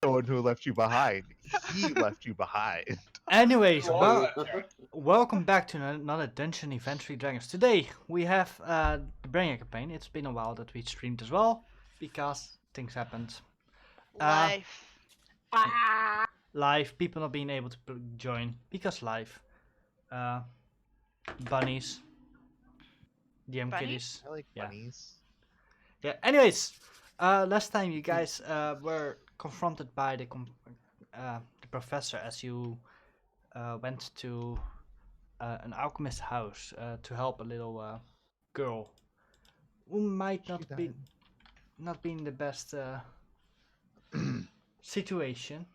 one who left you behind. He left you behind. Anyways, Well, welcome back to another Dungeon Event 3 Dragons. Today we have the Breynia campaign. It's been a while that we streamed as well, because things happened. Life. Live, people not being able to join, because live. Bunnies. DM Bunnies? kitties. I like Yeah. bunnies. Yeah, anyways, last time you guys were confronted by the professor as you went to an alchemist's house to help a little girl who might She not be in the best situation.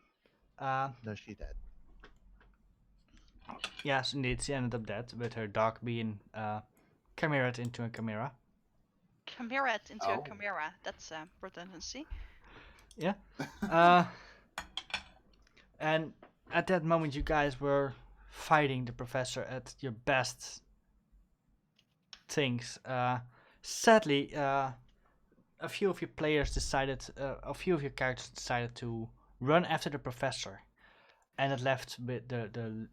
No, she dead. Yes, indeed, she ended up dead with her dog being chimeraed into a chimera. Chimera into a Oh. chimera. That's redundancy. Yeah. And at that moment, you guys were fighting the professor at your best things. Sadly, a few of your players decided, a few of your characters decided to run after the professor, and it left with the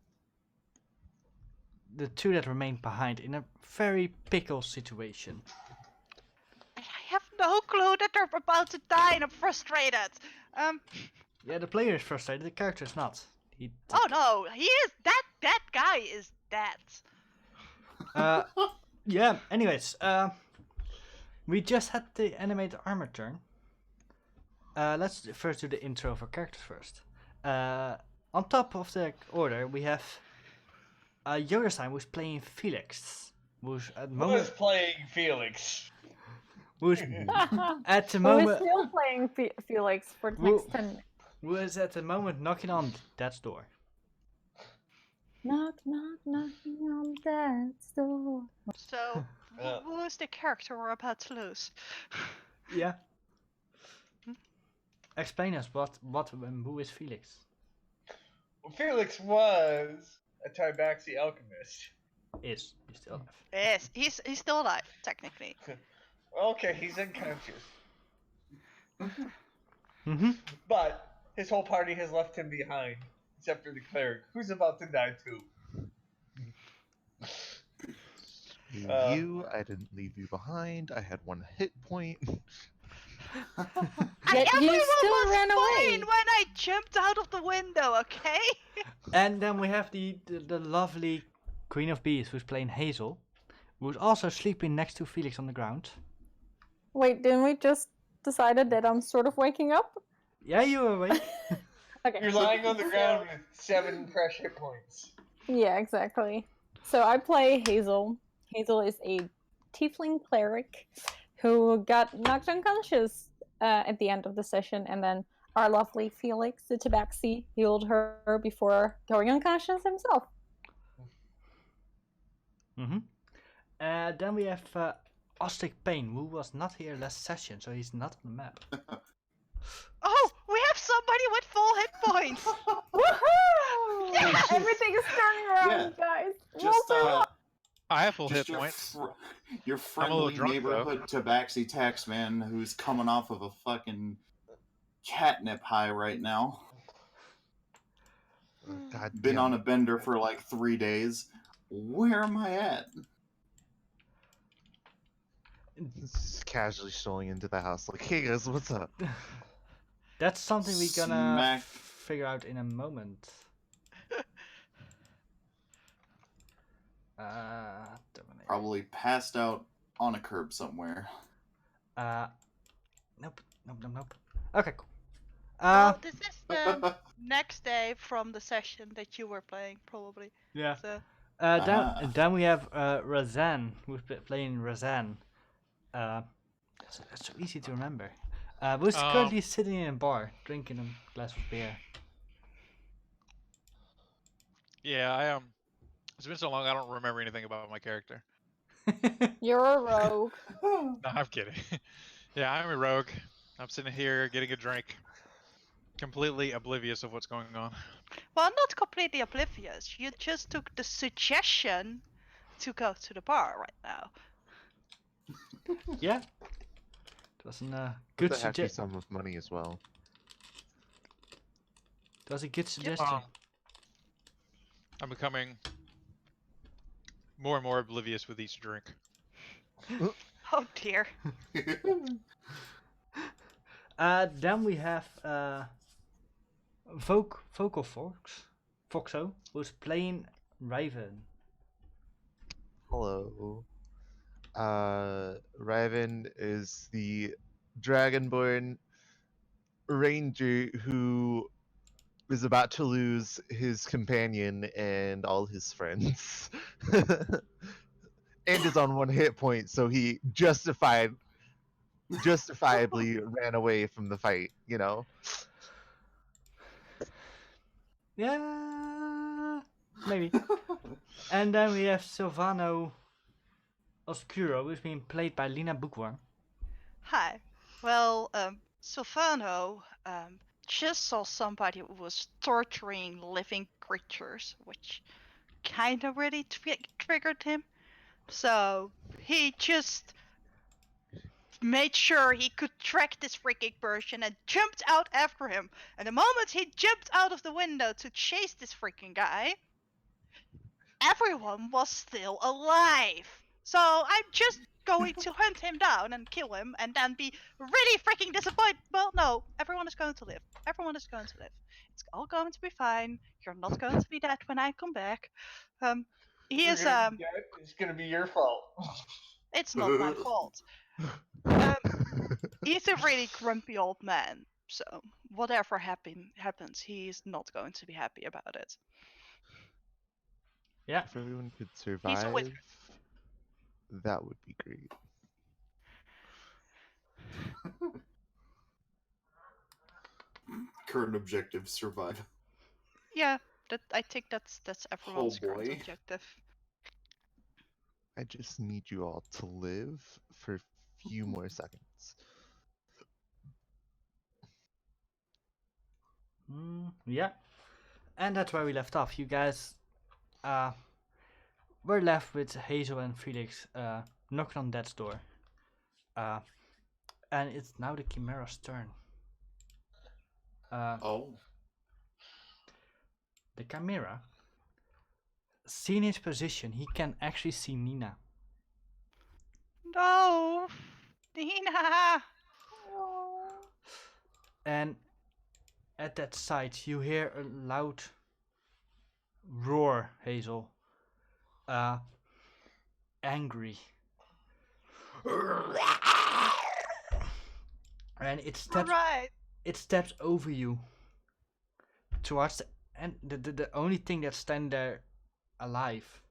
two that remained behind in a very pickle situation. And I have no clue that they're about to die, and I'm frustrated. Yeah, the player is frustrated. The character is not. Oh no, he is that guy is dead. Yeah. Anyways, we just had the animated armor turn. Let's first do the intro of our characters first. On top of the order, we have Yodastein, who's playing Felix, who's at the Who moment is playing Felix? who's at the Who is moment still playing Felix for the next 10 minutes? who is at the moment knocking on Dad's door. Knock, knock, knocking on Dad's door. So who is the character we're about to lose? Yeah. Explain us what and who is Felix? Well, Felix was a Tabaxi alchemist. Is he's still alive? Yes, he's still alive technically. Okay, he's unconscious. Mm-hmm. But his whole party has left him behind, except for the cleric, who's about to die too. I didn't leave you behind. I had 1 hit point. Yet you Everyone still was ran away. fine when I jumped out of the window, okay? And then we have the lovely Queen of Bees, who's playing Hazel, who's also sleeping next to Felix on the ground. Wait, didn't we just decided that I'm sort of waking up? Yeah, you were awake. Okay. You're lying on the ground with 7 fresh hit points. Yeah, exactly. So I play Hazel. Hazel is a tiefling cleric who got knocked unconscious at the end of the session, and then our lovely Felix, the Tabaxi, healed her before going unconscious himself. Mm-hmm. Then we have Ostic Payne, who was not here last session, so he's not on the map. Oh, we have somebody with full hit points. Woohoo! Yeah! Everything is turning around, guys. Just I have full just hit points. Your I'm a little friendly drunk, neighborhood Tabaxi taxman who's coming off of a fucking catnip high right now. God Been damn on it. a bender for like 3 days. Where am I at? Just casually strolling into the house like, hey guys, what's up? That's something we're gonna Smack. figure out in a moment. Dominate. Probably passed out on a curb somewhere. Nope. Okay, cool. Well, this is the next day from the session that you were playing, probably. Yeah. So Then we have Razan, who's playing Razan. That's so easy to remember. Who's currently sitting in a bar, drinking a glass of beer. Yeah, it's been so long I don't remember anything about my character. You're a rogue. No, I'm kidding. Yeah, I'm a rogue. I'm sitting here getting a drink, completely oblivious of what's going on. well, not completely oblivious. You just took the suggestion to go to the bar right now. Yeah. It was a Good good a hefty suggestion. sum of money as well. That was a good suggestion. I'm becoming more and more oblivious with each drink. Oh dear. Then we have Vocal Foxo, who's playing Raven. Hello. Raven is the Dragonborn ranger who is about to lose his companion and all his friends. And is on 1 hit point, so he justifiably ran away from the fight, you know? Yeah, maybe. And then we have Silvano Oscuro, who's being played by Lina Bookworm. Hi. Well, Silvano just saw somebody who was torturing living creatures, which kind of really triggered him. So he just made sure he could track this freaking person and jumped out after him. And the moment he jumped out of the window to chase this freaking guy, everyone was still alive. So I'm just going to hunt him down and kill him and then be really freaking disappointed. Well, no, everyone is going to live. Everyone is going to live. It's all going to be fine. You're not going to be dead when I come back. He is It's gonna be your fault. It's not my fault. He's a really grumpy old man. So whatever happens, he's not going to be happy about it. Yeah. If everyone could He's a wizard. survive, that would be great. Current objective: survive. Yeah, I think that's everyone's current boy. objective. I just need you all to live for a few more seconds. Yeah. And that's where we left off. You guys we're left with Hazel and Felix knocking on Death's door. And it's now the Chimera's turn. Oh. The Chimera, seeing his position, he can actually see Nina. No, Nina. And at that sight, you hear a loud roar, Hazel. Angry. And it steps Right. it steps over you towards the only thing that's standing there alive,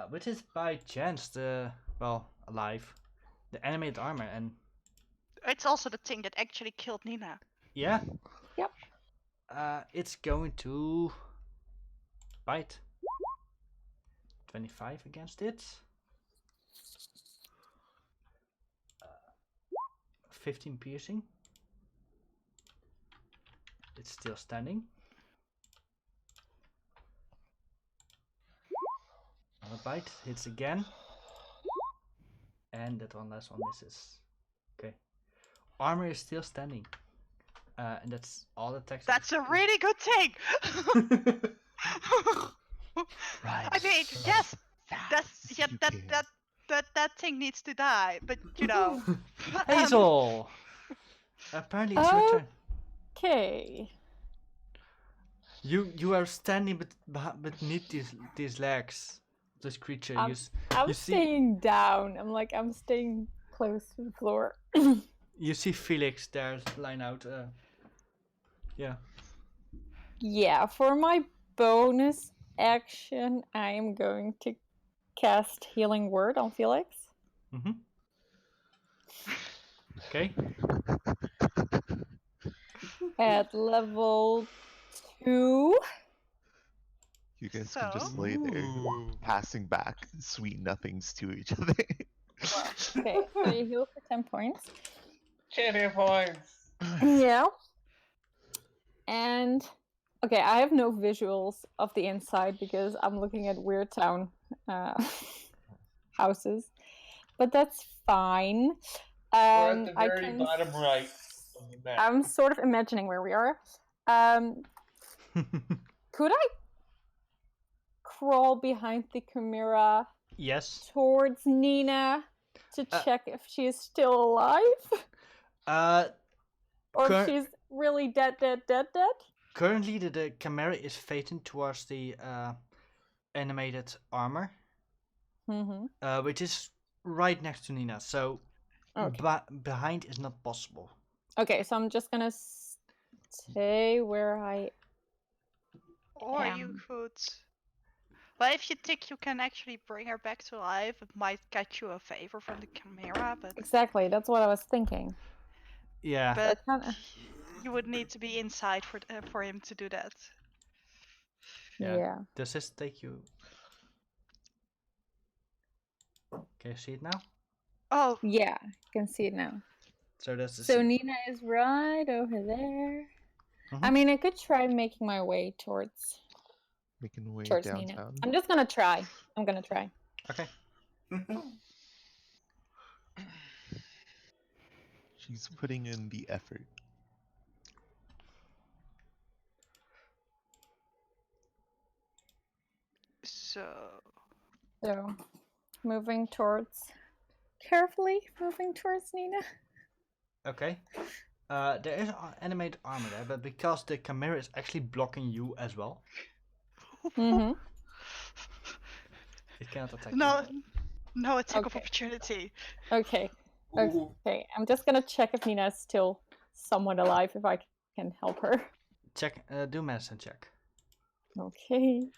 which is by chance alive, the animated armor. And It's also the thing that actually killed Nina. yeah, Yep. it's going to bite. 25 against it. 15 piercing. It's still standing. Another bite, hits again. And that one last one misses. Okay. Armor is still standing. And that's all the attacks. That's a really good thing. Right. I mean, yes, that's Fast you can. that thing needs to die, but you know. Hazel! Apparently it's your turn. Okay. You are standing beneath these legs. This creature. I'm You see- staying down. I'm staying close to the floor. You see Felix there lying out. Yeah. Yeah, for my bonus action, I am going to cast Healing Word on Felix. Mm-hmm. Okay. At level 2. You guys can just So? lay there, Ooh. passing back sweet nothings to each other. Okay, so you heal for 10 points. Champion points. Yeah. And okay, I have no visuals of the inside because I'm looking at Weird Town houses, but that's fine. We're at the I very can bottom right on the map. I'm sort of imagining where we are. Could I crawl behind the Chimera Yes. towards Nina to check if she is still alive? Or if Cur- she's really dead? Currently, the Chimera is facing towards the animated armor, Mm-hmm. which is right next to Nina. So Okay. behind is not possible. Okay, so I'm just gonna stay where I Or you am. could. Well, if you think you can actually bring her back to life, it might get you a favor from the Chimera, but Exactly, that's what I was thinking. Yeah. So I but kinda... you would need to be inside for him to do that. Yeah. Does this take you? Can you see it now? Oh, Yeah, I can see it now. So that's the. So Nina is right over there. Mhm. I mean, I could try making my way towards Making way Nina. downtown. I'm just gonna try. I'm gonna try. Okay. She's putting in the effort. so So, carefully moving towards Nina. Okay. There is animated armor there, but because the Chimera is actually blocking you as well, Mm-hmm. it cannot attack no, you. no attack of Okay. opportunity. Okay. Ooh. Okay. I'm just gonna check if Nina is still somewhat alive, if I can help her. Check. Do medicine check. Okay.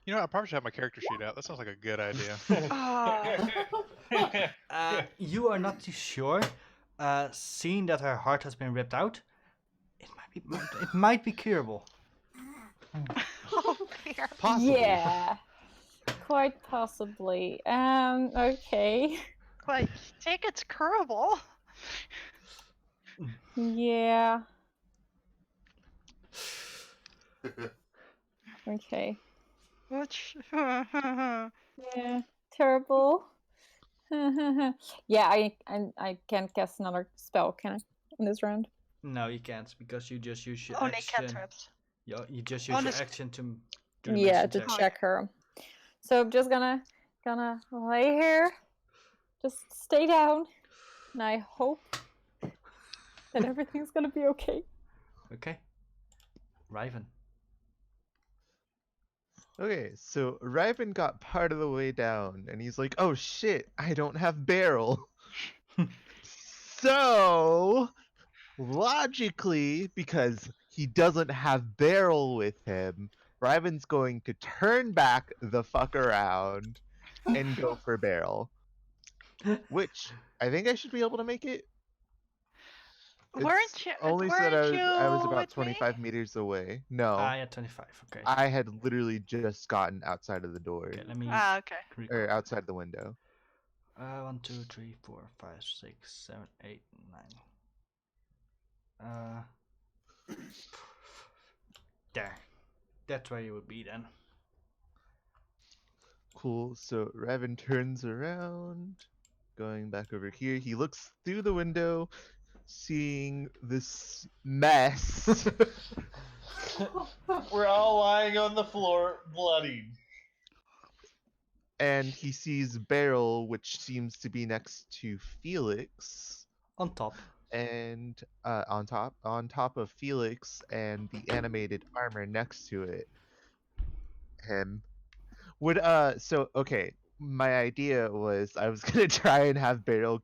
You know, I probably should have my character sheet out. That sounds like a good idea. You are not too sure. Seeing that her heart has been ripped out, it might be curable. Oh, dear. Possibly. Yeah. Quite possibly. Okay. Like, take it's curable. Yeah. Okay. Which. Yeah. Terrible. Yeah, I can't cast another spell, can I? In this round. No, you can't because you just use your Only action. cantrips. You just use your Honest- action to do the Yeah, medicine to check. Oh, check her. So I'm just gonna lay here, just stay down, and I hope that everything's gonna be okay. Okay. Riven. Okay, so Riven got part of the way down, and he's like, "Oh shit, I don't have barrel." So logically, because he doesn't have barrel with him, Riven's going to turn back the fuck around and go for barrel. Which I think I should be able to make it. Weren't you? Only so that Weren't I was you about with me? 25 meters away. No, Yeah, 25. Okay. I had literally just gotten outside of the door Okay, let me. Ah, okay. or outside the window. 1, 2, 3, 4, 5, 6, 7, 8, 9. There. That's where you would be then. Cool. So Raven turns around, going back over here. He looks through the window, seeing this mess. We're all lying on the floor, bloodied. And he sees Beryl, which seems to be next to Felix. On top. And on top of Felix and the animated armor next to it. Him. Would so okay, my idea was I was gonna try and have Beryl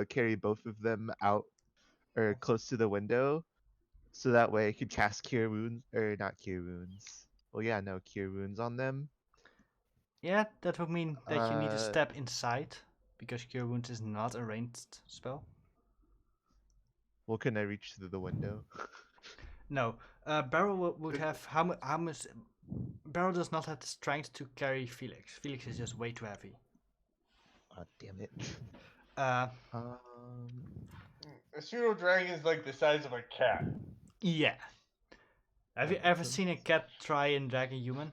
carry both of them out or close to the window, so that way I could cast Cure Wounds or not Cure Wounds. Well, yeah, no Cure Wounds on them. Yeah, that would mean that you need to Uh, step inside because Cure Wounds is not a ranged spell. Well, can I reach through the window? No, Beryl would have how much? Beryl does not have the strength to carry Felix. Felix is just way too heavy. Oh, damn it. Uh, A pseudo dragon is like the size of a cat. yeah. Have you ever seen a cat try and drag a human?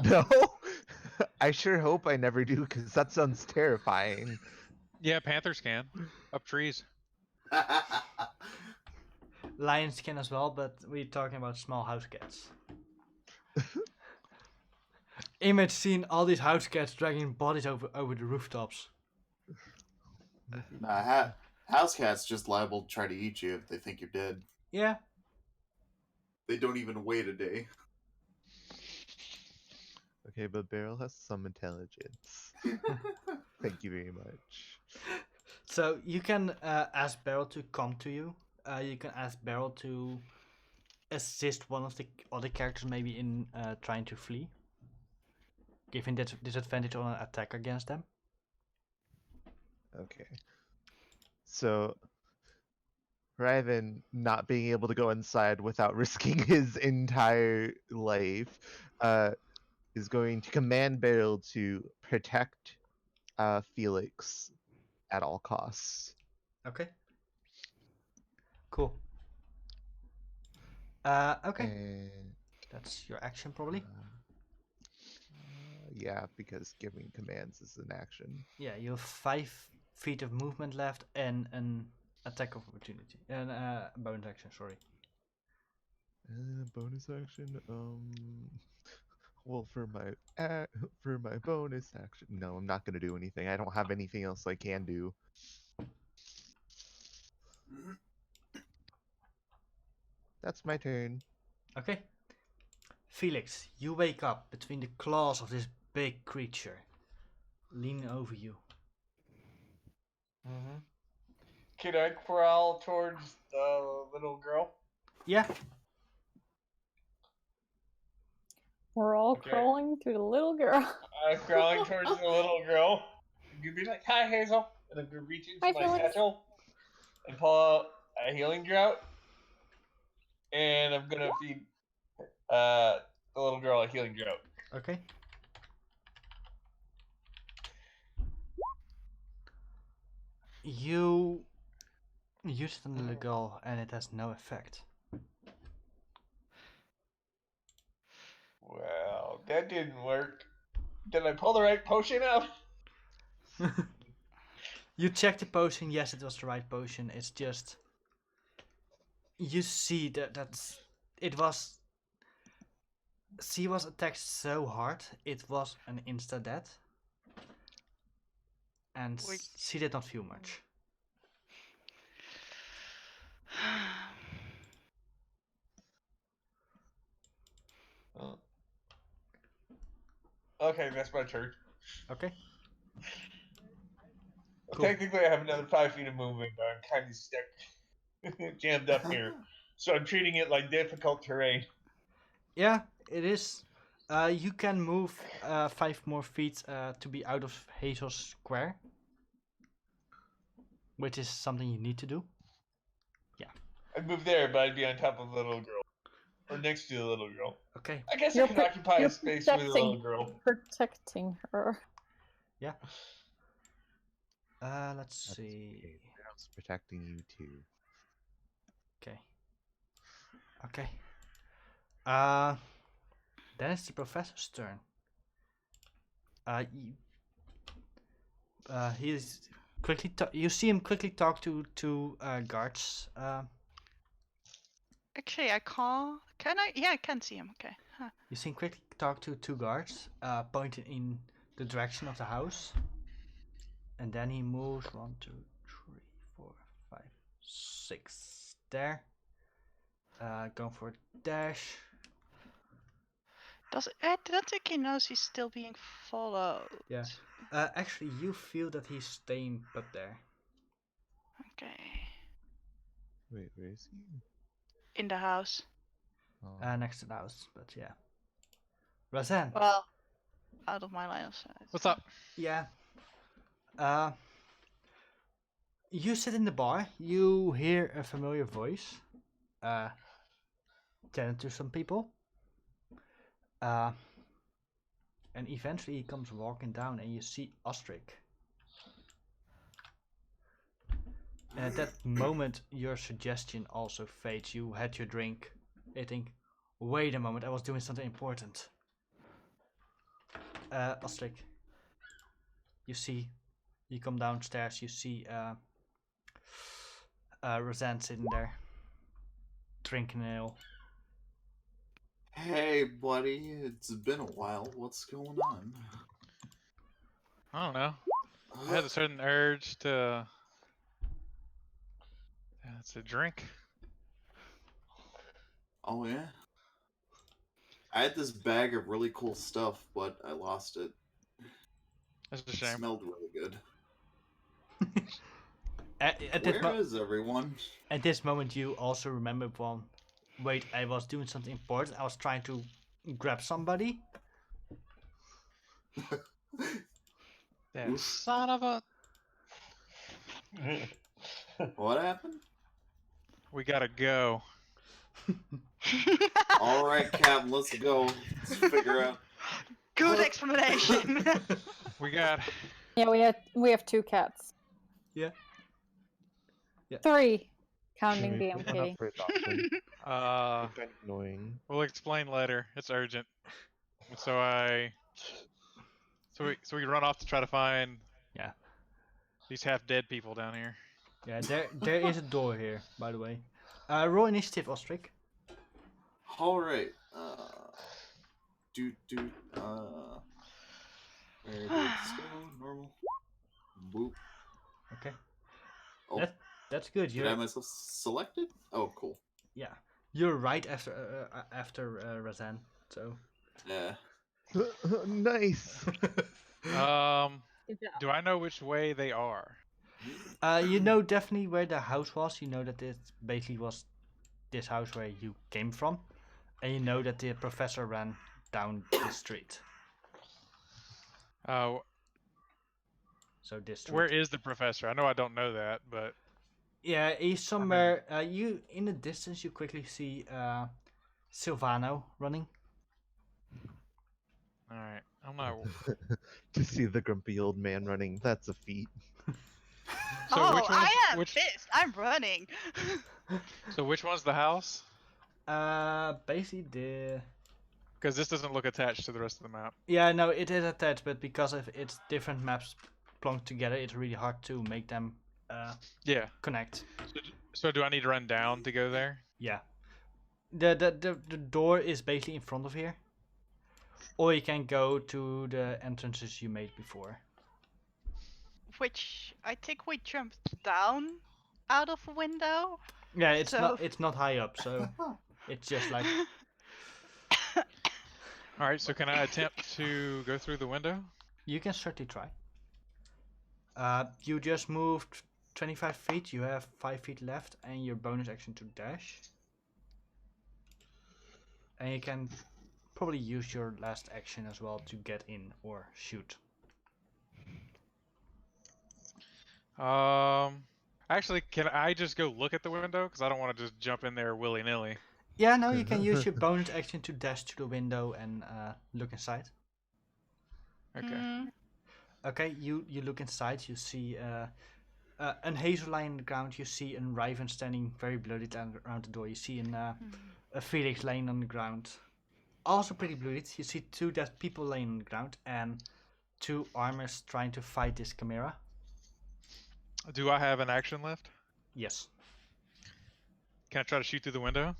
No, I sure hope I never do, because that sounds terrifying. Yeah, panthers can. Up trees. Lions can as well, but we're talking about small house cats. Image seeing all these house cats dragging bodies over the rooftops. Nah, house cats just liable to try to eat you if they think you're dead. Yeah. They don't even wait a day. Okay, but Beryl has some intelligence. Thank you very much. So you can ask Beryl to come to you. You can ask Beryl to assist one of the other characters maybe in trying to flee. Giving disadvantage on an attack against them. Okay. So, Raven not being able to go inside without risking his entire life, is going to command Beryl to protect Felix at all costs. Okay. Cool. Okay. And That's your action probably. yeah, because giving commands is an action. Yeah, you have 5 feet of movement left and an attack of opportunity. And bonus action, sorry. Bonus action. Well, for my bonus action, no, I'm not gonna do anything. I don't have anything else I can do. That's my turn. Okay. Felix, you wake up between the claws of this big creature leaning over you. Mm-hmm. Can I crawl towards the little girl? Yeah. We're all Okay. crawling to the little girl. I'm crawling towards the little girl. I'm gonna be like, "Hi, Hazel," and I'm gonna reach into Hi, my Felix. satchel and pull out a healing drought, and I'm gonna feed the little girl a healing drought. Okay. You use it on the little girl and it has no effect. Well, that didn't work. Did I pull the right potion out? You check the potion, yes, it was the right potion. It's just you see that's it was. She was attacked so hard, it was an insta death, and Wait. she did not feel much. Okay, that's my turn. Okay. Well, Cool. technically, I have another 5 feet of movement, but I'm kind of stuck, jammed up here. So I'm treating it like difficult terrain. Yeah, it is. You can move 5 more feet to be out of Hazel's square, which is something you need to do. I'd move there, but I'd be on top of the little girl. Or next to the little girl. Okay. I guess I You're can pro- occupy you're a space with the little girl. Protecting her. Yeah. Let's That's see. okay. Beryl's protecting you too. Okay. Okay. Then it's the professor's turn. He's quickly. You see him quickly talk to two guards. Actually, I can't. Can I? Yeah, I can see him. Okay. Huh. You see him quickly talk to two guards, pointing in the direction of the house, and then he moves 1, 2, 3, 4, 5, 6 there. Going for a dash. I don't think he knows he's still being followed. Yeah. Actually, you feel that he's staying put there. Okay. Wait, where is he? In the house. Oh. Next to the house, but yeah. Razan. Well, out of my line of sight. What's up? Yeah. You sit in the bar. You hear a familiar voice. Telling to some people. And eventually he comes walking down, and you see Ostrich. And at that moment, your suggestion also fades. You had your drink. You think, wait a moment, I was doing something important. Ostrich, you come downstairs, you see Razan sitting there, drinking an ale. Hey, buddy, it's been a while. What's going on? I don't know. I had a certain urge to drink. Oh, yeah? I had this bag of really cool stuff, but I lost it. That's a It shame. smelled really good. At Where is everyone? At this moment, you also remember one. Wait, I was doing something important. I was trying to grab somebody. That Oof. son of a. What happened? We gotta go. All right, Captain, let's go. Let's figure out. Good explanation. We got. Yeah, we have 2 cats. Yeah. 3, counting Can we put one up BMK. for adoption? Uh, It's kind of annoying. we'll explain later. It's urgent. So we run off to try to find. Yeah. These half dead people down here. Yeah, there is a door here, by the way. Roll initiative, Ostrich. All right. Where did this go? Normal. Boop. Okay. Oh, That's good. did I have myself selected? Oh, cool. Yeah, you're right after Razan. So. Yeah. Nice. Good job. Do I know which way they are? You know definitely where the house was. You know that it basically was this house where you came from, and you know that the professor ran down the street. Uh, So this street. where is the professor? I know I don't know that, but Yeah, he's somewhere. You in the distance, you quickly see Silvano running. all right. I'm not. To see the grumpy old man running, that's a feat. So oh, which one's I am which? pissed. I'm running. So which one's the house? Basically the. Because this doesn't look attached to the rest of the map. Yeah, no, it is attached, but because of it's different maps plunked together, it's really hard to make them Yeah. connect. So do I need to run down to go there? Yeah. The door is basically in front of here. Or you can go to the entrances you made before. Which I think we jumped down out of a window. Yeah, it's So- not high up, so it's just like All right. So can I attempt to go through the window? you can certainly try. You just moved 25 feet, you have 5 feet left, and your bonus action to dash. And you can probably use your last action as well to get in or shoot. Actually, can I just go look at the window? Because I don't want to just jump in there willy nilly. Yeah, no, you can use your bonus action to dash to the window and look inside. Okay. Mm, Okay, you look inside, you see an hazel lying on the ground, you see a raven standing very bloodied around the door, you see a phoenix laying on the ground, also pretty bloodied, you see 2 dead people laying on the ground, and 2 armors trying to fight this chimera. Do I have an action left? Yes. Can I try to shoot through the window?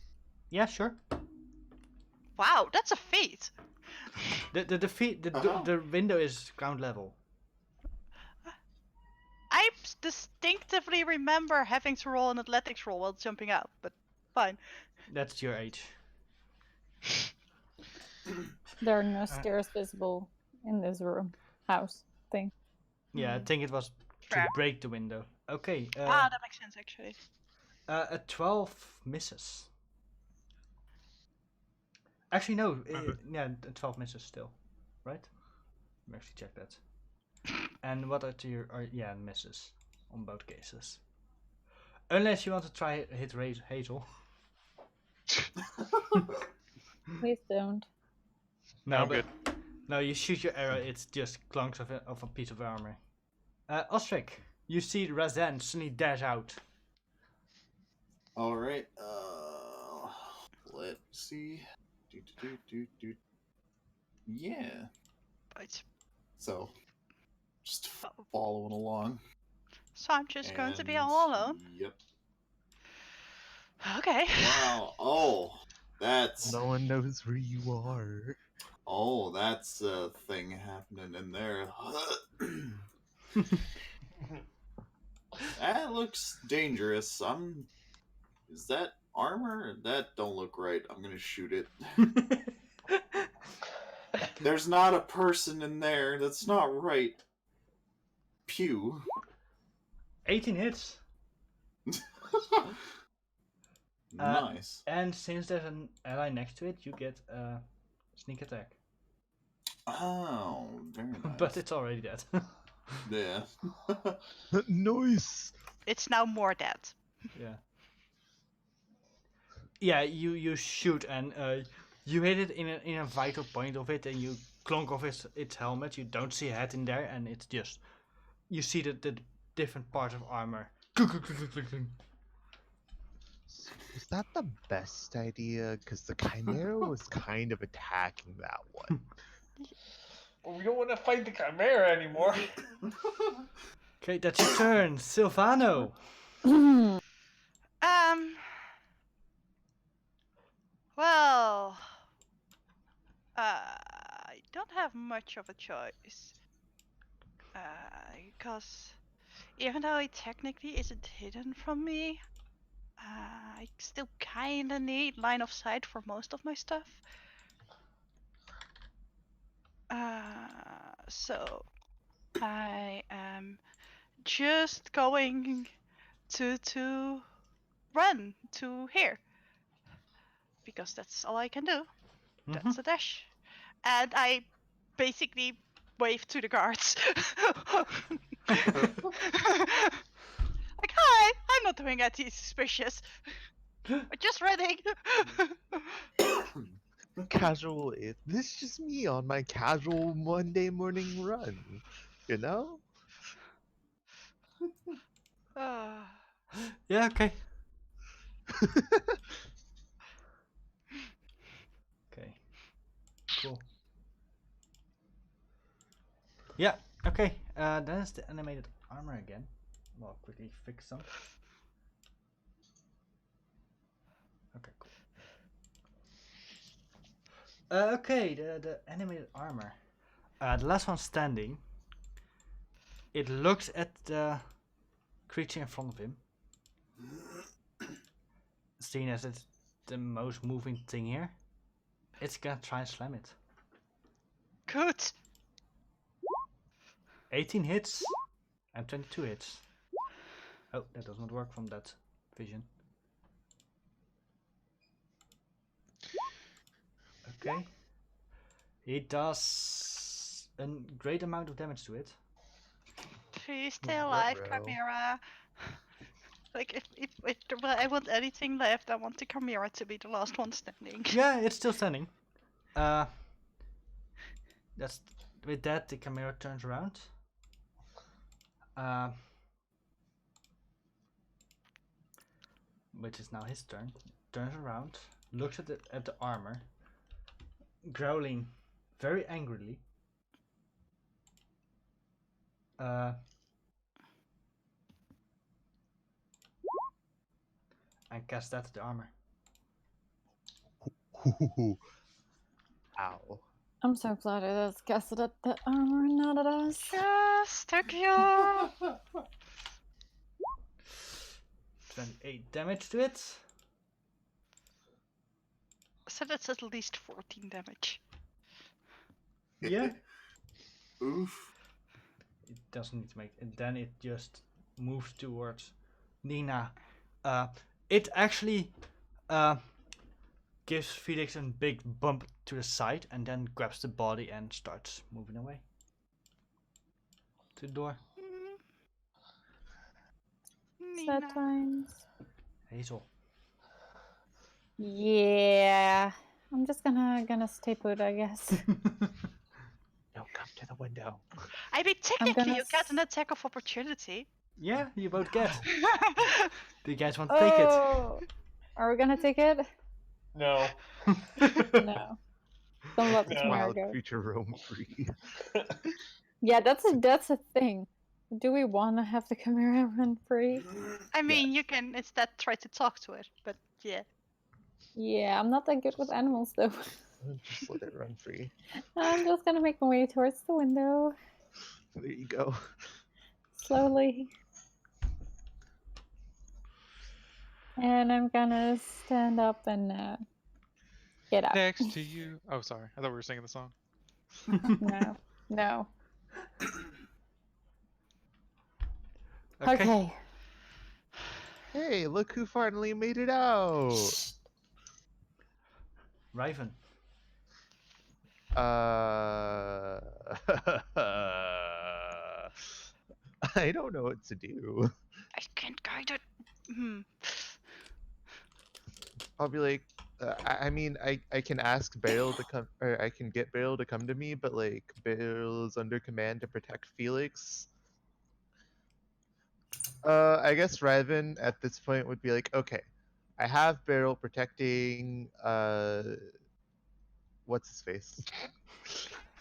Yeah, sure. wow, that's a feat. The window is ground level. I distinctively remember having to roll an athletics roll while jumping out, but fine. That's your age. There are no stairs visible in this room, house thing. Yeah, I think it was to Fair. break the window. Okay, That makes sense actually. a 12 misses. Actually, no. Yeah, 12 misses still, right? Let me actually check that. And what are misses on both cases. Unless you want to try hit Hazel. Please don't. No, I'm but good. no, you shoot your arrow. It's just clunks of a piece of armor. Ostrich, you see Razan suddenly dash out. All right. Let's see. Yeah. Right. So, just Oh. following along. So I'm just going to be And- all alone. Yep. Okay. Wow. Oh, that's No one knows where you are. that's a thing happening in there. That looks dangerous. Is that armor? That don't look right. I'm gonna shoot it. There's not a person in there. That's not right. Pew. 18 hits. Nice. And since there's an ally next to it, you get a sneak attack. Oh, very nice. But it's already dead. Yeah. Nice. It's now more dead. Yeah. Yeah, you shoot and you hit it in a vital point of it, and you clonk off its helmet. You don't see a head in there, and it's just you see the different parts of armor. Was that the best idea? Because the Chimera was kind of attacking that one. Well, we don't want to fight the Chimera anymore. Okay, that's your turn, Silvano. Well, I don't have much of a choice. Because even though it technically isn't hidden from me, I still kinda need line of sight for most of my stuff. So I am just going to run to here because that's all I can do. That's a dash, and I basically wave to the guards. Like, hi, I'm not doing anything suspicious. I'm just running. Casual. This is just me on my casual Monday morning run. You know? Yeah, okay. Okay. Cool. Yeah, okay. Then it's the animated armor again. I'll quickly fix some. Okay, cool. Okay, the animated armor. The last one standing. It looks at the creature in front of him. Seeing as it's the most moving thing here, it's gonna try and slam it. Good. 18 hits and 22 hits. Oh, that does not work from that vision. Okay. He does a great amount of damage to it. Please stay alive, Ruh-roh. Chimera. Like, if I want anything left, I want the Chimera to be the last one standing. Yeah, it's still standing. That's with that the Chimera turns around. Which is now his turn. Turns around, looks at the armor, growling very angrily. And cast that at the armor. Ow. I'm so glad it is casted at the armor, not at us. Yes, thank you. 28 damage to it. So that's at least 14 damage. Yeah. Oof. It doesn't need to make, and then it just moves towards Nina. It actually gives Felix a big bump to the side and then grabs the body and starts moving away to the door. Sad Nina. times. Hazel. Yeah. I'm just gonna stay put, I guess. Don't come to the window. I mean, technically, gonna you get an attack of opportunity. Yeah, you both get. Do you guys want to take it? Oh, are we gonna take it? No. No. Don't let the No. Chimera Wild go. creature roam free. Yeah, that's a thing. Do we want to have the Chimera run free? I mean, you can instead try to talk to it, but yeah. Yeah, I'm not that good with animals though. Just let it run free. I'm just gonna make my way towards the window There you go. slowly. And I'm gonna stand up and get out. Next to you. Oh, sorry. I thought we were singing the song. No, no. Okay. Okay. Hey, look who finally made it out. Raven. I don't know what to do. I can't guide it. Hmm. I'll be like, I mean, I can ask Beryl to come, or I can get Beryl to come to me, but like, Beryl is under command to protect Felix. I guess Raven at this point would be like, okay, I have Beryl protecting, what's his face?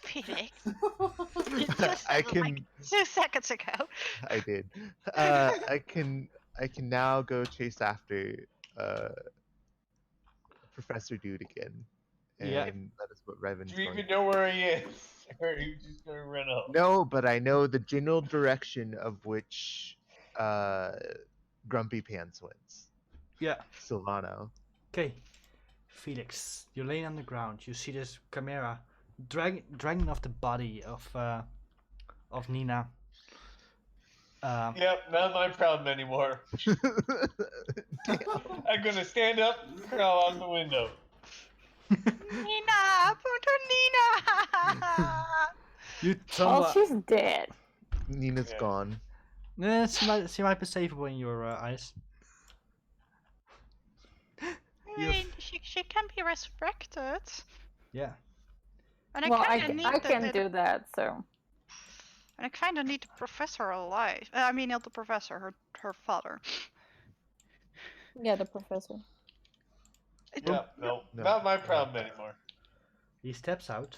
Felix. You just I said it like can, 2 seconds ago. I did. I can now go chase after, uh, Professor Dude again. And Yeah. that is what Raven's Do you going even to know where he is? Or are you just gonna run off? No, but I know the general direction of which Grumpy Pants wins. Yeah. Silvano. Okay. Felix, you're laying on the ground. You see this Chimera dragging off the body of Nina. Yep, not my problem anymore. I'm gonna stand up, crawl out the window. Nina! Put Nina! You Well, tumble. she's dead. Nina's Yeah. gone. She might be savable in your eyes. I You've- mean, she can be resurrected. Yeah. And I Well, kinda need I can do that, so. And I kinda need the professor alive. I mean, not the professor, her father. Yeah, the professor. Yep, no, No. not my problem anymore. He steps out.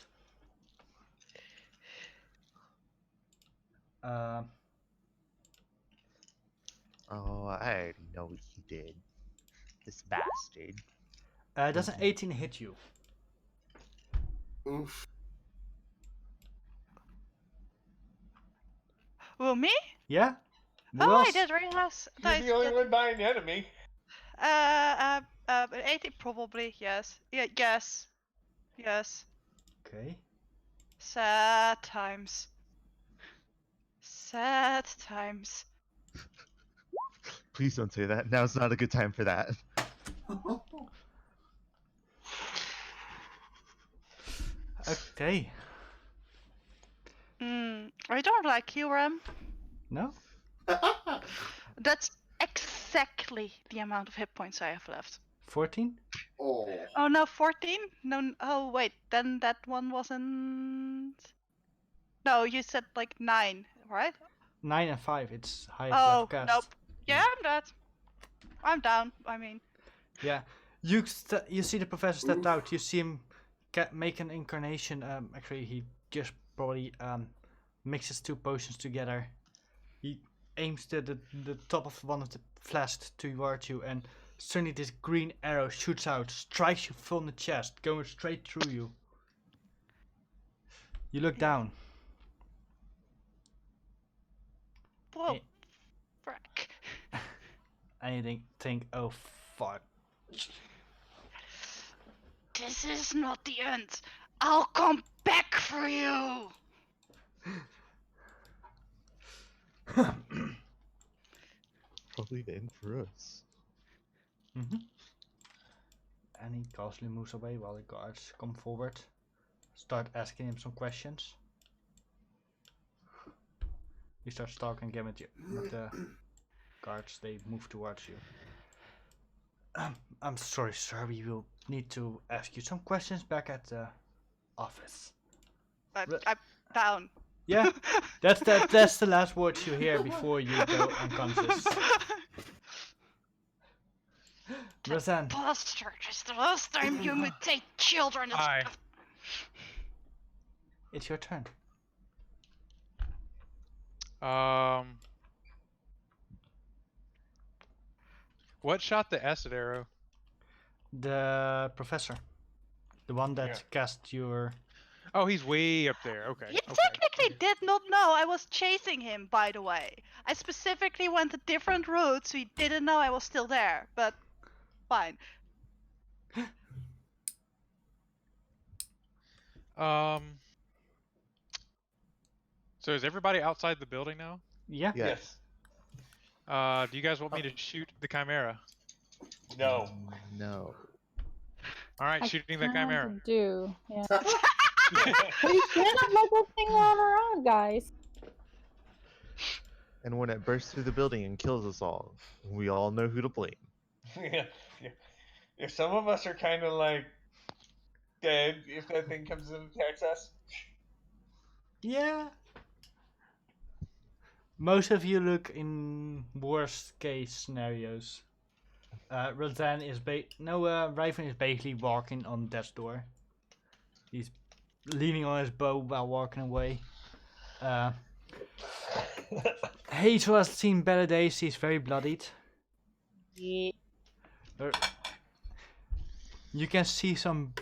Oh, I already know what he did. This bastard. Does an 18 hit you? Oof. Oh, Who, me? Yeah? Who Oh, I else? did realize. You're the only one by an enemy. 80 probably, yes. Yeah, yes. Yes. Okay. Sad times. Sad times. Please don't say that. Now's not a good time for that. Okay. I don't like you, Rem. No? That's exactly the amount of hit points I have left. 14? Oh. Oh no, 14? No, oh wait, then that one wasn't... No, you said like 9, right? 9 and 5. It's highest Oh, level cast. nope. Yeah, I'm dead. I'm down, I mean. Yeah. You see the professor stepped out. You see him make an incarnation. Actually, he just probably mixes 2 potions together. He aims the top of one of the flasks towards you, and suddenly this green arrow shoots out, strikes you full in the chest, going straight through you. You look down. Whoa, Eh. frick. And you think, oh fuck. This is not the end. I'll come back for you. Probably the end for us. And he casually moves away while the guards come forward, start asking him some questions. He starts talking again with the guards. They move towards you. I'm sorry, sir. We will need to ask you some questions back at the office. I'm down. Yeah, that's the last words you hear before you go unconscious. Roseanne. Bastard, it's the last time you mutate children. Hi. It's your turn. What shot the acid arrow? The professor. The one that Yeah. cast your... Oh, he's way up there. Okay. You okay. technically did not know I was chasing him, by the way. I specifically went a different route, so he didn't know I was still there. But fine. So is everybody outside the building now? Yeah. Yes. Do you guys want me to shoot the chimera? No. No. All right, I shooting the kind chimera. of do. Yeah. We cannot let this thing run around, guys. And when it bursts through the building and kills us all, we all know who to blame. Yeah. If some of us are kind of like dead, if that thing comes and attacks us, Yeah. Most of you look in worst case scenarios. Razan is Raven is basically walking on death's door. He's leaning on his bow while walking away. Hazel has seen better days. He's very bloodied. Yeah. You can see some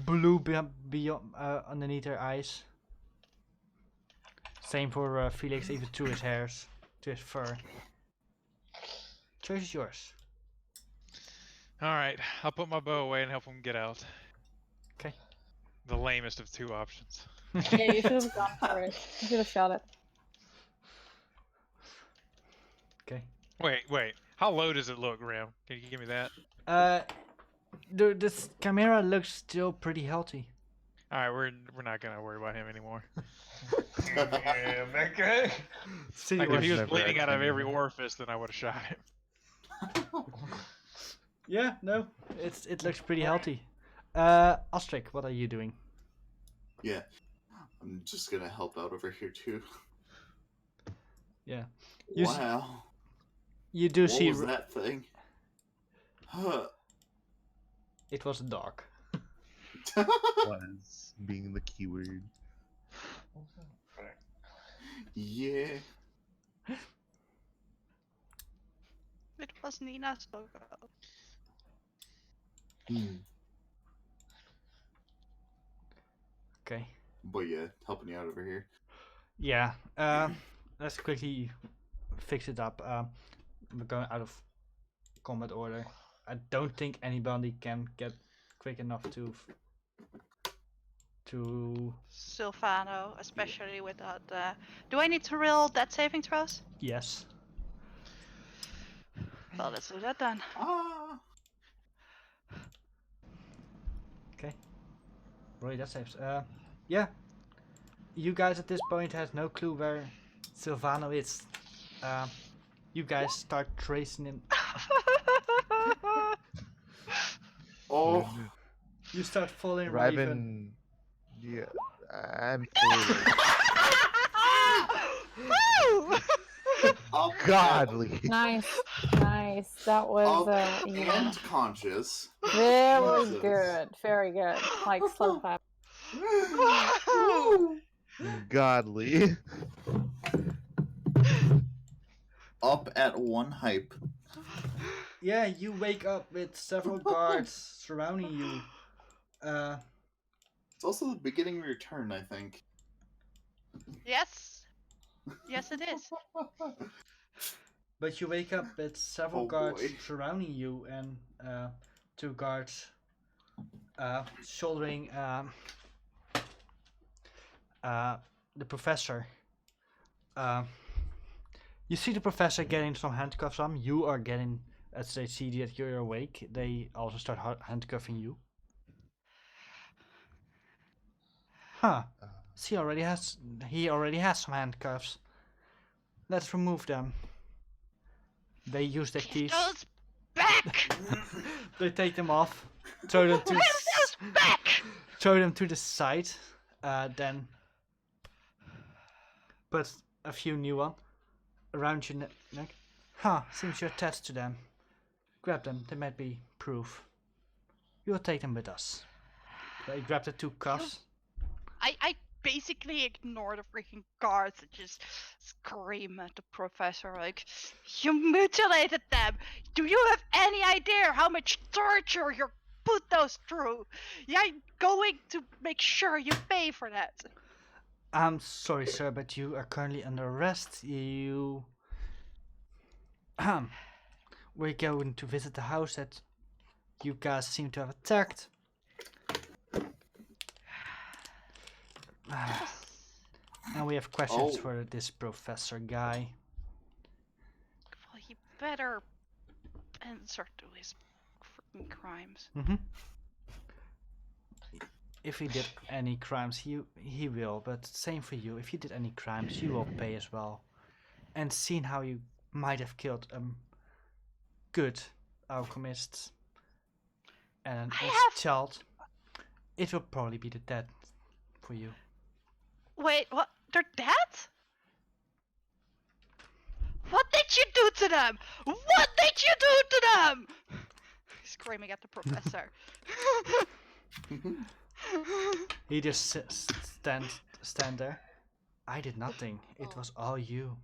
blue beyond underneath her eyes. Same for Felix, even to his hairs, to his fur. Choice is yours. All right, I'll put my bow away and help him get out. Okay. The lamest of two options. Yeah, you should have gone for it. You should have shot it. Okay. Wait. How low does it look, Ram? Can you give me that? This camera looks still pretty healthy. All right, we're not gonna worry about him anymore. yeah, that guy. See, Like if he was Never bleeding out of actually every knew. orifice, then I would have shot him. yeah, no, it looks pretty healthy. Ostrich, what are you doing? Yeah. I'm just gonna help out over here too. Yeah. You s- Wow. You do What see was that thing? Huh. it was a dog. Was being the keyword. Yeah. It was Nina's logo. Okay. But yeah, helping you out over here. Yeah. Let's quickly fix it up. We're going out of combat order. I don't think anybody can get quick enough to. Silvano, especially without. Do I need to roll death saving throws? Yes. Well, let's do that then. Ah. Okay. Roy, that saves. Yeah. You guys at this point has no clue where Silvano is. You guys start tracing him. Oh. You start following Raven. Raven. Yeah. I'm fully. Woo! Up Godly. Nice. Nice. That was Up yeah. and conscious. Very Jesus. good. Very good. Like slow clap. Godly. Up at one hype. Yeah, you wake up with several guards surrounding you. It's also the beginning of your turn, I think. Yes. Yes, it is. But you wake up with several Oh, guards boy. surrounding you and two guards shouldering the professor. You see the professor getting some handcuffs on. You are getting, as they see that you're awake, they also start handcuffing you. Huh. He already has some handcuffs. Let's remove them. They use their keys. Those back! They take them off, throw them to Those back! throw them to the side, then put a few new on around your neck. Huh, seems you're attached to them. Grab them, they might be proof. We'll take them with us. They grab the two cuffs. I basically ignore the freaking guards and just scream at the professor like, "You mutilated them! Do you have any idea how much torture you put those through? Yeah, I'm going to make sure you pay for that." I'm sorry, sir, but you are currently under arrest. We're going to visit the house that you guys seem to have attacked. And we have questions Oh. for this professor guy. Well, he better answer to his freaking crimes. If he did any crimes, he will. But same for you. If you did any crimes, you will pay as well. And seeing how you might have killed a good alchemist and I a have- child, it will probably be the death for you. Wait, what? They're dead? What did you do to them? What did you do to them? Screaming at the professor. He just stand there. I did nothing. It was all you.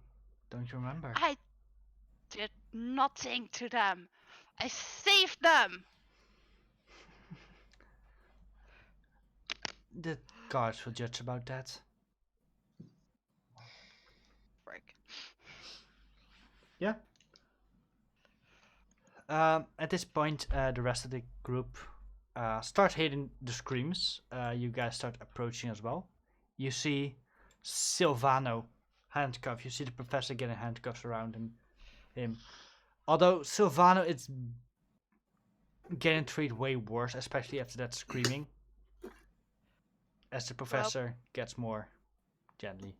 Don't you remember? I did nothing to them. I saved them. The guards will judge about that. Frick. Yeah. At this point, the rest of the group start hearing the screams. You guys start approaching as well. You see Silvano handcuffed. You see the professor getting handcuffs around him. Although Silvano is getting treated way worse, especially after that screaming. As the professor gets more gently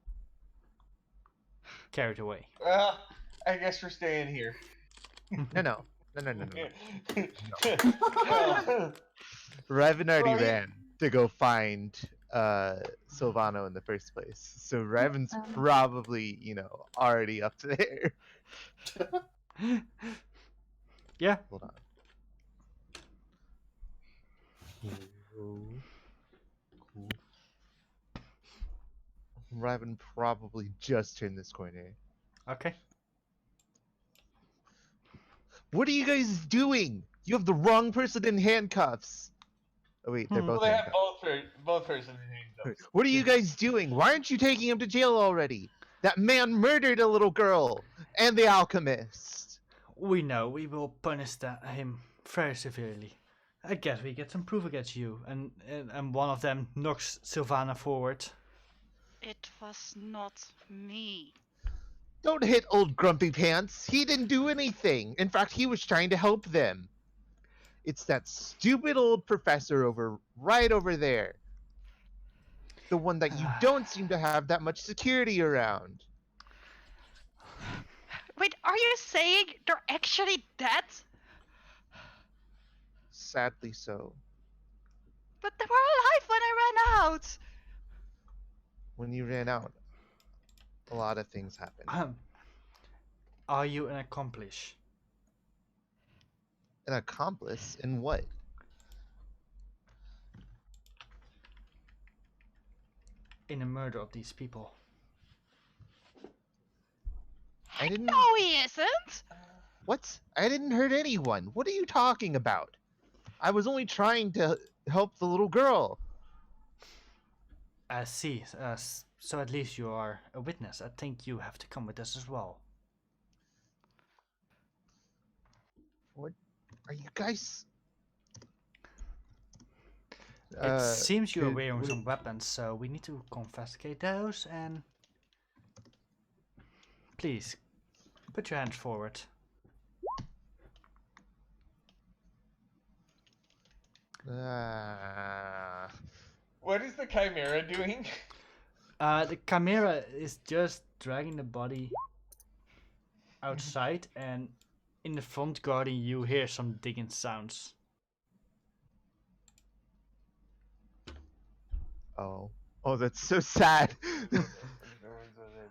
carried away. Well, I guess we're staying here. No. Well, Revan already Well, yeah. ran to go find Silvano in the first place. So Revan's probably, already up there. Yeah. Hold on. Cool. Revan probably just turned this corner. Okay. What are you guys doing? You have the wrong person in handcuffs. Oh wait, they're well, both they have handcuffs. both persons in handcuffs. What are you guys doing? Why aren't you taking him to jail already? That man murdered a little girl and the alchemist. We know we will punish him very severely. I guess we get some proof against you, and one of them knocks Silvana forward. It was not me. Don't hit old Grumpy Pants. He didn't do anything. In fact, he was trying to help them. It's that stupid old professor right over there. The one that you don't seem to have that much security around. Wait, are you saying they're actually dead? Sadly so. But they were alive when I ran out. When you ran out, a lot of things happened. Are you an accomplice? An accomplice in what? In the murder of these people. I didn't. No, he isn't. What? I didn't hurt anyone. What are you talking about? I was only trying to help the little girl. I see. So at least you are a witness. I think you have to come with us as well. What? Are you guys? It seems you are could wearing we- some weapons, so we need to confiscate those and... Please, put your hands forward. What is the Chimera doing? The Chimera is just dragging the body outside, and in the front garden you hear some digging sounds. Oh, that's so sad.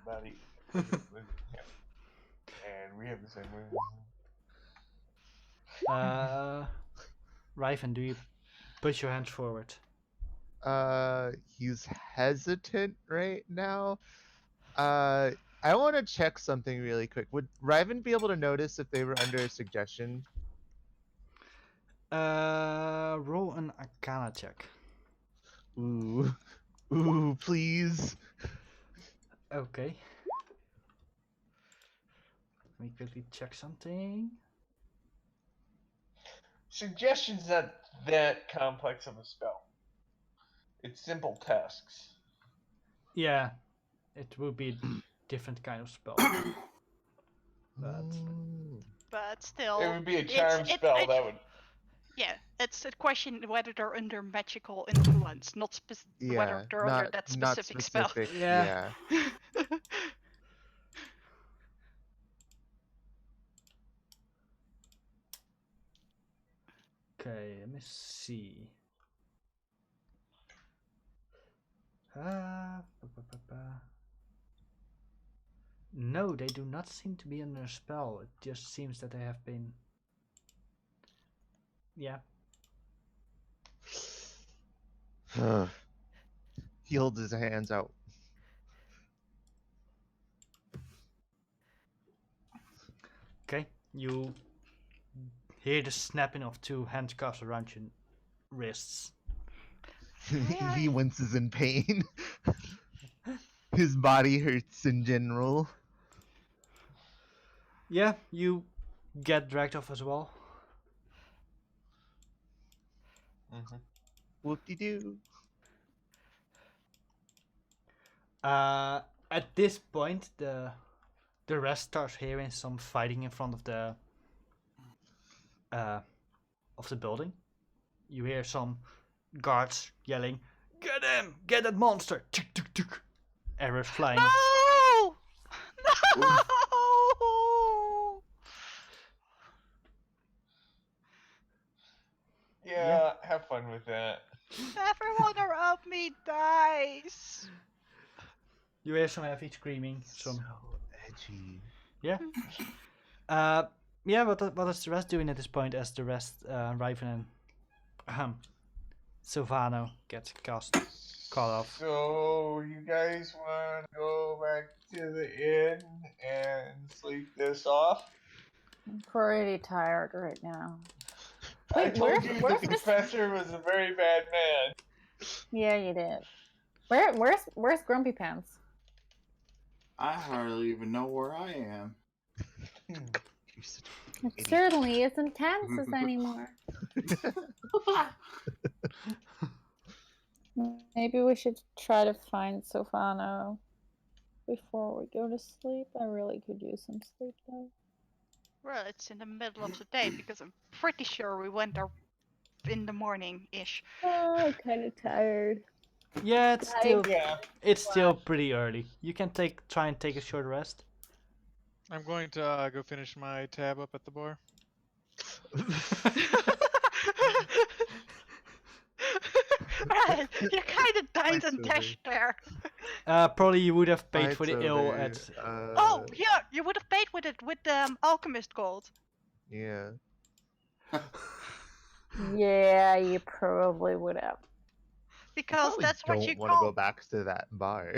Buddy. And we have the same way. Riven, do you put your hands forward? He's hesitant right now. I want to check something really quick. Would Riven be able to notice if they were under a suggestion? Roll an Arcana check. Ooh, ooh, please. Okay. Let me quickly check something. Suggestion's not that complex of a spell. It's simple tasks. Yeah, it would be a different kind of spell. But But still, It would be a it's- charm spell it- that would. yeah, it's a question whether they're under magical influence, not Yeah, whether they're under not that not specific spell. specific. Yeah. Yeah. okay, let me see. No, they do not seem to be under a spell. It just seems that they have been. Yeah. He holds his hands out. Okay, you hear the snapping of two handcuffs around your wrists. He winces in pain. His body hurts in general. Yeah, you get dragged off as well. Mm-hmm. Whoop-de-doo. At this point, the rest starts hearing some fighting in front of the building. You hear some guards yelling, "Get him! Get that monster!" Tuk, tuk, tuk. Arrows flying. No! No! Yeah, have fun with that. Everyone around me dies. You hear some heavy screaming. So Some edgy. yeah. What is the rest doing at this point? As the rest, Riven and Silvano get caught off. So you guys want to go back to the inn and sleep this off? I'm pretty tired right now. I Wait, told you where's the this? professor was a very bad man. Yeah, you did. Where's Grumpy Pants? I hardly even know where I am. You're such a fucking It idiot. certainly isn't Kansas anymore. Maybe we should try to find Sofano before we go to sleep. I really could use some sleep though. Well, it's in the middle of the day because I'm pretty sure we went there in the morning-ish. Oh, I'm kind of tired. Yeah, Yeah. it's still pretty early. You can try and take a short rest. I'm going to go finish my tab up at the bar. Right, you kind of died and Fight's dashed there. Probably you would have paid for Fight's the ill over. at. Oh, yeah, you would have paid with it with the alchemist gold. Yeah. Yeah, you probably would have. Because Probably that's what don't you want to go call. back to that bar.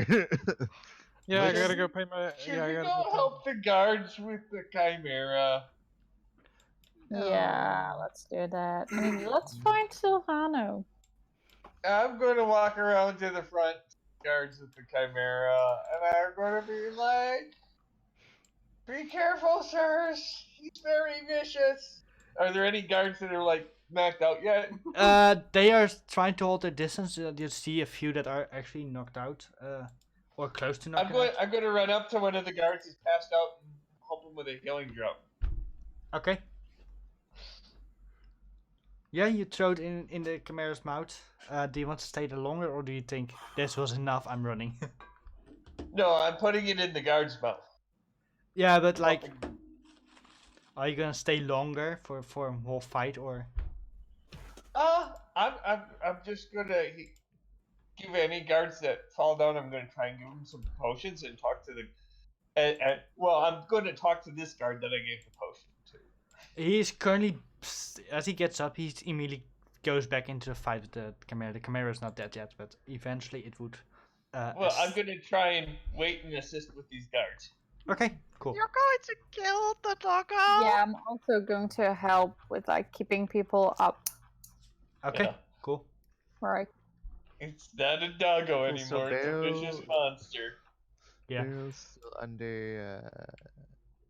Yeah, I Listen, gotta go pay my. Should Yeah, I we gotta go go help the guards with the chimera? Yeah, let's do that. I mean, let's find Silvano. I'm going to walk around to the front guards with the chimera, and I'm going to be like, "Be careful, sirs. He's very vicious." Are there any guards that are like knocked out yet? They are trying to hold their distance. You see a few that are actually knocked out, or close to knocked out. I'm going to run up to one of the guards who's passed out and help him with a healing drop. Okay. Yeah, you throw it in the chimera's mouth. Do you want to stay there longer, or do you think this was enough? I'm running. No, I'm putting it in the guard's mouth. Yeah, but like, are you gonna stay longer for a whole fight, or? I'm just gonna give any guards that fall down. I'm gonna try and give them some potions and talk to the. Well, I'm going to talk to this guard that I gave the potion to. He's currently, as he gets up, he's immediately goes back into the fight with the Chimera. The Chimera is not dead yet, but eventually it would. Well, I'm gonna try and wait and assist with these guards. Okay, cool. You're going to kill the doggo? Yeah, I'm also going to help with like keeping people up. Okay, Yeah. cool. Right. It's not a doggo Cool, anymore. so It's a vicious monster. Yeah. Barrel's still under.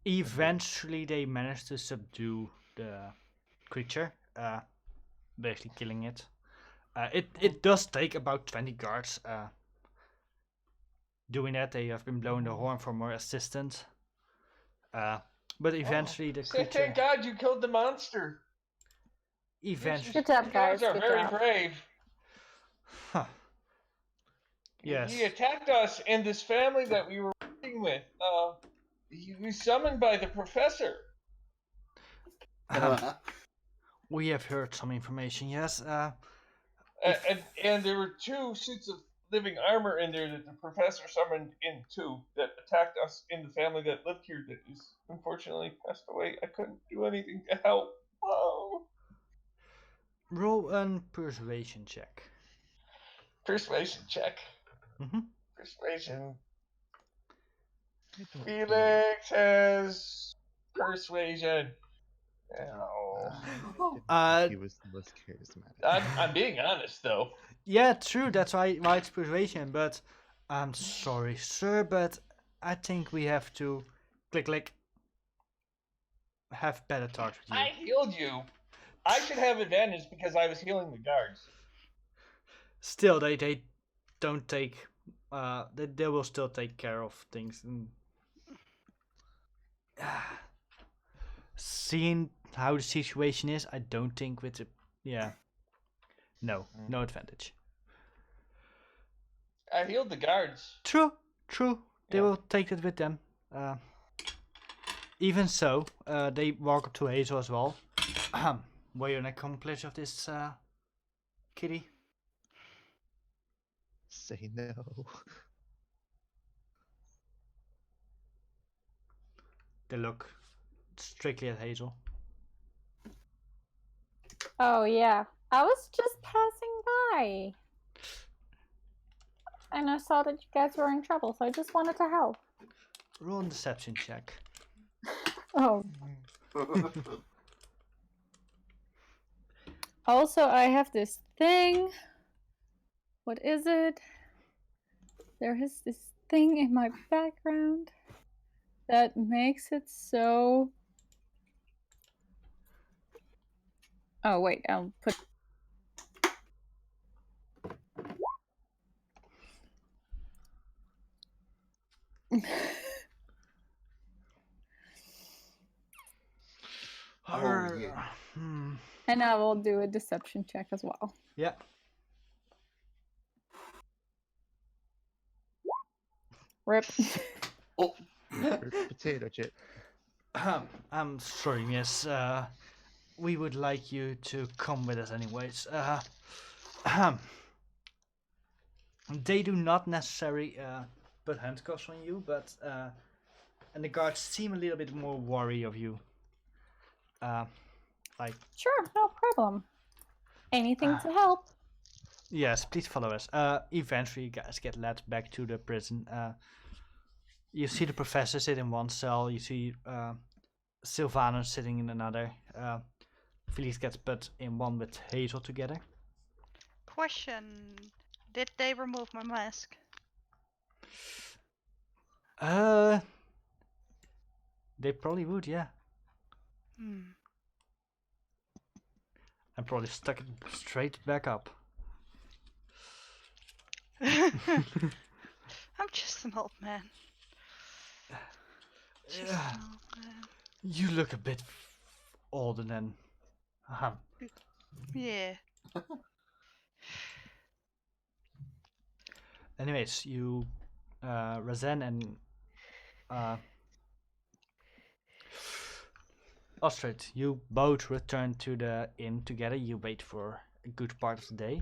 Eventually, they manage to subdue the creature, basically killing it. It does take about 20 guards. Doing that, they have been blowing the horn for more assistance. But eventually, the Say, creature. thank God you killed the monster. Eventually, Good job, You guys. guys are Good very job. brave. huh. Yes. He attacked us and this family that we were working with. He was summoned by the professor. We have heard some information. Yes. And there were 2 suits of living armor in there that the professor summoned in too that attacked us in the family that lived here that is unfortunately passed away. I couldn't do anything to help. Whoa. Roll a persuasion check. Persuasion check. Mm-hmm. Persuasion. I don't Felix has persuasion. Oh. he was the most charismatic. I'm being honest though. Yeah, true. That's why it's persuasion. But I'm sorry, sir, but I think we have to click have better talks with you. I healed you. I should have advantage because I was healing the guards. Still, they don't take. They will still take care of things. And, seeing how the situation is, I don't think with the no advantage. I healed the guards. True. They Yeah. will take it with them. Even so, they walk up to Hazel as well. Were you an accomplice of this, kitty? Say no. They look strictly at Hazel. Oh yeah, I was just passing by, and I saw that you guys were in trouble, so I just wanted to help. Roll a deception check. Oh. Also, I have this thing. What is it? There is this thing in my background that makes it so. Oh wait, I'll put. Oh, yeah. And I will do a deception check as well. Yeah. Rip. Oh, Potato chip. I'm sorry, miss. We would like you to come with us anyways. They do not necessarily put handcuffs on you, but and the guards seem a little bit more worried of you. Like, Sure, no problem. Anything to help. yes, please follow us. Eventually, you guys get led back to the prison. You see the professor sit in one cell. You see Sylvanus sitting in another. Felix gets put in one with Hazel together. Question: did they remove my mask? They probably would, yeah. And probably stuck it straight back up. I'm just an old man. Just Yeah. an old man. You look a bit older than. Yeah. Anyways, you, Razen and Ostrid, you both return to the inn together. You wait for a good part of the day.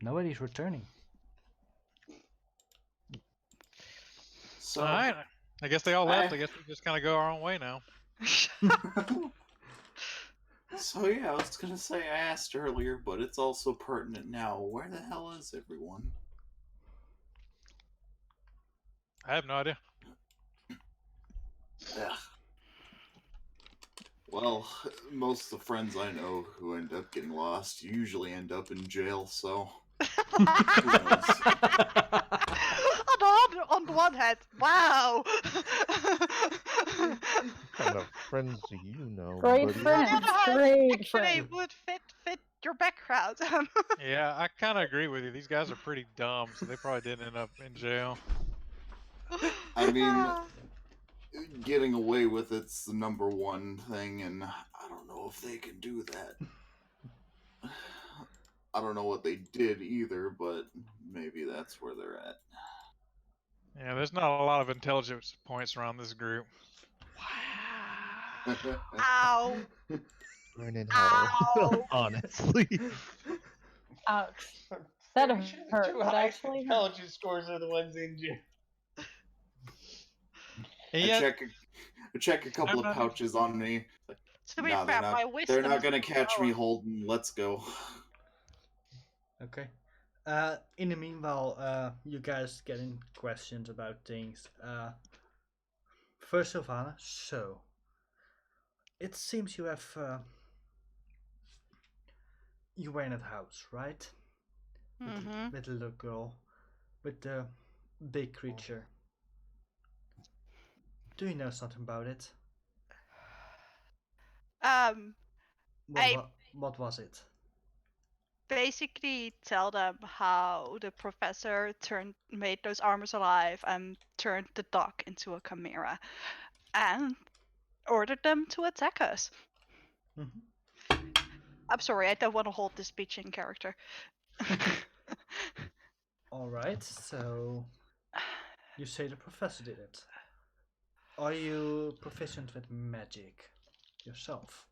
Nobody's returning. so Alright. I guess they all left. I guess we just kind of go our own way now. So yeah, I was gonna say I asked earlier, but it's also pertinent now. Where the hell is everyone? I have no idea. Ugh. Well, most of the friends I know who end up getting lost usually end up in jail, so who knows? on the one hand, wow. What kind of friends do you know, Great buddy? On the friends, other hand, great actually friends. would fit your background. Yeah, I kind of agree with you. These guys are pretty dumb, so they probably didn't end up in jail. I mean, getting away with it's the number one thing, and I don't know if they can do that. I don't know what they did either, but maybe that's where they're at. Yeah, there's not a lot of intelligence points around this group. Ow! Burn in hell, Ow! honestly. Ouch. That Pretty sure the hurt, two but highest actually hurt. intelligence scores are the ones in jail. And I yet, check a couple I'm of not. pouches on me. To be Nah, fair, my they're wisdom not is gonna catch me, lower. Holden. Let's go. Okay. In the meanwhile, you guys getting questions about things. First, Sylvana. So, it seems you have you were in that house, right? Mm-hmm. With the little girl, with the big creature. Do you know something about it? I What was it? basically tell them how the professor made those armors alive and turned the dog into a chimera, and ordered them to attack us. Mm-hmm. I'm sorry, I don't want to hold this speech in character. All right. So you say the professor did it. Are you proficient with magic yourself?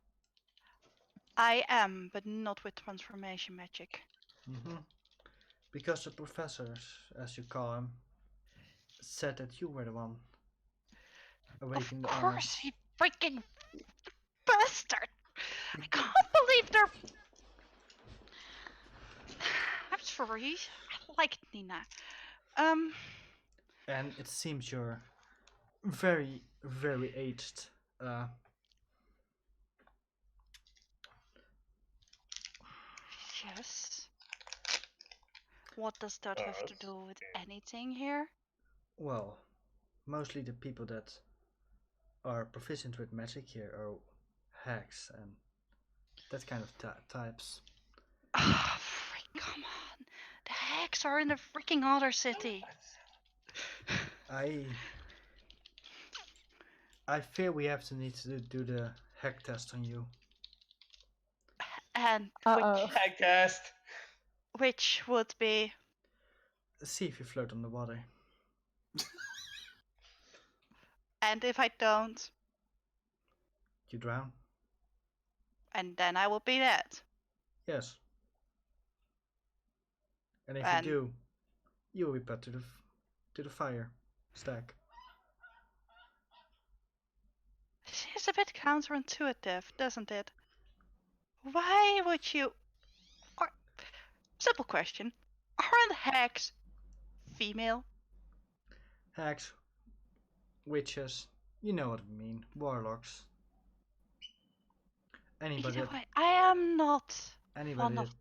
I am, but not with transformation magic. Mm-hmm. Because the professors, as you call him, said that you were the one awakening Of the course, arms. he freaking bastard! I can't believe they're. I'm sorry. I like Nina. And it seems you're very, very aged. Yes. What does that have to do with anything here? Well, mostly the people that are proficient with magic here are hacks and that kind of types. Ah, come on. The hacks are in the freaking other city. I fear we have to need to do the hack test on you. And Hack test. which would be. See if you float on the water. And if I don't, You drown? and then I will be dead. Yes. And if And you do, you will be put to the fire stack. it's a bit counterintuitive, doesn't it? Why would you? Or, simple question: aren't hacks female? Hacks, witches, you know what I mean, warlocks. Anybody You know that what? I am not anybody one of that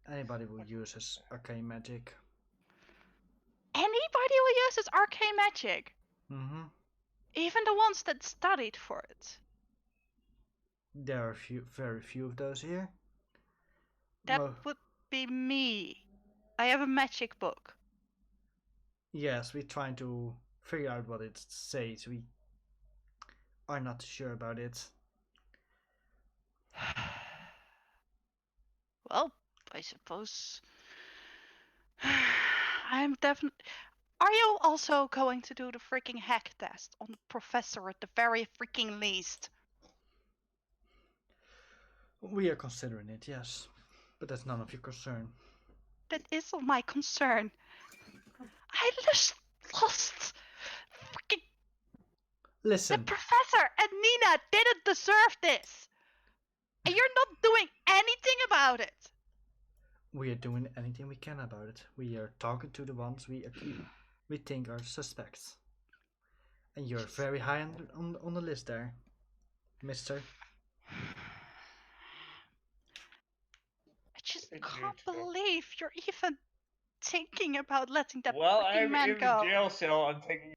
those. anybody who uses arcane magic. Anybody who uses arcane magic, Mm-hmm. even the ones that studied for it. There are very few of those here. That would be me. I have a magic book. Yes, we're trying to figure out what it says. We are not sure about it. Well, I suppose. I'm definitely. Are you also going to do the freaking hack test on the professor at the very freaking least? We are considering it, yes. But that's none of your concern. That is my concern. I just lost. Freaking. The Listen, professor and Nina didn't deserve this. And you're not doing anything about it. We are doing anything we can about it. We are talking to the ones we think are suspects. And you're very high on the list there, mister. I just Thank you, can't Joe. believe you're even thinking about letting that Well, freaking I'm man in go. the jail cell. I'm taking a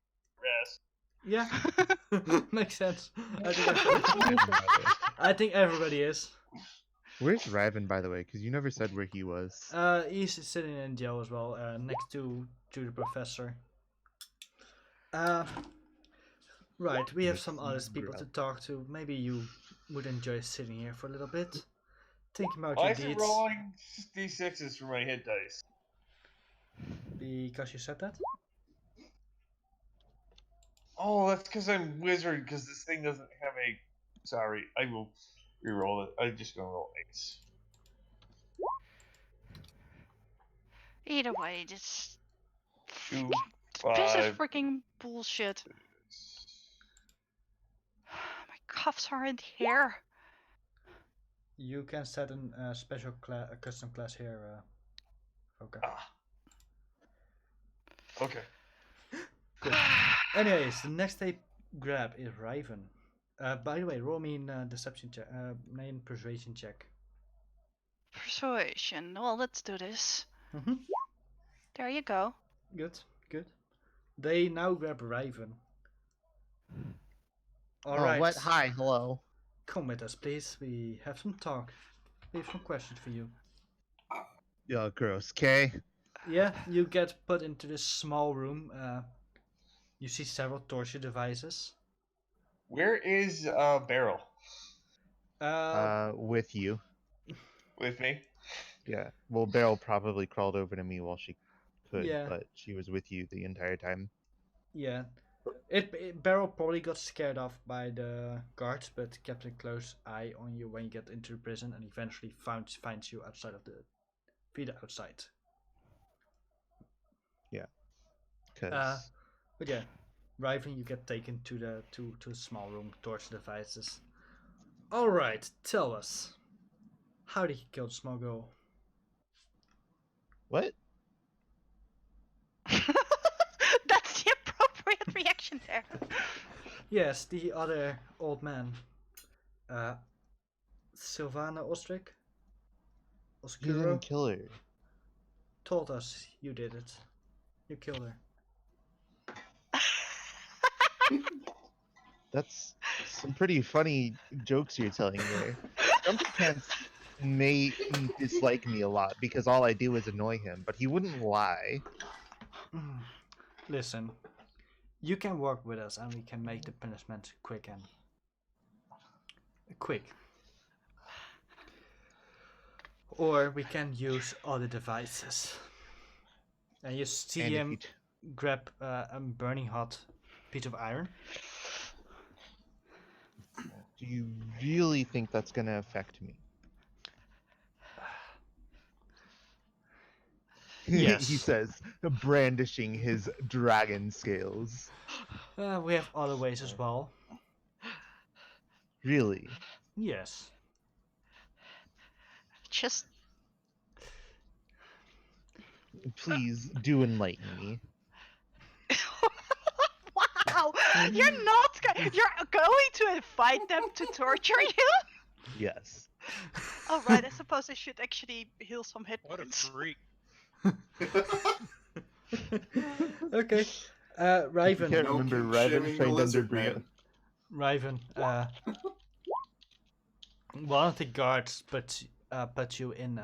rest. Yeah, makes sense. Where's Ryven, by the way? I think everybody is. Where's Ryven, by the way? Because you never said where he was. He's sitting in jail as well, next to the professor. Right, we have some other people to talk to. Maybe you would enjoy sitting here for a little bit, thinking about Why your is it deeds. rolling d6s for my hit dice? Because you said that? Oh, that's because I'm wizard. Because this thing doesn't have a. Sorry, I will re-roll it. I'm just gonna roll 8s. Either way, this 2, this is 5. freaking bullshit. My cuffs aren't here. You can set a special a custom class here, Foka. Ah. Okay. Good. Anyways, the next they grab is Riven. By the way, roll me in deception check, in persuasion check. Persuasion. Well, let's do this. Mm-hmm. There you go. Good, good. They now grab Riven. All right. What? Hi, hello. Come with us, please. We have some talk. We have some questions for you. Yeah, gross. Okay. Yeah, you get put into this small room. You see several torture devices. Where is Beryl? With you. With me? Yeah. Well, Beryl probably crawled over to me while she could, Yeah. but she was with you the entire time. Yeah. Beryl probably got scared off by the guards, but kept a close eye on you when you get into the prison, and eventually finds you outside of the feet outside. Yeah. Cause But yeah, Riven, you get taken to the small room, torture devices. All right, tell us, how did you kill the small girl? what? That's the appropriate reaction there. Yes, the other old man, Sylvana Ostrich, You Oscuro, didn't kill her. told us you did it. You killed her. That's some pretty funny jokes you're telling there. Grumpy Pants may dislike me a lot because all I do is annoy him, but he wouldn't lie. Listen, you can work with us, and we can make the punishment quick. Or we can use other devices. And you see And if him you grab a burning hot piece of iron. do you really think that's gonna affect me? Yes. He says, brandishing his dragon scales. We have other ways as well. Really? Yes. Just Please do enlighten me. wow! You're not. You're going to invite them to torture you? Yes. All right. I suppose I should actually heal some hit What a points. freak. Okay. Riven. Can't No remember kink Ryven shaming the trained under lizard Breynia. man. Riven. One of the guards put you in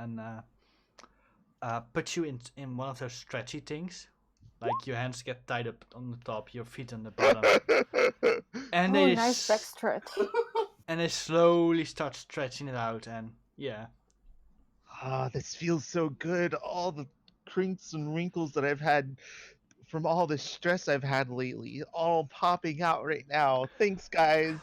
in one of those stretchy things, like your hands get tied up on the top, your feet on the bottom, and Oh, they nice back stretch. and they slowly start stretching it out, and yeah. Ah, this feels so good. All the crinkles and wrinkles that I've had from all the stress I've had lately, all popping out right now. Thanks, guys.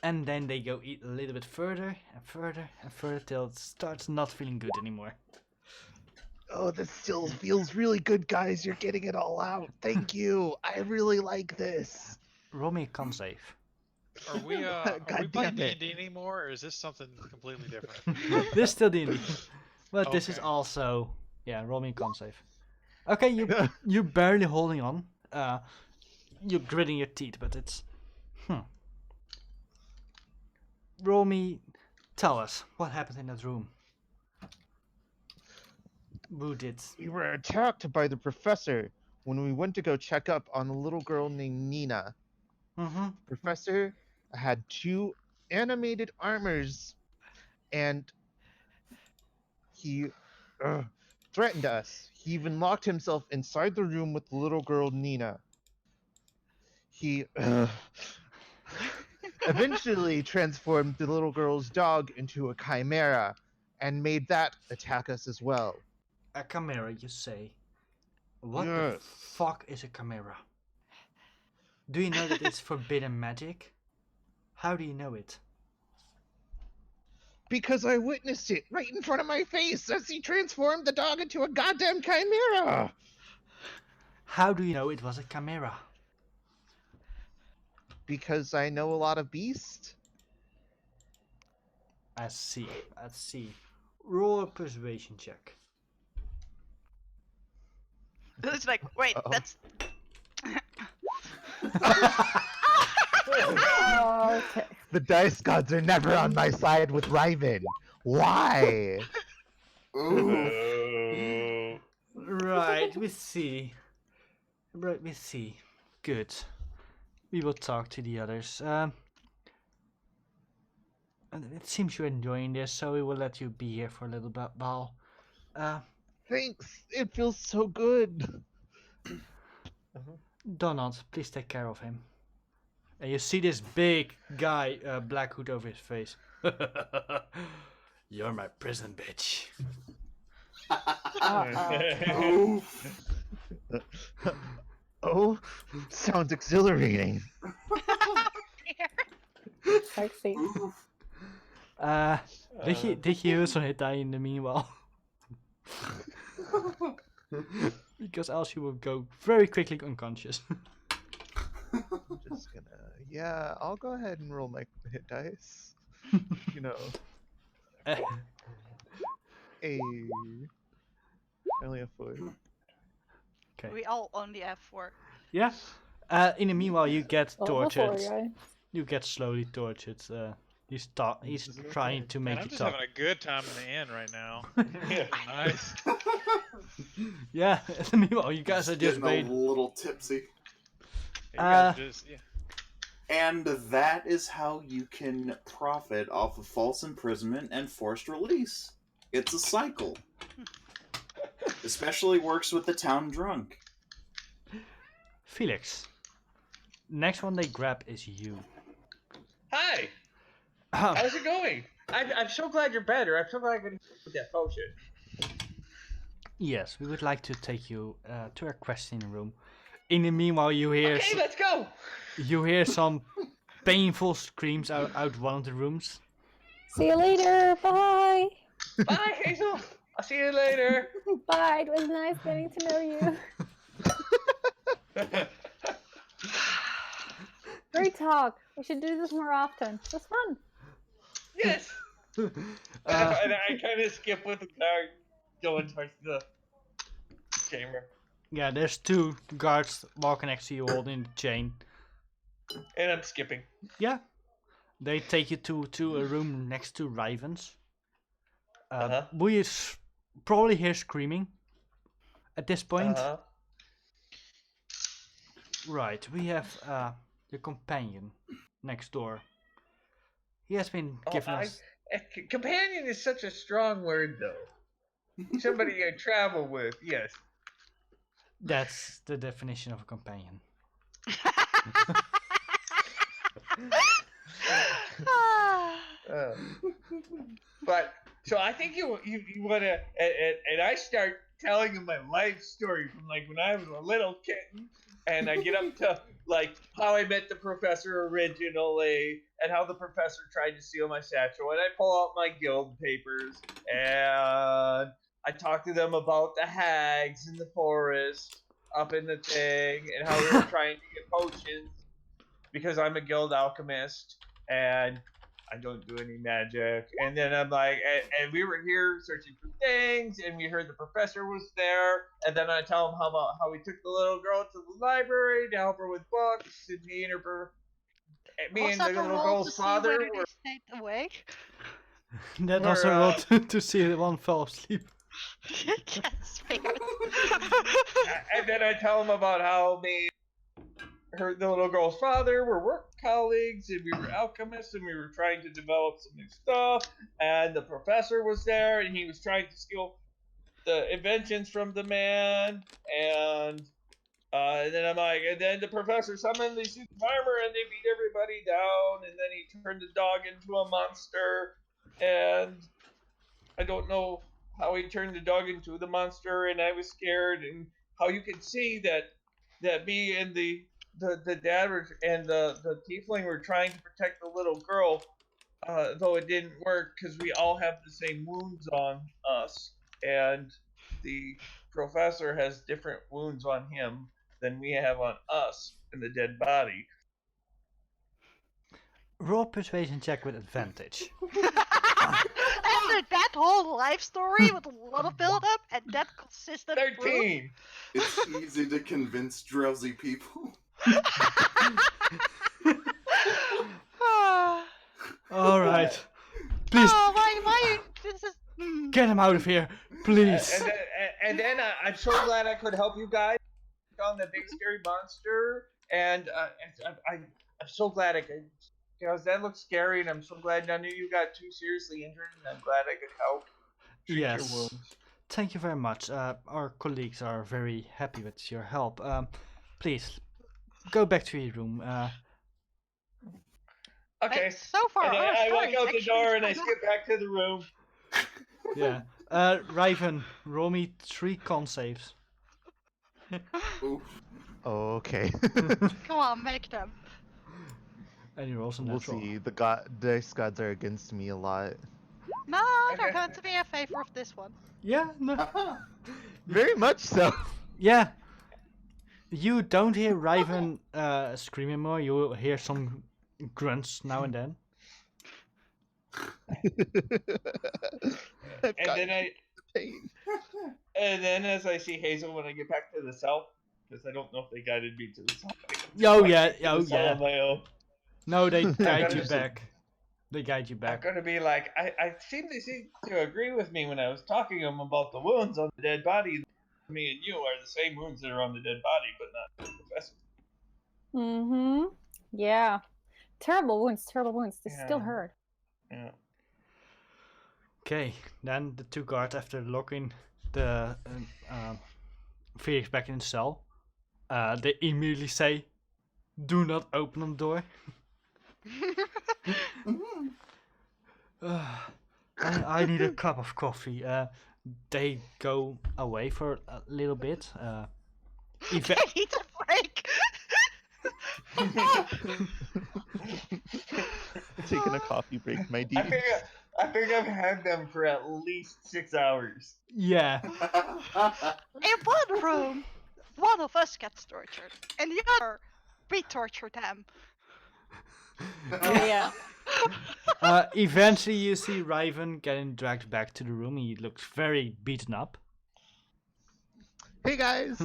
And then they go eat a little bit further and further and further till it starts not feeling good anymore. Oh, this still feels really good, guys. You're getting it all out. Thank you. I really like this. Roll me a con save. Are we God playing damn it. D&D anymore, or is this something completely different? This still D&D, but this is Okay. also roll me a con save. Okay, you're barely holding on. You're gritting your teeth, but it's Roll me. Tell us what happened in that room. Who did? We were attacked by the professor when we went to go check up on a little girl named Nina. Mm-hmm. Professor had 2 animated armors, and he threatened us. He even locked himself inside the room with the little girl Nina. He eventually transformed the little girl's dog into a chimera and made that attack us as well. A chimera, you say? What the Yes. fuck is a chimera? Do you know that it's forbidden magic? How do you know it? Because I witnessed it right in front of my face as he transformed the dog into a goddamn chimera. How do you know it was a chimera? Because I know a lot of beasts. I see. Roll a persuasion check. It's like, wait, Uh-oh. that's. Okay. The dice gods are never on my side with Ryven. Why? Ooh. Right, we see. Good. We will talk to the others. And it seems you're enjoying this, so we will let you be here for a little bit while. Thanks. It feels so good. Donald, please take care of him. And you see this big guy, black hood over his face. You're my prison bitch. Uh-oh. Oof. Oh, sounds exhilarating. Sexy. Oof. Did you also hit die in the meanwhile? Because else you will go very quickly unconscious. I'm just gonna, yeah, I'll go ahead and roll my hit dice. You know, a only a 4. Okay. We all only have 4. Yeah. In the meanwhile, you get Well, before, tortured. guy. You get slowly tortured. He's trying to make Man, I'm you just talk. having a good time in the inn right now. Yeah. Nice. Yeah. In the meanwhile, you guys are just Getting a waiting. little tipsy. You guys just, yeah. And that is how you can profit off of false imprisonment and forced release. It's a cycle. Especially works with the town drunk. Felix. Next one they grab is you. Hi, how's it going? I'm so glad you're better. I'm so glad I got with that potion. Yes, we would like to take you to a questioning room. In the meanwhile, you hear Okay, let's go. some painful screams out one of the rooms. See you later. Bye. Bye, Hazel. I'll see you later. Bye. It was nice getting to know you. Great talk. We should do this more often. It was fun. Yes. And I kind of skip with the guard going towards the chamber. Yeah, there's 2 guards walking next to you holding the chain. And I'm skipping. Yeah. They take you to a room next to Riven's. We probably hear screaming at this point. Right, we have your companion next door. He has been giving us... Companion is such a strong word, though. Somebody I travel with, yes. That's the definition of a companion. But so I think you want to, and I start telling him my life story from like when I was a little kitten, and I get up to like how I met the professor originally, and how the professor tried to steal my satchel, and I pull out my guild papers, and I talk to them about the hags in the forest up in the thing, and how we were trying to get potions. because I'm a guild alchemist and I don't do any magic. And then I'm like, and we were here searching for things, and we heard the professor was there. And then I tell him how we took the little girl to the library to help her with books, and me Was and the that a little roll girl's to see father whether they were. stayed awake? That We're, also rolled to see one fall asleep. Yes, figured. And then I tell him about how the little girl's father were work colleagues, and we were alchemists, and we were trying to develop some new stuff. And the professor was there, and he was trying to steal the inventions from the man. And then I'm like, and then the professor summoned the suit of armor, and they beat everybody down. And then he turned the dog into a monster, and I don't know how he turned the dog into the monster, and I was scared, and how you could see that me and the dad and the tiefling were trying to protect the little girl, though it didn't work because we all have the same wounds on us, and the professor has different wounds on him than we have on us in the dead body. Roll persuasion check with advantage. After that whole life story with a lot of build up and that consistent proof, 13. It's easy to convince drowsy people. All right, please Oh, why? This is. get him out of here, please. And then I'm so glad I could help you guys on the big scary monster. And I'm so glad I could, because that looks scary, and I'm so glad none of you got too seriously injured, and I'm glad I could help treat your Yes. wounds. Thank you very much. Our colleagues are very happy with your help. Please go back to your room. Okay. So far, And our I walk story's out the actually door and I fun. skip back to the room. Yeah. Raven, roll me 3 con saves. Ooh. Okay. Come on, make them. And you also We'll natural. see. The dice gods are against me a lot. No, they're Okay. going to be in favor of this one. Yeah. No. Very much so. Yeah. You don't hear Raven screaming more. You hear some grunts now and then. I've And got then pain. and then as I see Hazel when I get back to the cell, because I don't know if they guided me to the cell. Oh yeah, To the oh cell yeah. on my own. No, they guide gotta you just- back. They guide you I'm back. gonna be like, I seem to agree with me when I was talking to him about the wounds on the dead body. Me and you are the same wounds that are on the dead body, but not the professor. Mm-hmm. Yeah. Terrible wounds, terrible wounds. They still Yeah. hurt. Yeah. Okay, then the 2 guards, after locking the Felix back in the cell, they immediately say, "Do not open the door." I need a cup of coffee. They go away for a little bit. I need a break. Taking a coffee break, my I dude. think I've had them for at least 6 hours. Yeah. In one room, one of us gets tortured, and the other, we torture them. Yeah. Eventually, you see Raven getting dragged back to the room. He looks very beaten up. Hey guys.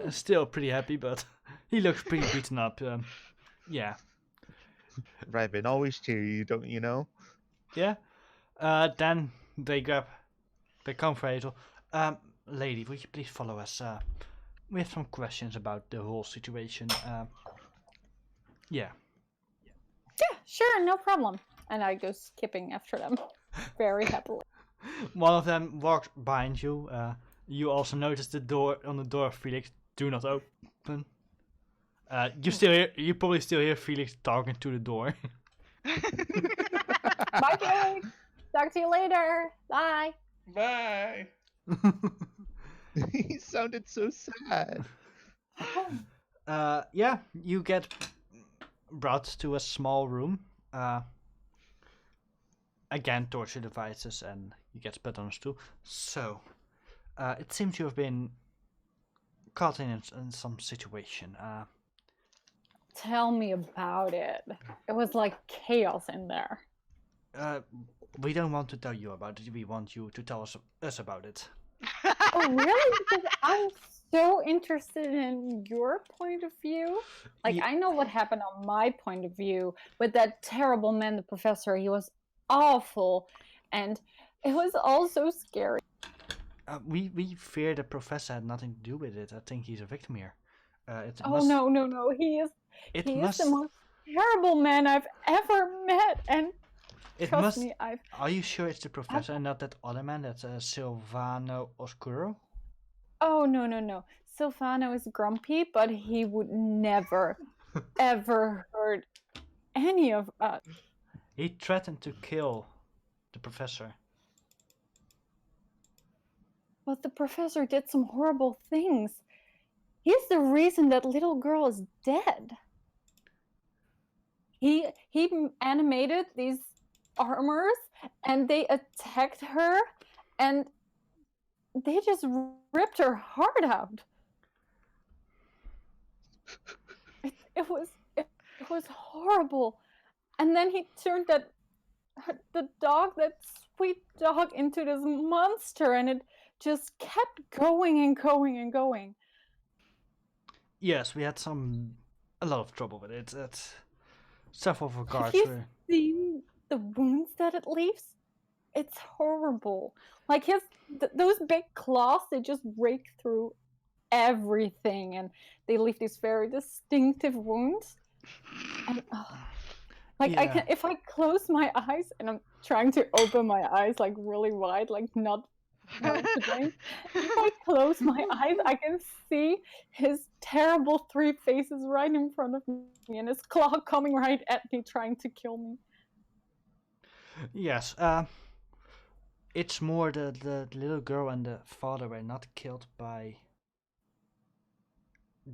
Still pretty happy, but he looks pretty beaten up. Yeah. Raven, always cheer you, don't you know? Yeah. Then they come for Hazel. Lady, would you please follow us? We have some questions about the whole situation. Yeah. Yeah, sure, no problem. And I go skipping after them very happily. One of them walks behind you. You also notice the door on the door of Felix. Do not open. You probably still hear Felix talking to the door. Bye, Felix. Talk to you later. Bye. Bye. He sounded so sad. Yeah, you get brought to a small room. Again, torture devices, and you get put on a stool. So, it seems you have been caught in some situation. tell me about it. It was like chaos in there. We don't want to tell you about it. We want you to tell us about it. Oh, really? Because I'm so interested in your point of view. Like, Ye- I know what happened on my point of view with that terrible man, the professor. He was awful, and it was all so scary. we fear the professor had nothing to do with it. I think he's a victim here. It Oh must. no! It He is the must. most terrible man I've ever met, and It trust must. me, I've Are you sure it's the professor and not that other man? That's Silvano Oscuro. Oh no! Silvano is grumpy, but he would never, ever hurt any of us. He threatened to kill the professor. But the professor did some horrible things. He's the reason that little girl is dead. He animated these armors, and they attacked her, and they just ripped her heart out. It was horrible. And then he turned the dog, that sweet dog, into this monster, and it just kept going and going and going. Yes, we had a lot of trouble with it. That's several of our guards Have you were. seen the wounds that it leaves? It's horrible. Like those big claws, they just rake through everything, and they leave these very distinctive wounds. And like I can, if I close my eyes, and I'm trying to open my eyes like really wide, like not blink. If I close my eyes, I can see his terrible three faces right in front of me, and his claw coming right at me, trying to kill me. Yes. It's more the little girl and the father were not killed by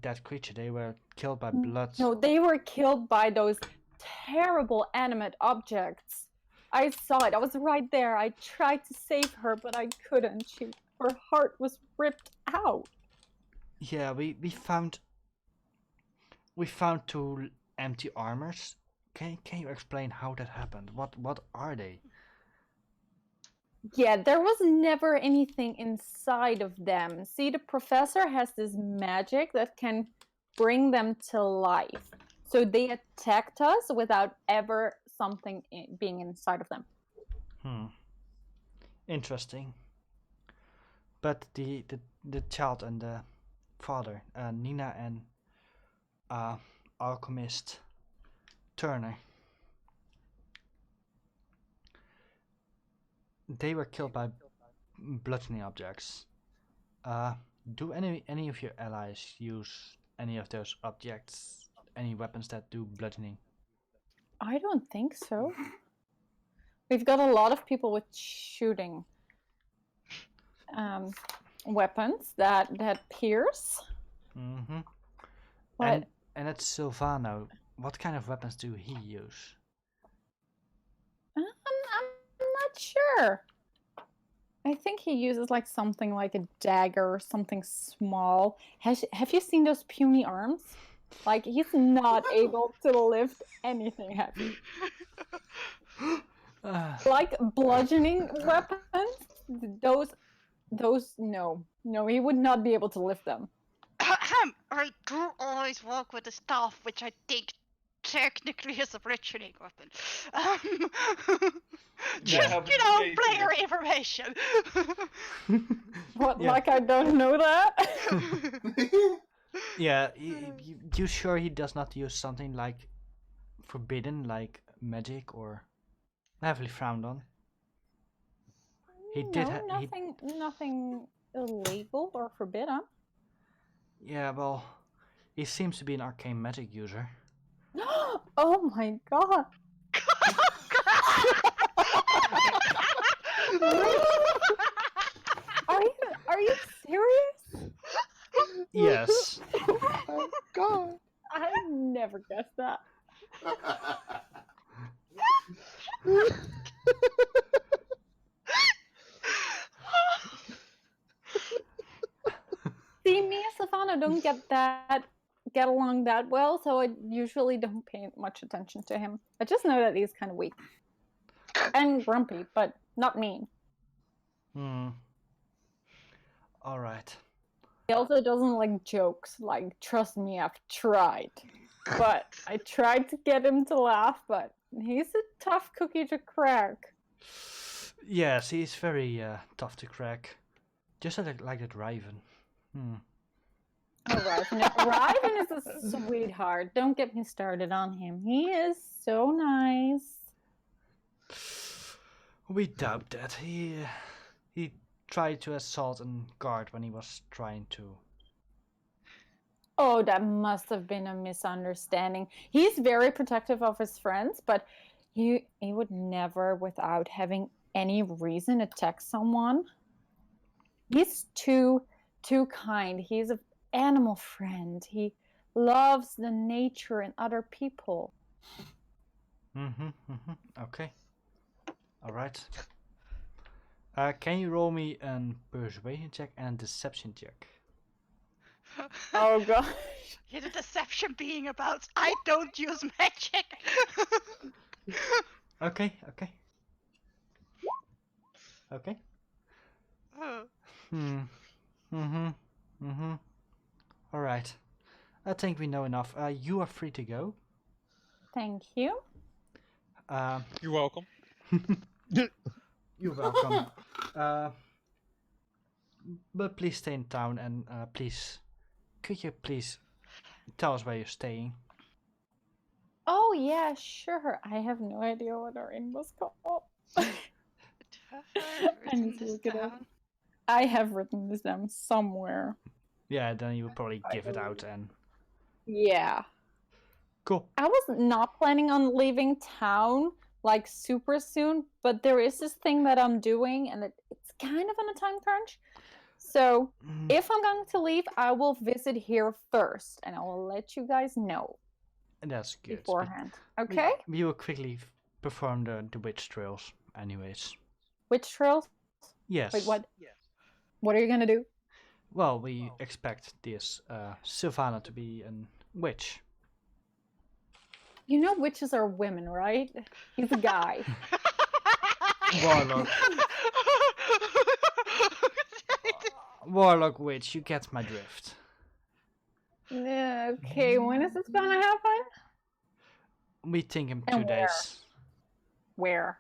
that creature. They were killed by blood. No, they were killed by those terrible animate objects. I saw it. I was right there. I tried to save her, but I couldn't. Her heart was ripped out. Yeah, we found two empty armors. Can you explain how that happened? What are they? Yeah, there was never anything inside of them. See, the professor has this magic that can bring them to life. So they attacked us without ever something being inside of them. Interesting. But the child and the father, Nina and alchemist Turner, they were killed by bludgeoning objects. Do any of your allies use any of those objects? Any weapons that do bludgeoning? I don't think so. We've got a lot of people with shooting weapons that pierce. Mm-hmm. But and it's Silvano. What kind of weapons do he use? I'm not sure. I think he uses like something like a dagger or something small. Have you seen those puny arms? Like, he's not able to lift anything heavy. Like bludgeoning weapons, those no, he would not be able to lift them. I do always walk with a staff, which I think technically is a bludgeoning weapon. Just, player information. What, like I don't know that? Yeah, you sure he does not use something like forbidden, like magic or heavily frowned on? He did. Nothing illegal or forbidden. Yeah, well, he seems to be an arcane magic user. Oh my god! Are you serious? Yes. Oh God! I never guessed that. See, me and Stefano don't get that get along that well, so I usually don't pay much attention to him. I just know that he's kind of weak and grumpy, but not mean. Hmm. All right. He also doesn't like jokes. Like, trust me, I've tried. But I tried to get him to laugh, but he's a tough cookie to crack. Yes, he's very tough to crack. Just like that Raven. Hmm. Oh, Ryven. Ryven is a sweetheart. Don't get me started on him. He is so nice. We doubt that. He tried to assault a guard when he was trying to. Oh, that must have been a misunderstanding. He's very protective of his friends, but he would never, without having any reason, attack someone. He's too kind. He's an animal friend. He loves the nature and other people. Okay. All right. Can you roll me a persuasion check and deception check? Oh gosh. Yeah, the deception being about I don't use magic. Okay. Okay. All right. I think we know enough. You are free to go. Thank you. You're welcome. You're welcome. But please stay in town and could you please tell us where you're staying? Oh yeah, sure. I have no idea what our inn was called. I need to look it up. I have written this down somewhere. Yeah, then you would probably give it out and. Yeah. Cool. I was not planning on leaving town like super soon, but there is this thing that I'm doing and it's kind of on a time crunch. So if I'm going to leave, I will visit here first and I will let you guys know That's good. beforehand. Okay? We will quickly perform the witch trails anyways. Witch trails? Yes. Wait, what? What are you gonna do? Well, we expect this Sylvana to be a witch. You know witches are women, right? He's a guy. Warlock. Warlock witch, you get my drift. Okay, when is this gonna happen? We think in And 2 where? days. Where?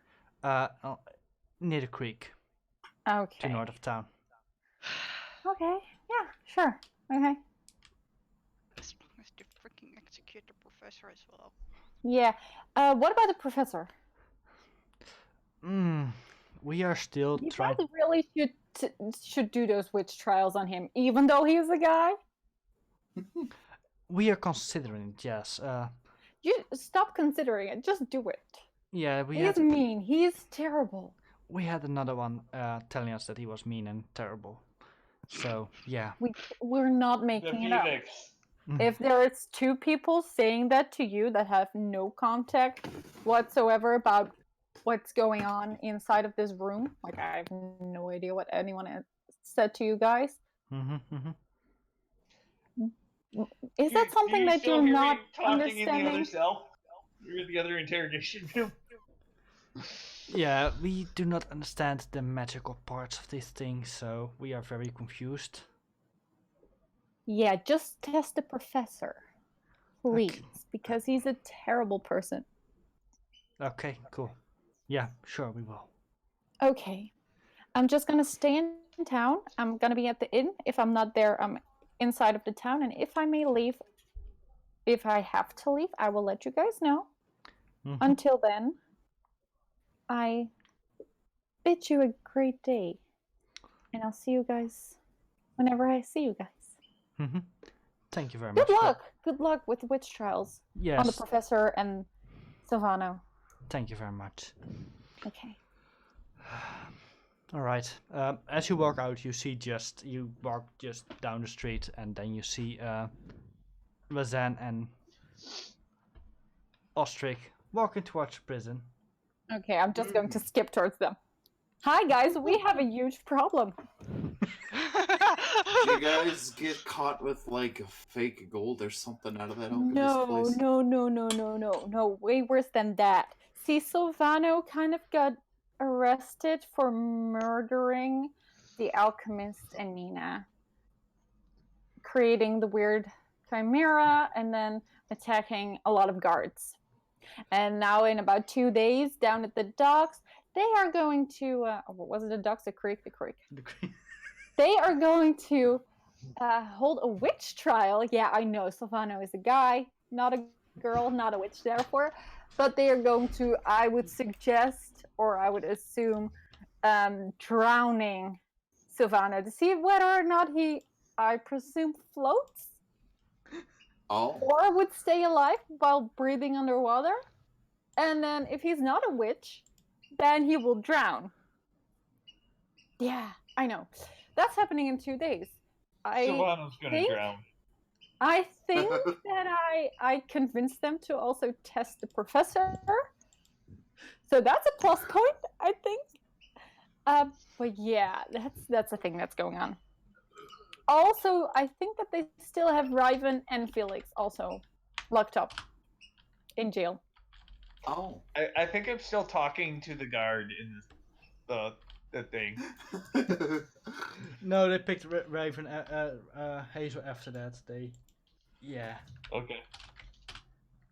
Near the creek, Okay. to north of town. Okay, yeah, sure. Okay. As long as you freaking execute the professor as well. Yeah. What about the professor? We are still You trying. guys really should do those witch trials on him, even though he's a guy. We are considering it, yes. You stop considering it. Just do it. Yeah, He's mean. He's terrible. we had another one telling us that he was mean and terrible. So yeah. We're not The making it up. Phoenix. If there is 2 people saying that to you that have no contact whatsoever about what's going on inside of this room, like I have no idea what anyone has said to you guys. Is that something that still you're hear me not talking in the other understanding? cell? You're in the other interrogation room. Yeah, we do not understand the magical parts of these things, so we are very confused. Yeah, just test the professor, please, Okay. because he's a terrible person. Okay, cool. Yeah, sure, we will. Okay, I'm just gonna stay in town. I'm gonna be at the inn. If I'm not there, I'm inside of the town, and if I may leave, if I have to leave, I will let you guys know. Until then, I bid you a great day, and I'll see you guys whenever I see you guys. Thank you very much. Good luck. Good luck with the witch trials Yes. on the professor and Silvano. Thank you very much. Okay. All right. As you walk out, you walk just down the street, and then you see Razan and Ostrich walking towards the prison. Okay, I'm just going to skip towards them. Hi guys, we have a huge problem. Do you guys get caught with like fake gold or something out of that alchemist No, place? no, way worse than that. See, Silvano kind of got arrested for murdering the alchemist and Nina, creating the weird chimera and then attacking a lot of guards. And now, in about 2 days, down at the docks, they are going to what was it? The docks, the creek. They are going to hold a witch trial. Yeah, I know Silvano is a guy, not a girl, not a witch, therefore. But they are going to, I would suggest, or I would assume, drowning Silvano to see whether or not he, I presume, floats Oh, or would stay alive while breathing underwater. And then if he's not a witch, then he will drown. Yeah, I know. That's happening in 2 days. Silvano's gonna think- drown. I think that I convinced them to also test the professor. So that's a plus point, I think. But yeah, that's a thing that's going on. Also, I think that they still have Riven and Felix also locked up in jail. oh. I think I'm still talking to the guard in the thing. No, they picked Raven, Hazel after that. Yeah. Okay.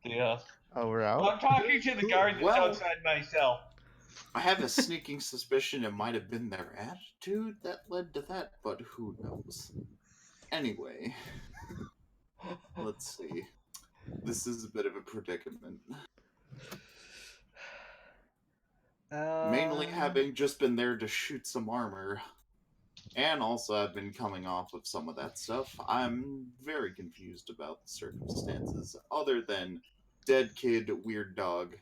Yeah. Oh, we're Well, out. I'm talking to the guard that's Well- outside my cell. I have a sneaking suspicion it might have been their attitude that led to that, but who knows? Anyway, let's see. This is a bit of a predicament. Mainly having just been there to shoot some armor. And also I've been coming off of some of that stuff. I'm very confused about the circumstances, other than dead kid, weird dog,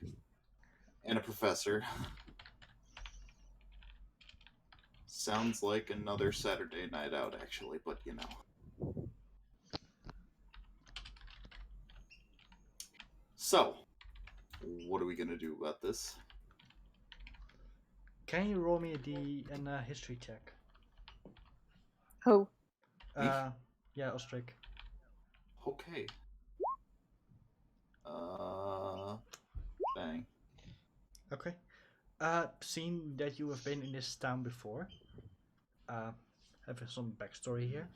and a professor. Sounds like another Saturday night out, actually, but you know. So, what are we gonna do about this? Can you roll me a history check? Who? Yeah, Ostrich. Okay. Bang. Okay. Seeing that you have been in this town before, having some backstory here.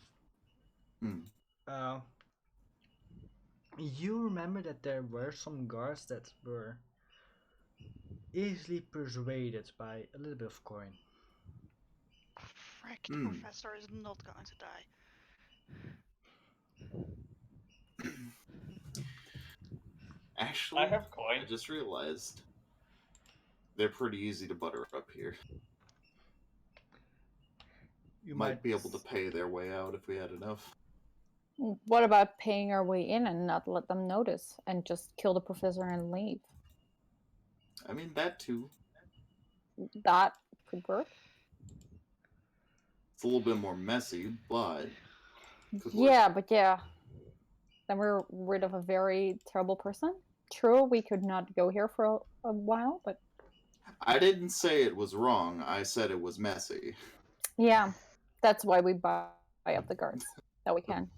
You remember that there were some guards that were easily persuaded by a little bit of coin. Frick, the professor is not going to die. Actually, I have coin. I just realized they're pretty easy to butter up here. You Might be able to pay their way out if we had enough. What about paying our way in and not let them notice and just kill the professor and leave? I mean, that too. That could work. It's a little bit more messy, but could work. Yeah, but yeah. Then we're rid of a very terrible person. True, we could not go here for a while, but I didn't say it was wrong. I said it was messy. yeah, that's why we buy up the guards that we can.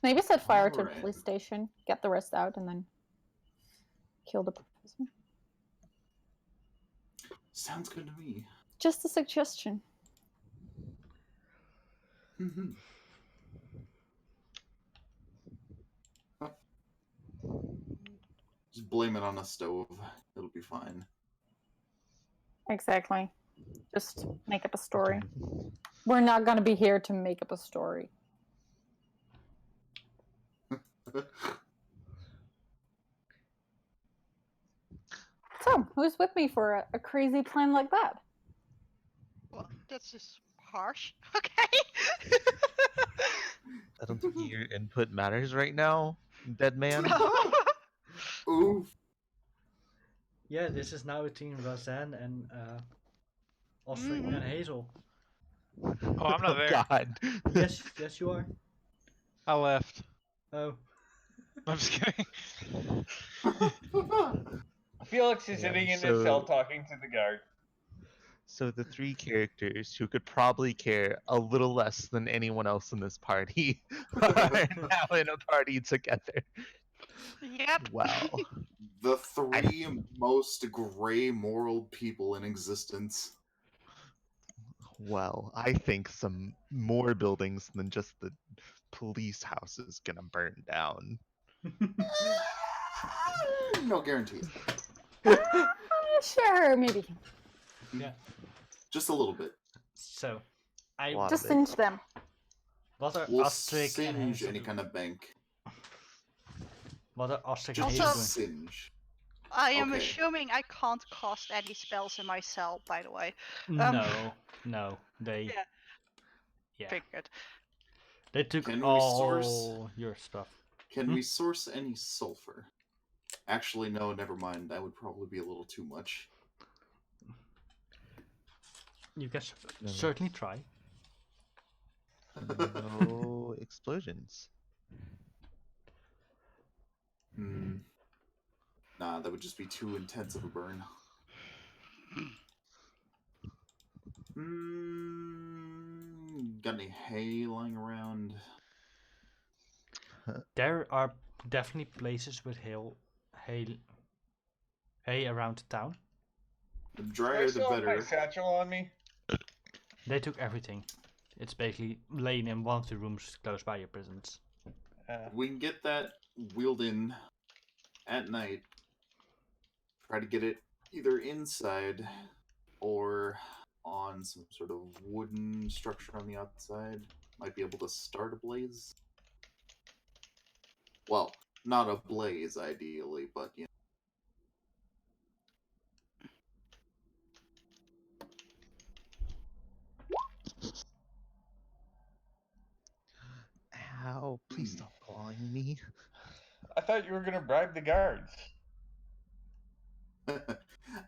Maybe set fire to the Alright. police station, get the rest out, and then kill the professor. Sounds good to me. Just a suggestion. Mhm. Just blame it on a stove. It'll be fine. Exactly. Just make up a story. We're not gonna be here to make up a story. So, who's with me for a crazy plan like that? Well, that's just harsh. Okay. I don't think your input matters right now, dead man. Oof. Yeah, this is now between Razan and Ostrich and Hazel. Oh, I'm not there. God. Yes, you are. I left. Oh, I'm just kidding. Felix is Yeah, sitting in so- his cell talking to the guard. So the three characters who could probably care a little less than anyone else in this party are now in a party together. Yep. Wow. The three most gray moral people in existence. Well, I think some more buildings than just the police house is gonna burn down. No guarantees. Sure, maybe. Yeah. Just a little bit. So, A I lot Just of it. cinch them. what are We'll Astrid and singe Hazel any doing? kind of bank. What are Astrid Just and Hazel Also- doing? singe. I am Okay. assuming I can't cast any spells in my cell, by the way. No, they Yeah. yeah, Figured. they took Can we all your stuff. Can Hmm? we source any sulfur? Actually, no, never mind. That would probably be a little too much. You can No. certainly try. No explosions. Nah, that would just be too intense of a burn. Got any hay lying around? There are definitely places with hay around town. The Can I drier the still have my better. satchel on me? They took everything. It's basically laying in one of the rooms close by your prisons. We can get that wheeled in at night. Try to get it either inside or on some sort of wooden structure on the outside. Might be able to start a blaze. Well, not a blaze ideally, but you know. Ow, please stop clawing me. I thought you were gonna bribe the guards.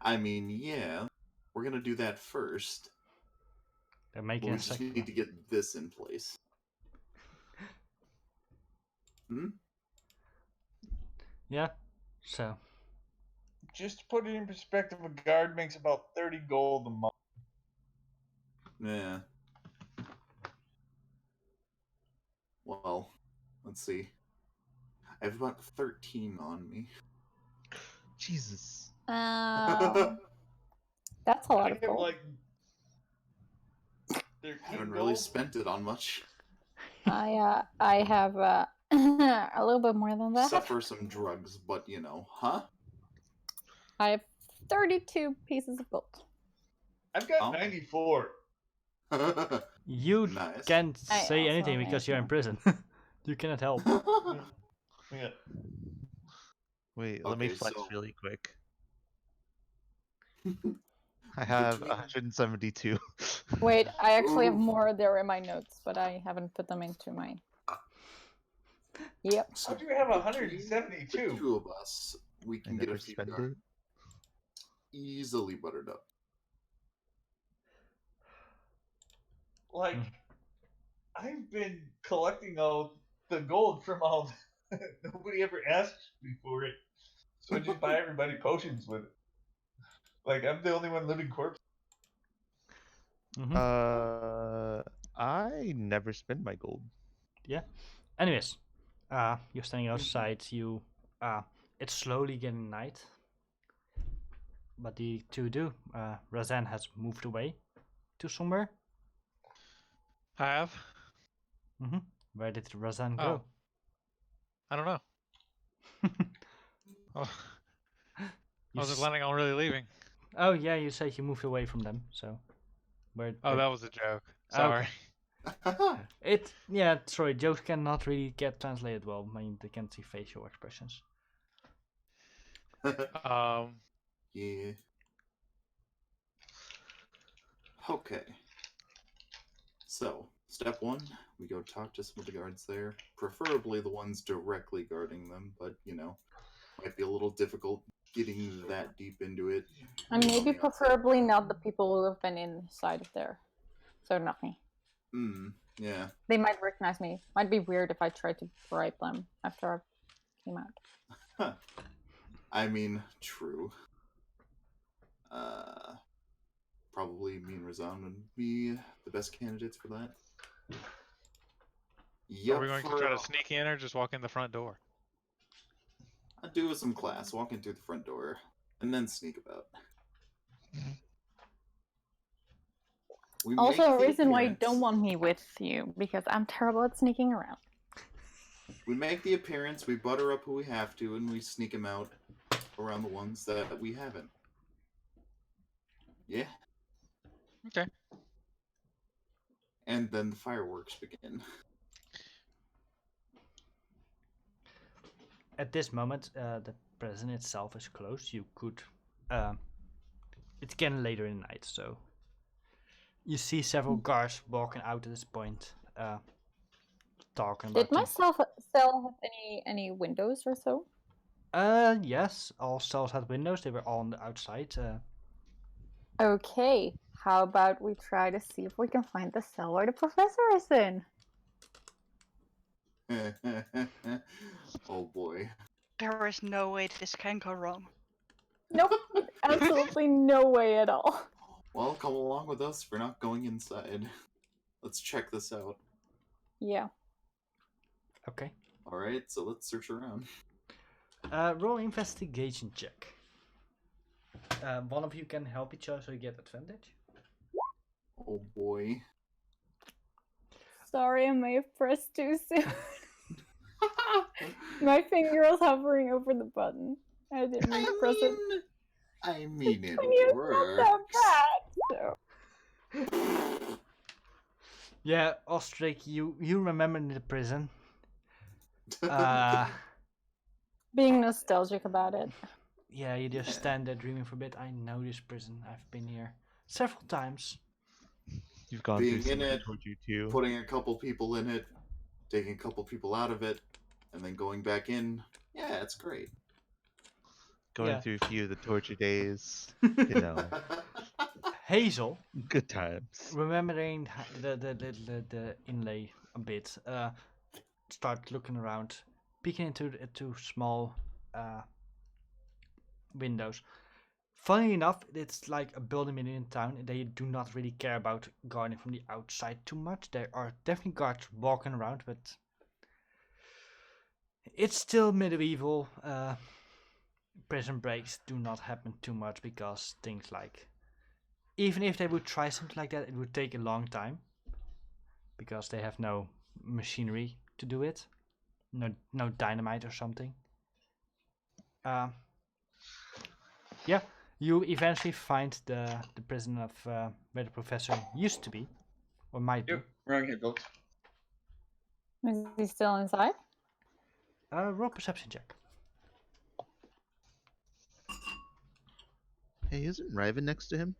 I mean, yeah, we're gonna do that first. They're But making we a just second. need to get this in place. Yeah. So Just to put it in perspective, a guard makes about 30 gold a month. Yeah. Well, let's see. I have about 13 on me. Jesus. That's a lot I of have gold. like 13 Haven't really gold. spent it on much. I have a little bit more than that. Except for some drugs, but you know, huh? I have 32 pieces of gold. I've got Oh. 94. you Nice. can't I say also anything have because you're in prison. You cannot help. Yeah. Wait, let me Okay, flex so- really quick. I have Between- 172. Wait, I actually have Ooh. more there in my notes, but I haven't put them into my. Yep. So How do you have between 172? The two of us, we I can get a never few spend it. guards easily buttered up. Like, I've been collecting all the gold from all. Nobody ever asked me for it, so I just buy everybody potions with it. Like, I'm the only one living corpse. Mhm. I never spend my gold. Anyways, you're standing outside. It's slowly getting night. What do you two do? Razan has moved away to somewhere. I have. Where did Razan Oh. go? I don't know. Oh, I You wasn't s- planning on really leaving. Oh yeah, you said you moved away from them. So where? Oh, where- that was a joke. Okay. Sorry. Sorry, jokes cannot really get translated well. I mean, they can't see facial expressions. Yeah. Okay. So, step one, we go talk to some of the guards there. Preferably the ones directly guarding them, but you know, might be a little difficult getting that deep into it. And on maybe the outside. preferably not the people who have been inside of there. So not me. Yeah. They might recognize me. Might be weird if I tried to bribe them after I came out. I mean, true. probably me and Razan would be the best candidates for that. Are we going to try to sneak in or just walk in the front door? I'd do some class, walk in through the front door, and then sneak about. We Also, make a the reason why you appearance- don't want me with you, because I'm terrible at sneaking around. We make the appearance, we butter up who we have to, and we sneak him out around the ones that we haven't. Yeah. Okay. And then the fireworks begin. At this moment, the prison itself is closed. You could. It's getting later in the night, so. You see several guards walking out at this point, talking about. Did my cell have any windows or so? Yes, all cells had windows. They were all on the outside. Okay, how about we try to see if we can find the cell where the professor is in? Oh boy. There is no way this can go wrong. Nope, absolutely no way at all. Well, come along with us. We're not going inside. Let's check this out. Yeah. Okay. Alright, so let's search around. Roll investigation check. One of you can help each other so you get advantage. Oh boy. Sorry, I may have pressed too soon. My finger was hovering over the button. I didn't mean to press it. I mean it I mean, it's works. not that bad, so. Yeah, Ostrich, you remember in the prison. Being nostalgic about it. Yeah, you just stand there dreaming for a bit. I know this prison. I've been here several times. You've gone Being through in some it, torture too. Putting a couple people in it, taking a couple people out of it, and then going back in. Yeah, it's great. Going Yeah. through a few of the torture days. You know, Hazel, good times. remembering the inlay a bit, start looking around, peeking into the two small windows. Funny enough, it's like a building in town. They do not really care about guarding from the outside too much. There are definitely guards walking around, but it's still medieval. Prison breaks do not happen too much because things like, even if they would try something like that, it would take a long time because they have no machinery to do it, no dynamite or something. Yeah, you eventually find the prison of where the professor used to be, or might Yep, wrong hit built. Is he still inside? be. Roll perception check. Hey, isn't Riven next to him?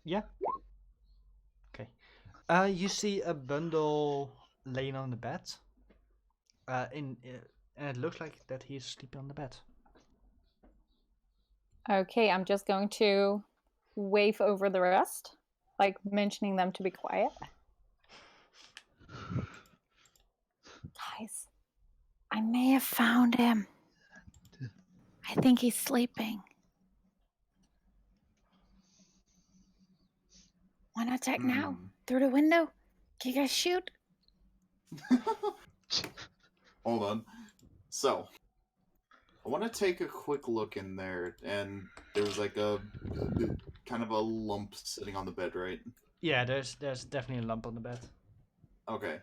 Yeah. Okay. You see a bundle laying on the bed. And it looks like that he's sleeping on the bed. Okay, I'm just going to wave over the rest, like mentioning them to be quiet. Guys, I may have found him. I think he's sleeping. Why not check now? Through the window? Can you guys shoot? Hold on. So, I want to take a quick look in there, and there's like a kind of a lump sitting on the bed, right? Yeah, there's definitely a lump on the bed. Okay.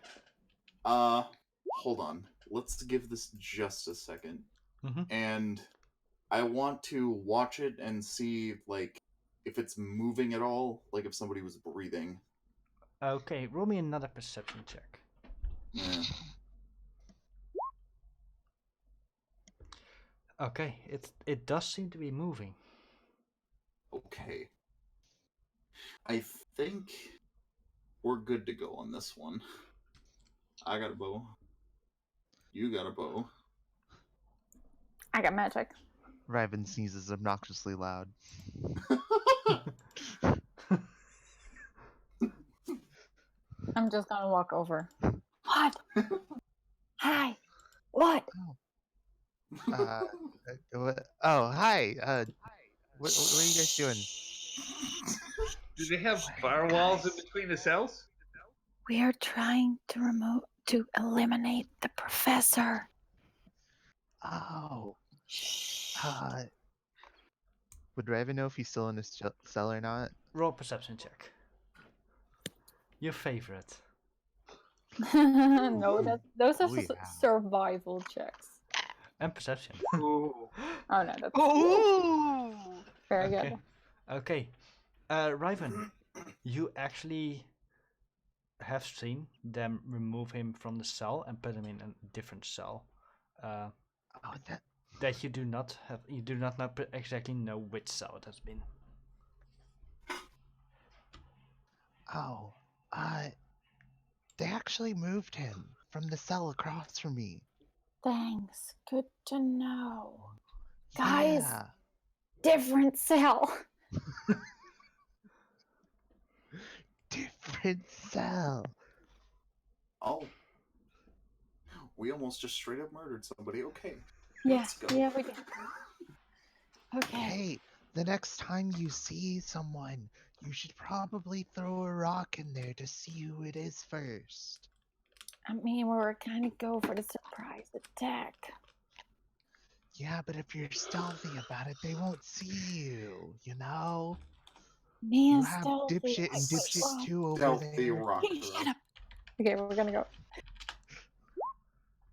Hold on. Let's give this just a second. Mhm. And I want to watch it and see, like, if it's moving at all, like if somebody was breathing. Okay, roll me another perception check. Yeah. Okay, it does seem to be moving. Okay. I think we're good to go on this one. I got a bow. You got a bow. I got magic. Riven sneezes obnoxiously loud. I'm just gonna walk over. What? Hi. What? Oh, hi. What are you guys doing? Do they have firewalls in between the cells? We are trying to eliminate the professor. Oh. Shh. Would Raven know if he's still in his cell or not? Roll perception check. Your favorite. No, those are Oh, yeah. survival checks. And perception. Ooh. Oh no, that's Ooh. very Okay. good. Okay. Raven, you actually have seen them remove him from the cell and put him in a different cell. Oh, That you do not exactly know which cell it has been. Oh, they actually moved him from the cell across from me. Thanks. Good to know. Guys, Yeah. different cell. Different cell. Oh. We almost just straight up murdered somebody. Okay. Yeah, Let's go. yeah, we did. Okay. Hey, the next time you see someone, you should probably throw a rock in there to see who it is first. I mean, we were kind of go for the surprise attack. Yeah, but if you're stealthy about it, they won't see you, you know? Me You and have stealthy. Dipshit and Dipshit Well, 2 over Stealthy there. rock hey, throw. shut up. Okay, we're gonna go.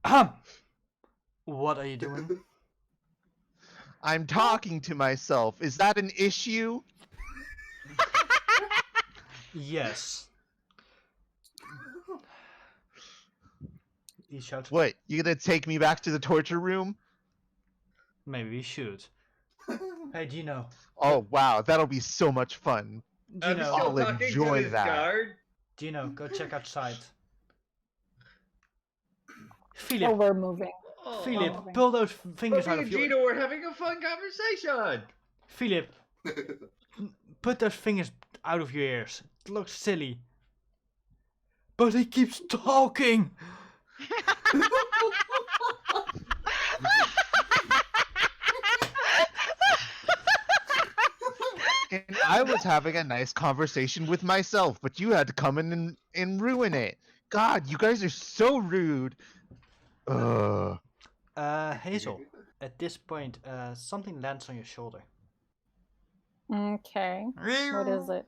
Ahem. What are you doing? I'm talking to myself. Is that an issue? Yes. He shouts. What? You gonna take me back to the torture room? Maybe we should. Hey, Gino. Oh, wow, that'll be so much fun. I'm Gino. still I'll talking to enjoy this that. guard. Gino, go check outside. Oh, Philip, we're moving. Oh, Philip, moving. pull those but fingers me out and of your. Gino were having a fun conversation. Philip, put those fingers out of your ears. It looks silly. But he keeps talking. And I was having a nice conversation with myself, but you had to come in and ruin it. God, you guys are so rude. Ugh. Hazel, at this point, something lands on your shoulder. Okay. What is it?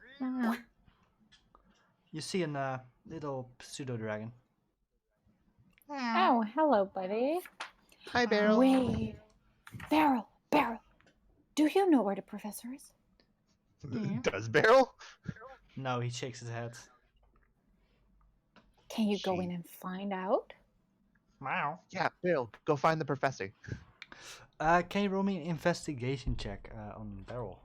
You see a little pseudo dragon. Oh, hello, buddy. Hi, Beryl. Wait. Beryl. Do you know where the professor is? Does Beryl? No, he shakes his head. Can you go in and find out? Meow. Yeah, Beryl, go find the professor. Can you roll me an investigation check on Beryl?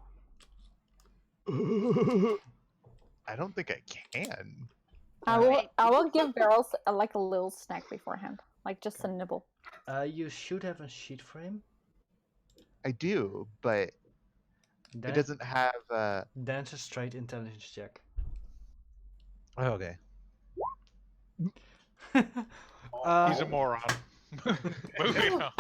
I don't think I can. I will give Beryl like a little snack beforehand, like just a nibble. You should have a sheet for him. I do, but Then, it doesn't have. then it's a straight intelligence check. Oh, okay. He's a moron. Moving on.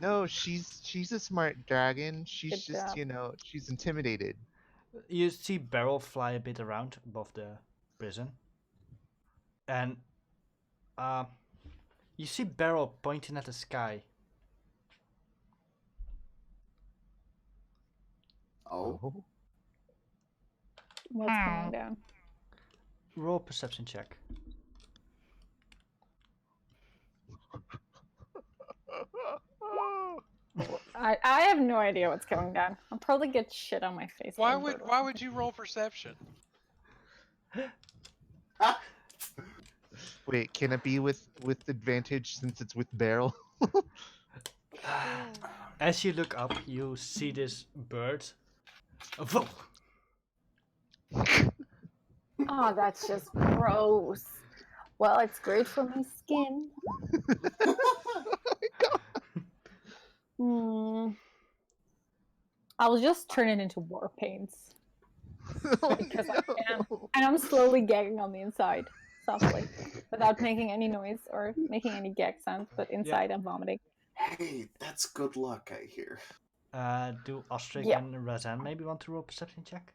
No, she's a smart dragon. She's Good just job. she's intimidated. You see Beryl fly a bit around above the prison. And you see Beryl pointing at the sky. Oh. What's going down? Roll a perception check. I have no idea what's going down. I'll probably get shit on my face. by a bird or Why would you roll perception? Wait, can it be with advantage since it's with Beryl? As you look up, you see this bird. Whoa. Oh, that's just gross. Well, it's great for my skin. I'll just turn it into war paints. Because I can. And I'm slowly gagging on the inside, softly, without making any noise or making any gag sounds, but inside I'm vomiting. Hey, that's good luck, I hear. Do Ostrich Yeah. and Razan maybe want to roll a perception check?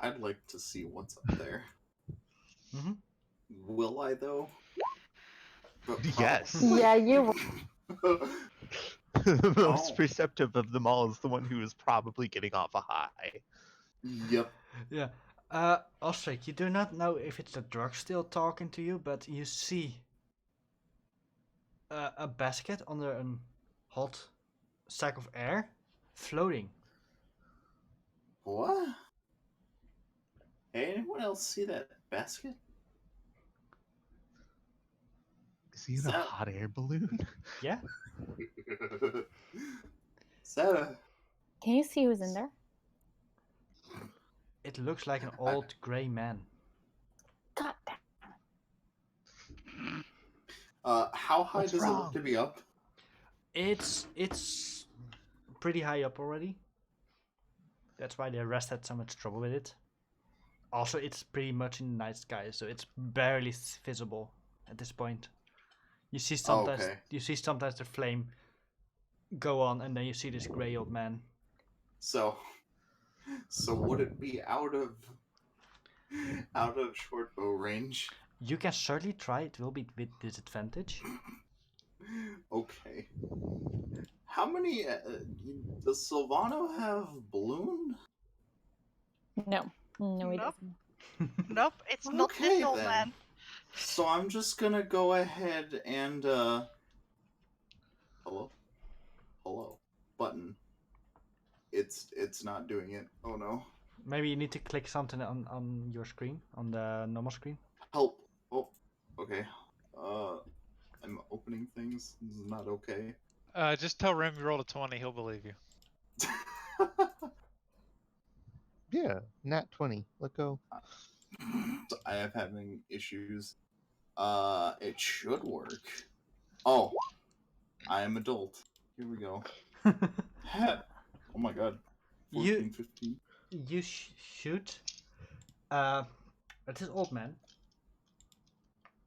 I'd like to see what's up there. Mm-hmm. Will I though? But Yes. Yeah, you. The most Oh. perceptive of them all is the one who is probably getting off a high. Yep. Yeah. Ostrich, you do not know if it's the drug still talking to you, but you see a basket under a hot sack of air floating. What? Hey, anyone else see that basket? Is he Is in a that- hot air balloon? Yeah. Is that a... Can you see who's in there? It looks like an old grey man. God damn. How high What's does it wrong? look to be up? It's pretty high up already. That's why the rest had so much trouble with it. Also, it's pretty much in the night sky, so it's barely visible at this point. You see sometimes okay. the flame go on, and then you see this grey old man. So would it be out of short bow range? You can certainly try. It will be with disadvantage. Okay. How many does Silvano have balloon? No, no, he Nope. doesn't. Nope, it's not Okay, this old then. man. So I'm just gonna go ahead and hello button. It's not doing it. Oh no. Maybe you need to click something on your screen, on the normal screen. Help. Oh, okay. I'm opening things. This is not okay. Just tell Rim you rolled a 20. He'll believe you. Yeah, nat 20. Let go. I am having issues. It should work. Oh, I am adult. Here we go. Oh my god. 14, 15. You shoot at this old man.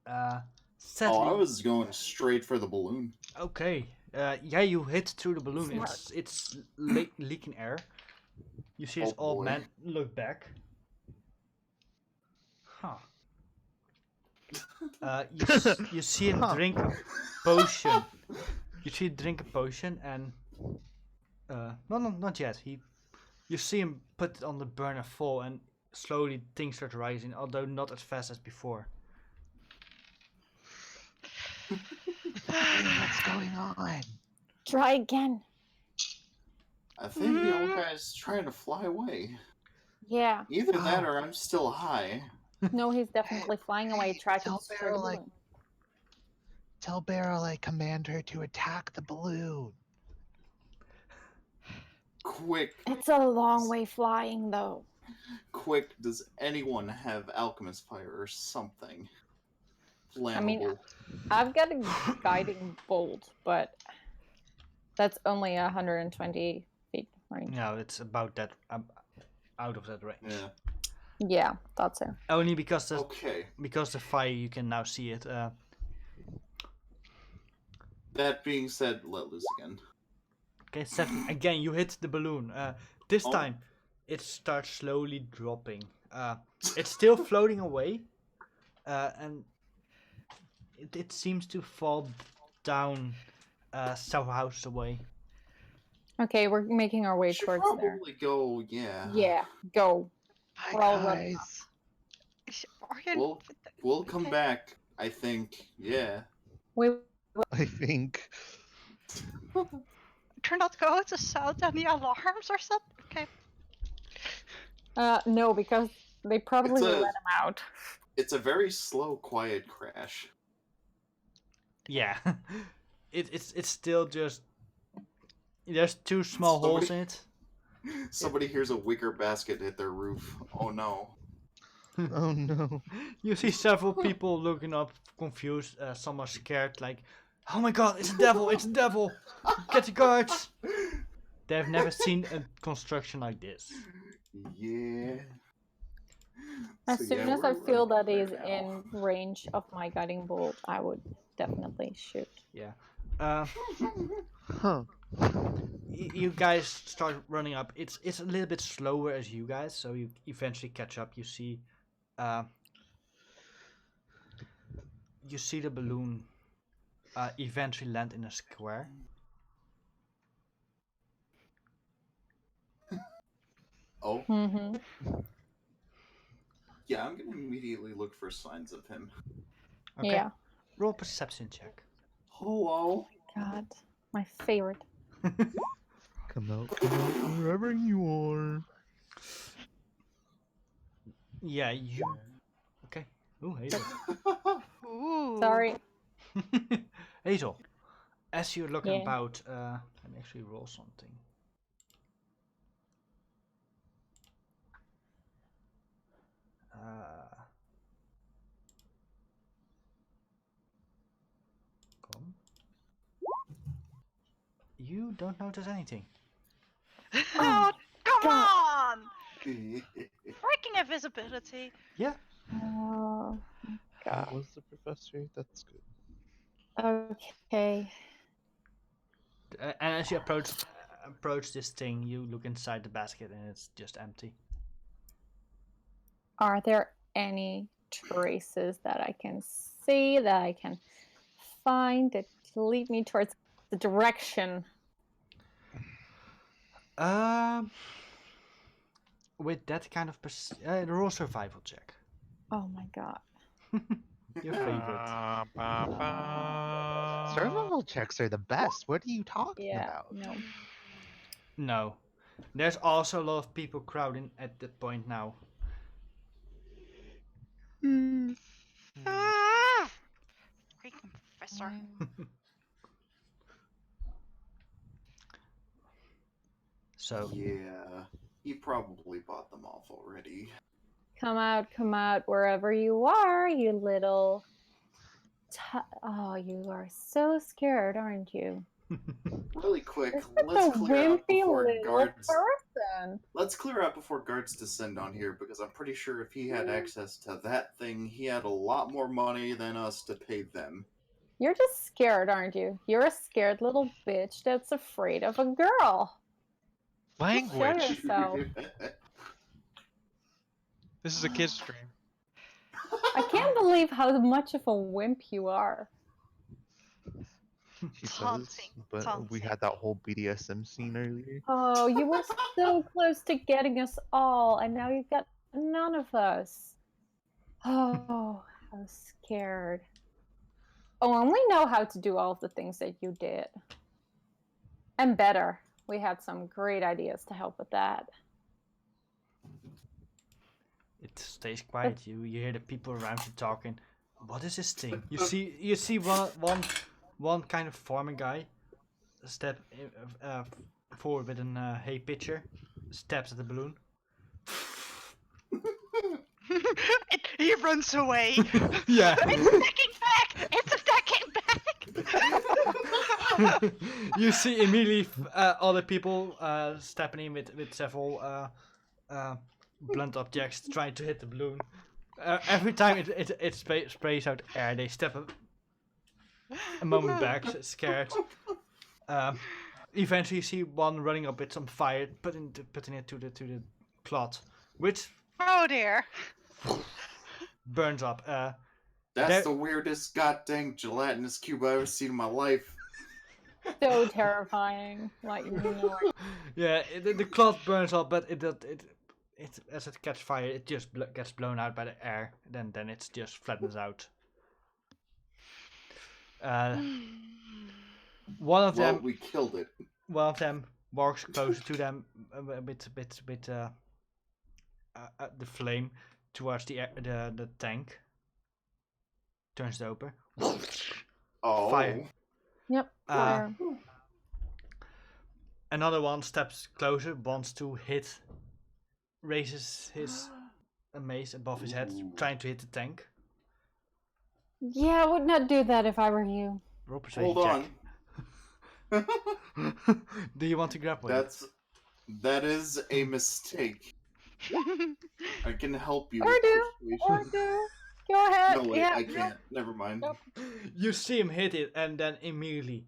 Oh, Sadly, I was going straight for the balloon. okay. Yeah, you hit through the balloon. Smart. It's leaking air. You see this Oh, old boy. man look back. Huh. You see him Huh. drink a potion. You see him drink a potion and no, not yet. You see him put it on the burner full, and slowly things start rising, although not as fast as before. What's going on? Try again. I think the old guy's trying to fly away. Yeah. Either that Oh. or I'm still high. No, he's definitely flying away. Try to Tell destroy the Beryl, like, balloon. Tell Beryl I command her to attack the balloon. Quick, It's a long way flying, though. quick, does anyone have alchemist fire or something? Flammable. I mean, I've got a guiding bolt, but that's only 120 feet range. No, it's about that out of that range. Yeah. Yeah, thought so. Only because Okay. the fire you can now see it. That being said, let loose again. Okay, 7 again. You hit the balloon. This Oh. time, it starts slowly dropping. It's still floating away, and it seems to fall down several houses away. Okay, we're making our way Should towards there. probably go, yeah. Yeah, go. Hi, We're all running guys. Are you... We'll come Okay. back, I think. Yeah. We I think. Turn not going to sound any alarms or something? Okay. no, because they probably It's will a- let him out. It's a very slow, quiet crash. Yeah, it's still just there's 2 small holes in it. Somebody hears a wicker basket hit their roof. Oh no. Oh no. You see several people looking up, confused. Some are scared, like, "Oh my God, it's a devil! It's a devil! Get the guards!" They've never seen a construction like this. Yeah. As So, soon yeah, as I we're feel running that he's right now. in range of my guiding bolt, I would definitely shoot. Yeah. Huh. You guys start running up. It's a little bit slower as you guys, so you eventually catch up. You see the balloon eventually land in a square. Oh, Mm-hmm. yeah, I'm gonna immediately look for signs of him. Okay. Yeah. Roll a perception check. Hello. God, my favorite. Come out wherever you are. Yeah, you. Okay. Ooh, Hazel. Ooh. Sorry. Hazel, as you're looking Yeah. about, let me actually roll something. Come. You don't notice anything. Oh, come God. on! Freaking invisibility. Yeah. Oh That God. was the professor. That's good. Okay. And as you approach this thing, you look inside the basket and it's just empty. Are there any traces that I can see that I can find that lead me towards the direction? With that kind of roll survival check. Oh my God. Your favorite. Survival checks are the best. What are you talking Yeah. about? No. No. There's also a lot of people crowding at that point now. Ah! Freaking professor. So Yeah, he probably bought them off already. Come out, wherever you are, you little. Oh, you are so scared, aren't you? Really quick, You're such let's a clear out wimpy before little guards. person. Let's clear out before guards descend on here, because I'm pretty sure if he had access to that thing, he had a lot more money than us to pay them. You're just scared, aren't you? You're a scared little bitch that's afraid of a girl. Show Language. yourself. This is a kid's stream. I can't believe how much of a wimp you are. She says, Taunting, but we taunting. had that whole BDSM scene earlier. Oh, you were so close to getting us all, and now you've got none of us. Oh, I was scared. Oh, and we know how to do all of the things that you did. And better. We had some great ideas to help with that. it stays quiet. You hear the people around you talking. What is this thing? You see one kind of farming guy step forward with an hay pitcher, steps at the balloon. He runs away. Yeah. It's attacking back! It's attacking back! You see immediately other people stepping in with several blunt objects trying to hit the balloon. Every time it sprays out air, they step a moment back, scared. Eventually, you see one running up with some fire, putting it to the cloth, which Oh dear. burns up. That's There- the weirdest goddamn gelatinous cube I've ever seen in my life. So terrifying. Like, no. Yeah, the cloth burns up, but it as it catches fire, it just gets blown out by the air. Then it just flattens out. One of Well, them we killed it. walks closer to them, a bit the flame towards the tank. Turns it over. Oh. Fire. Yep. Fire. Another one steps closer, wants to hit, raises his mace above his head, Ooh. trying to hit the tank. Yeah, I would not do that if I were you. Roll persuasion Hold check. on. Do you want to grapple? That is a mistake. I can help you Or with do. Or persuasion. do. Go ahead. No, wait, yeah, I no. can't. Never mind. Nope. You see him hit it, and then immediately,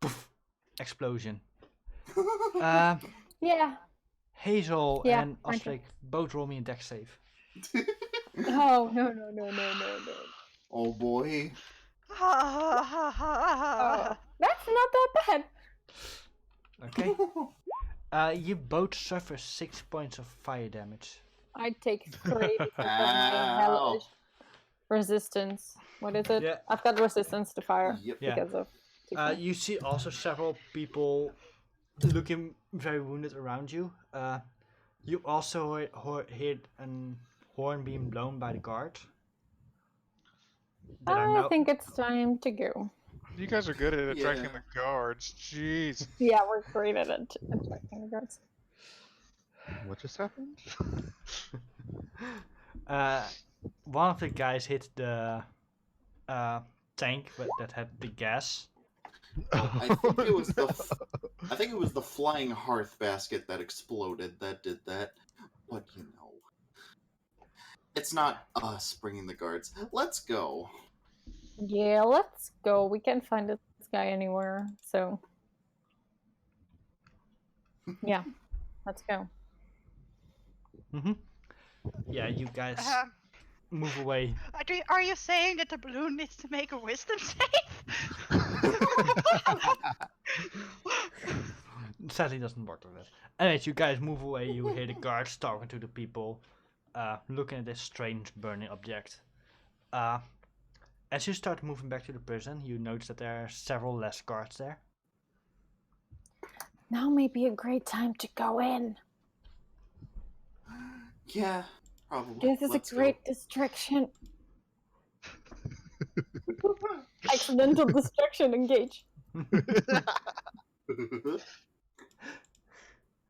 poof, explosion. Uh, Yeah. Hazel Yeah, and okay. Astrid, both roll me a dex save. Oh, no. Oh boy. Oh, that's not that bad. Okay. You both suffer 6 points of fire damage. I take 3 because of my Ow. hellish resistance. What is it? Yeah. I've got resistance to fire Yep. Yeah. because of tiefling. You see also several people looking very wounded around you. You also heard a horn being blown by the guard. That are I now. think it's time to go. You guys are good at attracting Yeah. the guards. Jeez. Yeah, we're great at attracting the guards. What just happened? One of the guys hit the tank that had the gas. I think it was I think it was the flying hearth basket that exploded that did that. But you know, it's not us bringing the guards. Let's go. Yeah, let's go. We can't find this guy anywhere, so yeah, let's go. Yeah, you guys Um, move away. are you saying that the balloon needs to make a wisdom save? Sadly, doesn't work like that. Anyways, you guys move away. You hear the guards talking to the people, looking at this strange burning object. As you start moving back to the prison, you notice that there are several less guards there. Now may be a great time to go in. Yeah, probably. This is Let's a great distraction. Accidental distraction, engage. go.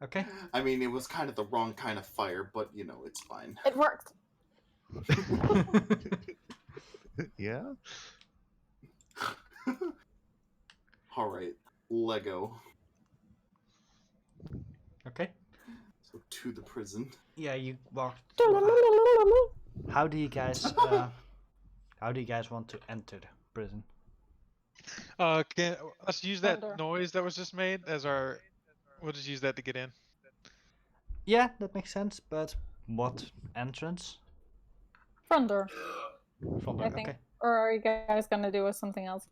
Okay. I mean, it was kind of the wrong kind of fire, but you know, it's fine. It worked. Yeah. All right, Lego. Okay. So to the prison. Yeah, you walk. How do you guys? How do you guys want to enter the prison? Let's use that Thunder. noise that was just made as our. We'll just use that to get in. Yeah, that makes sense. But what entrance? Front door, From I there. think. Okay. Or are you guys gonna do something else?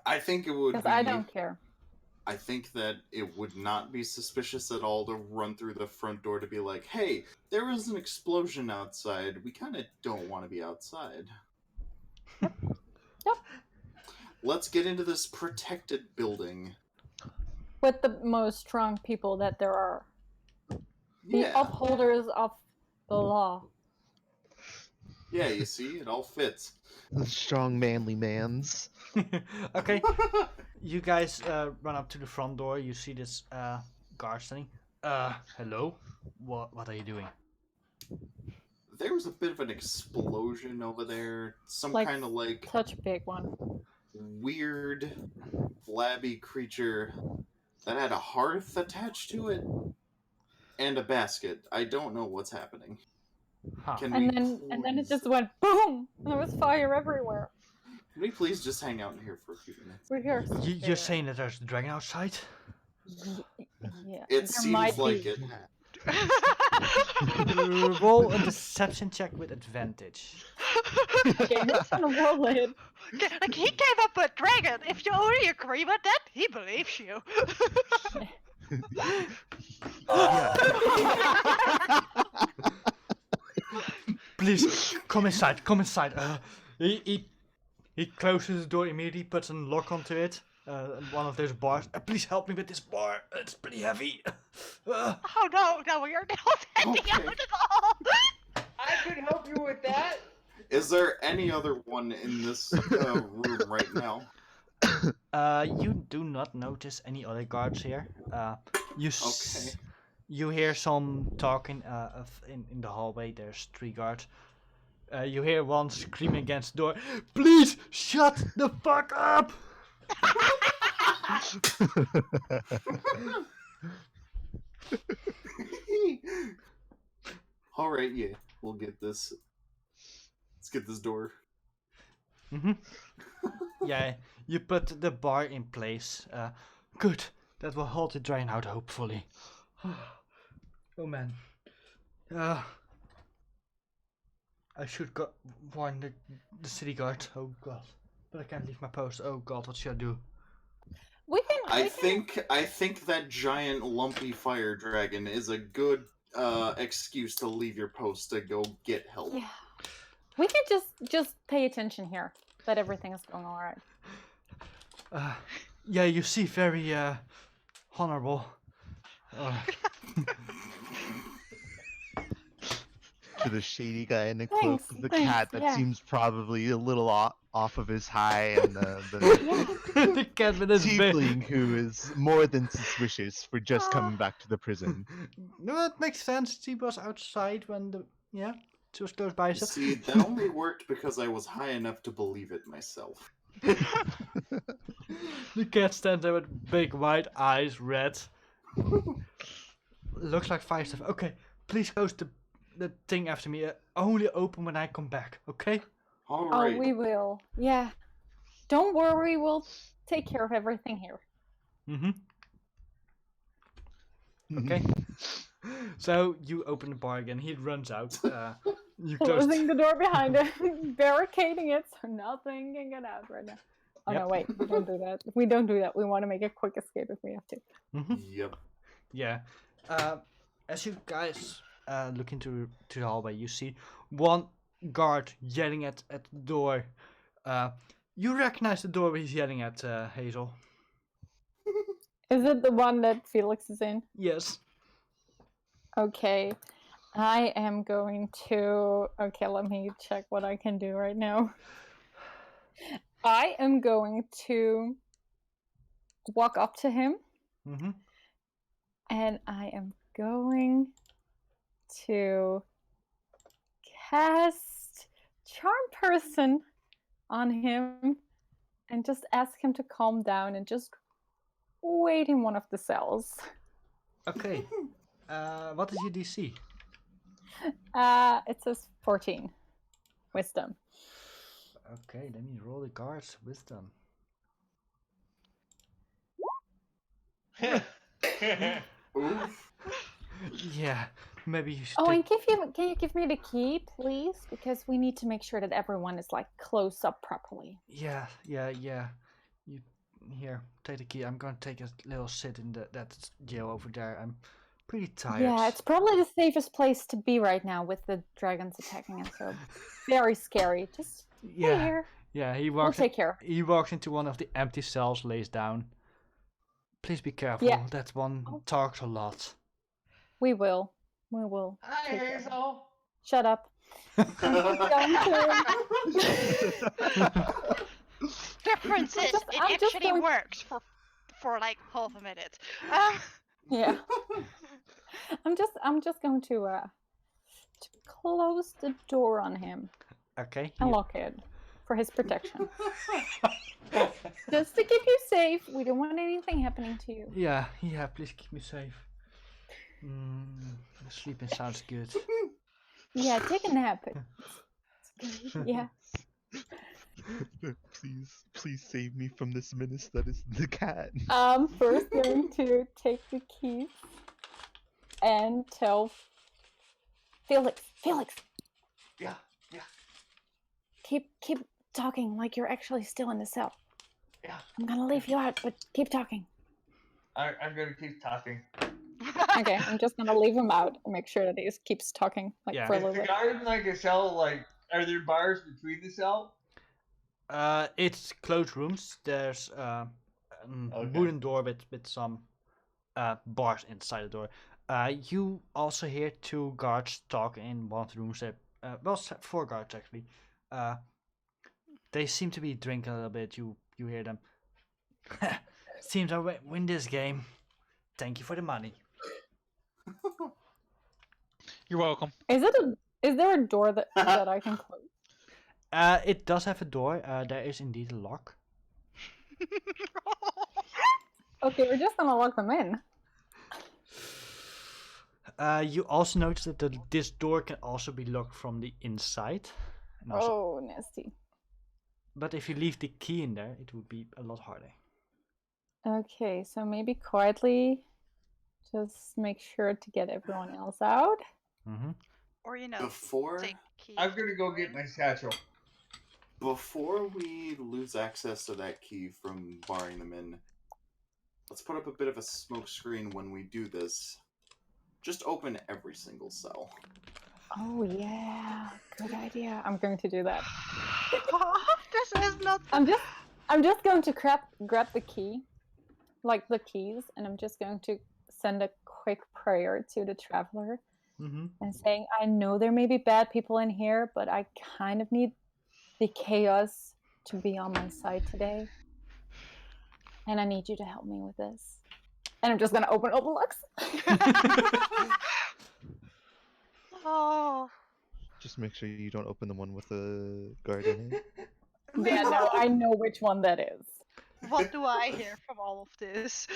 I think it would Because be. I don't care. I think that it would not be suspicious at all to run through the front door to be like, hey, there is an explosion outside. We kind of don't want to be outside. Yep. Let's get into this protected building. With the most strong people that there are. The Yeah. upholders of the law. Yeah, you see, it all fits. Strong, manly mans. Okay. You guys run up to the front door. You see this guard standing. Hello. What are you doing? There was a bit of an explosion over there. Some Like, kind of like Such a big one. weird, flabby creature that had a hearth attached to it and a basket. I don't know what's happening. Huh. Can And we then it please- just went boom! There was fire everywhere. Can we please just hang out in here for a few minutes? We're here. You're saying that there's a dragon outside? Yeah. It seems like it. Roll a deception check with advantage. Okay, who's gonna roll it? Like, he came up with dragon. If you only agree with that, he believes you. Please, come inside, come inside. He closes the door immediately, puts a lock onto it. One of those bars. Please help me with this bar. It's pretty heavy. Oh no, we are not ending Okay. out at all. I could help you with that. Is there any other one in this room right now? You do not notice any other guards here. Okay. You hear some talking in the hallway. There's 3 guards. You hear one screaming against the door. Please shut the fuck up! All right, yeah, we'll get this. Let's get this door. Yeah, You put the bar in place. Good. That will hold the drain out, hopefully. Oh man. I should go warn the city guard. Oh god. But I can't leave my post. Oh god, what should I do? We can. I think that giant lumpy fire dragon is a good excuse to leave your post to go get help. Yeah. We can just pay attention here that everything is going all right. Yeah, you see, very honorable. To the shady guy in the cloak, Thanks, the thanks, cat that yeah. seems probably a little off of his high, and the The cat with his tiefling who is more than suspicious for just coming back to the prison. No, that makes sense. He was outside when she was close by. You So see, that only worked because I was high enough to believe it myself. the cat stands there with big white eyes, red. Looks like fire stuff. Okay, please close the thing after me. Only open when I come back. Okay? All Oh, right. we will. Yeah. Don't worry, we'll take care of everything here. Mm-hmm. Okay. So you open the bar again. He runs out. You close. Closing the door behind him, barricading it so nothing can get out right now. Oh no, wait, don't do that. If we don't do that, we want to make a quick escape if we have to. Mm-hmm. Yep. Yeah. As you guys look into the hallway, you see one guard yelling at the door. You recognize the door he's yelling at, Hazel. Is it the one that Felix is in? Yes. Okay. I am going to... Okay, let me check what I can do right now. I am going to walk up to him. Mm-hmm. And I am going to cast Charm Person on him and just ask him to calm down and just wait in one of the cells. Okay. What is your DC? It says 14. Wisdom. Okay, let me roll the guard's wisdom. Oof. Yeah, maybe you should. Oh, and can you give me the key, please? Because we need to make sure that everyone is like closed up properly. Yeah. You here? Take the key. I'm gonna take a little sit in that jail over there. I'm pretty tired. Yeah, it's probably the safest place to be right now with the dragons attacking us. So very scary. Just stay here. Yeah. He We'll walks. take care. He walks into one of the empty cells, lays down. Please be careful. Yeah. That one talks a lot. We will. We will. Hi, take care. Hazel. Shut up. Difference is, I'm it just actually going- works for like half a minute. Yeah. I'm just going to close the door on him Okay. and lock it for his protection. Just to keep you safe. We don't want anything happening to you. Yeah. Please keep me safe. Sleeping sounds good. Yeah, take a nap. Yeah. Please save me from this menace that is the cat. First going to take the keys and tell Felix. Yeah. Keep talking like you're actually still in the cell. Yeah. I'm gonna leave you out, but keep talking. I'm gonna keep talking. Okay, I'm just gonna leave him out and make sure that he just keeps talking like Yeah. for a Is little the bit. garden like a cell? Like, are there bars between the cell? It's closed rooms. There's wooden door with some bars inside the door. You also hear two guards talk in one of the rooms. Four guards actually. They seem to be drinking a little bit. You hear them. Seems I win this game. Thank you for the money. You're welcome. Is there a door that I can close? It does have a door. There is indeed a lock. Okay, we're just gonna lock them in. You also notice that this door can also be locked from the inside. And also, Oh, nasty. But if you leave the key in there, it would be a lot harder. Okay, so maybe quietly just make sure to get everyone else out. Mm-hmm. Or Before take key. I'm gonna go get my satchel. before we lose access to that key from barring them in, let's put up a bit of a smoke screen when we do this. Just open every single cell. Oh yeah, good idea. I'm going to do that. This is not. I'm just going to grab the key, like the keys, and I'm just going to send a quick prayer to the traveler Mm-hmm. and saying, I know there may be bad people in here, but I kind of need the chaos to be on my side today. And I need you to help me with this. And I'm just gonna open Lux. Oh. Just make sure you don't open the one with the guard in it. Yeah, no, I know which one that is. What do I hear from all of this?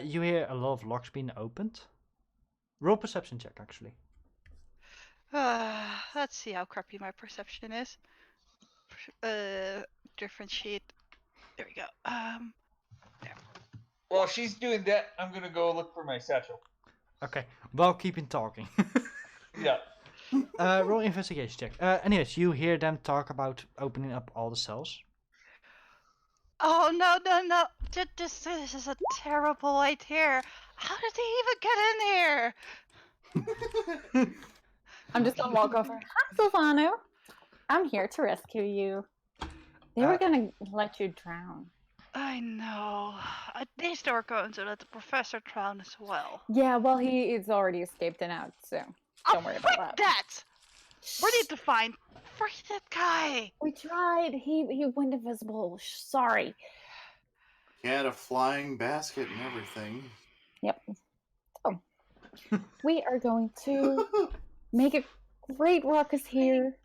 You hear a lot of locks being opened. Roll perception check, actually. Let's see how crappy my perception is. Different sheet. There we go. While she's doing that, I'm gonna go look for my satchel. Okay, while keeping talking. Yeah. Roll investigation check. Anyways, you hear them talk about opening up all the cells. Oh no! This is a terrible idea. How did they even get in here? I'm just gonna walk over. Hi, Silvano. I'm here to rescue you. They were gonna let you drown. I know. At least they were going to let the professor drown as well. Yeah, well, he is already escaped and out, so don't worry about Frick that. that! We need to find that guy. We tried. He went invisible. Sorry. He had a flying basket and everything. Yep. So we are going to make a great ruckus here,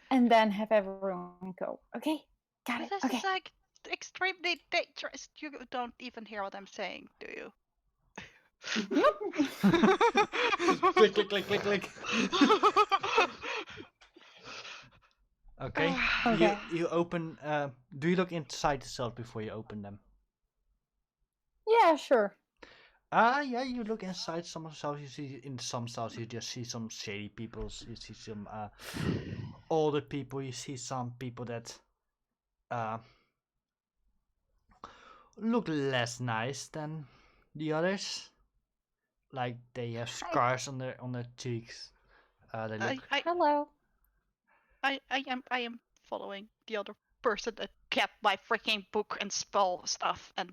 and then have everyone go. Okay, got it. This Okay. is like extremely dangerous. You don't even hear what I'm saying, do you? Click, click, click, click, click. Okay. Okay. You open. Do you look inside the cells before you open them? Yeah, sure. Yeah, you look inside some of the cells. You see in some cells you just see some shady people. You see some older people. You see some people that look less nice than the others. Like they have scars on their cheeks. They look. Hello. I am following the other person that kept my freaking book and spell stuff, and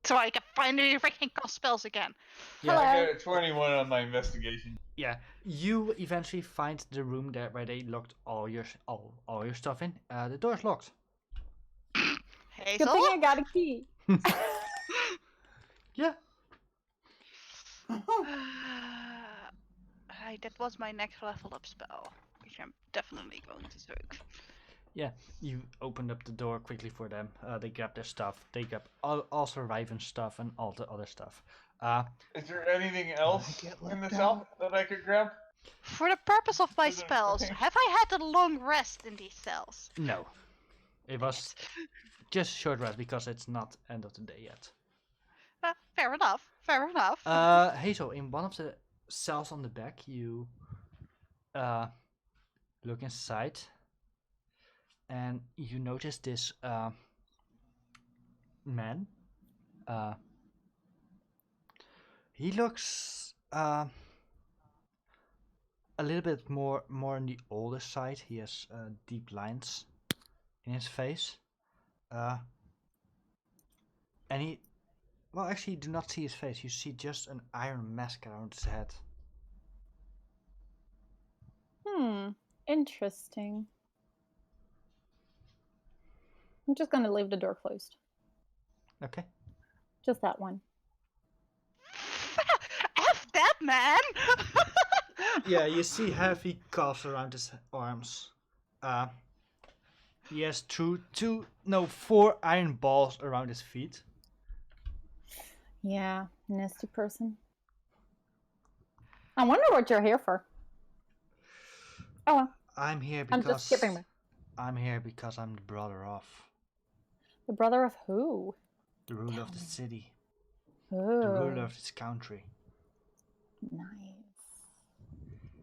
so I can finally freaking cast spells again. Yeah. I Hello. got a 21 on my investigation. Yeah, you eventually find the room there where they locked all your stuff in. The door's locked. Hey, Good thing I got a key. Yeah. That was my next level up spell, which I'm definitely going to take. Yeah, you opened up the door quickly for them. They grab their stuff. They grab all Survivor's stuff and all the other stuff. Is there anything else get in the let cell that I could grab? For the purpose of my For the spells, thing? have I had a long rest in these cells? No, it was just short rest because it's not end of the day yet. Fair enough. Fair enough. Hazel, in one of the cells on the back, you look inside, and you notice this man. He looks a little bit more on the older side. He has deep lines in his face, and he. Well, actually, you do not see his face. You see just an iron mask around his head. Interesting. I'm just gonna leave the door closed. Okay. Just that one. F that man! Yeah, you see heavy cuffs around his arms. He has four iron balls around his feet. Yeah, nasty person. I wonder what you're here for. Oh well. I'm here I'm because just skipping. I'm here because I'm the brother of The brother of who? the ruler of the Tell me. city, Oh, the ruler of this country. nice.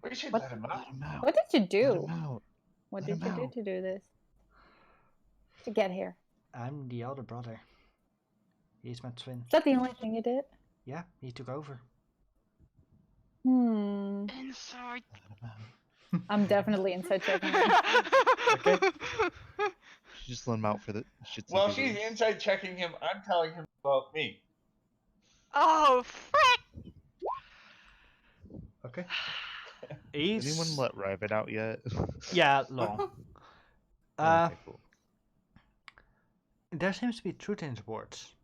We should What- let him Let out. him out. What did you Let do? him out. What Let did him you do out. to do this? To get here? I'm the elder brother. He's my twin. Is that the only thing you did? Yeah, he took over. Inside. Let him out. I'm definitely inside checking him. Okay. Just let him out for the shits and While she's giggles. inside checking him, I'm telling him about me. Oh, frick! Okay. Did He's anyone let Riven out yet? yeah long. Uh, Okay, cool. there seems to be truth in his words.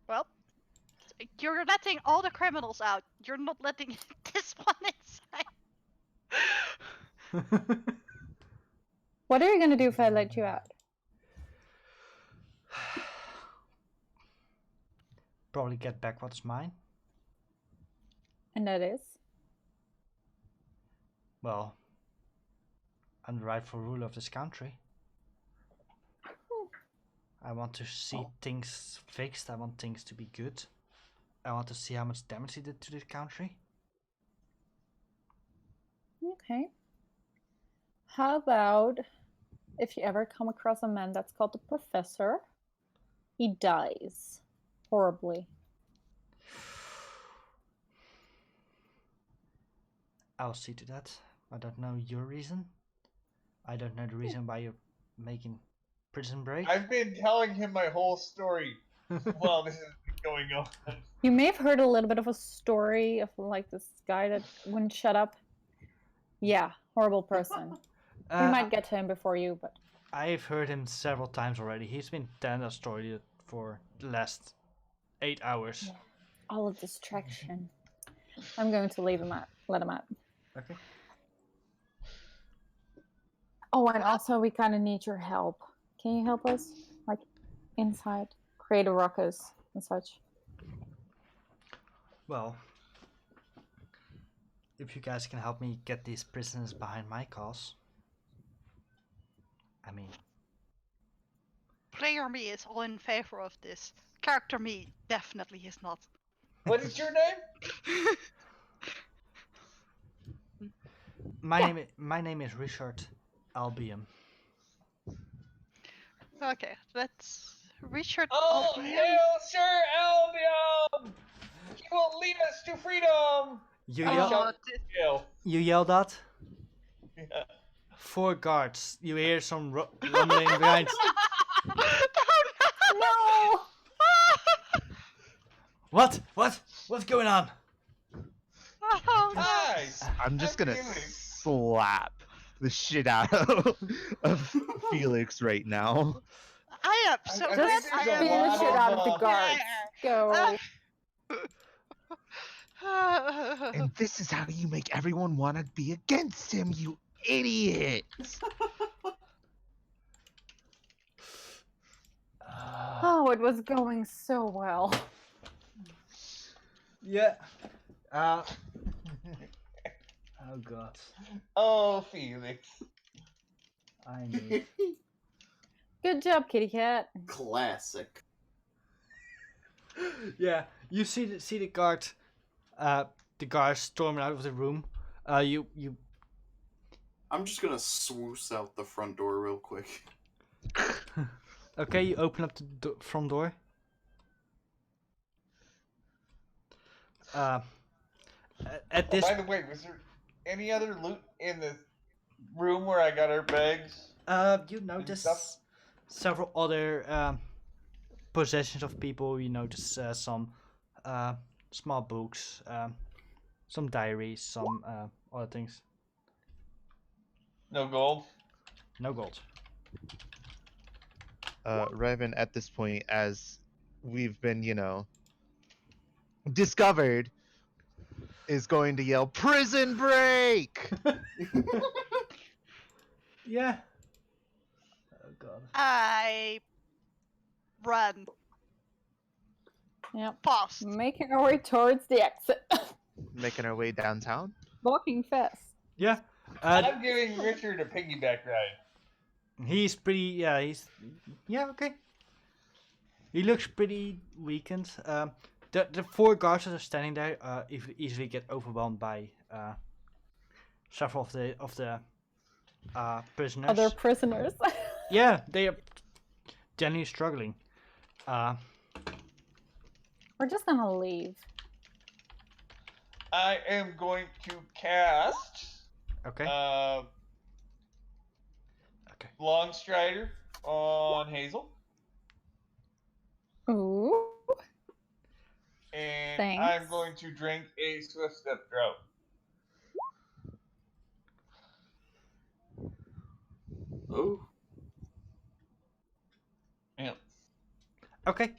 Well, you're letting all the criminals out. You're not letting this one inside. What are you gonna do if I let you out? Probably get back what's mine. And that is? Well, I'm the rightful ruler of this country. I want to see things fixed. I want things to be good. I want to see how much damage he did to the country. Okay. How about if you ever come across a man that's called the Professor, he dies horribly. I'll see to that. I don't know your reason. I don't know the reason why you're making prison break. I've been telling him my whole story while this is going on. You may have heard a little bit of a story of like this guy that wouldn't shut up. Yeah, horrible person. We might get to him before you, but I've heard him several times already. He's been telling that story for the last 8 hours. Yeah. All of distraction. I'm going to leave him out. Let him out. Okay. Oh, and also we kind of need your help. Can you help us? Like, inside? Create a ruckus and such. Well, if you guys can help me get these prisoners behind my cause. I mean, Player me is all in favor of this. Character me definitely is not. What is your name? my name is Richard Albion. Okay, that's Richard. Oh, Albion. hail Sir Albion! He will lead us to freedom! You I yell. shall jail. You yelled that. Yeah. 4 guards. You hear some rumbling behind. No! What? What? What's going on? Oh, no. Nice! I'm just gonna Felix. slap the shit out of Felix right now. I am so I glad think Just I there's a beat am. the shit out of the lot of, guards. Go. And this is how you make everyone want to be against him, you idiot! Oh, it was going so well. Yeah. Oh god. Oh, Felix. I need. Good job, kitty cat. Classic. Yeah. You see the guard. The guard storming out of the room. You. I'm just gonna swoosh out the front door real quick. Okay. You open up the front door. At this. By the way, was there any other loot in the room where I got our bags? You notice stuff? several other possessions of people. You notice some small books, some diaries, some other things. No gold? No gold. Revan, at this point, as we've been, discovered, is going to yell, "Prison break!" Yeah. Oh god. I run Yep. fast. Making our way towards the exit. Making our way downtown. Walking fast. Yeah. I'm giving Richard a piggyback ride. He's pretty. Yeah. Okay. He looks pretty weakened. The four guards that are standing there easily get overwhelmed by several of the prisoners. Other prisoners. Yeah, they are generally struggling. We're just gonna leave. I am going to cast Okay. Okay. Long Strider on Hazel. Ooh. And Thanks. I'm going to drink a Swift Step Drought. Oh, Yep. Okay.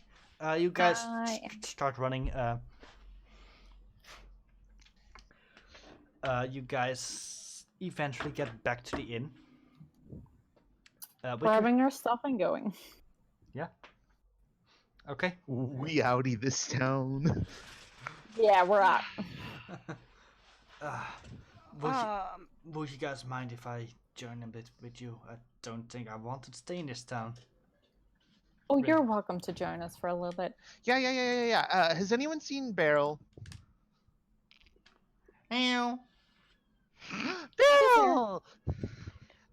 You guys I start running. You guys eventually get back to the inn. But Grabbing our stuff and going. okay. We outie this town. Yeah, we're out. Would you guys mind if I join a bit with you? I don't think I want to stay in this town. Oh, you're welcome to join us for a little bit. Yeah. Has anyone seen Beryl? Meow. Beryl!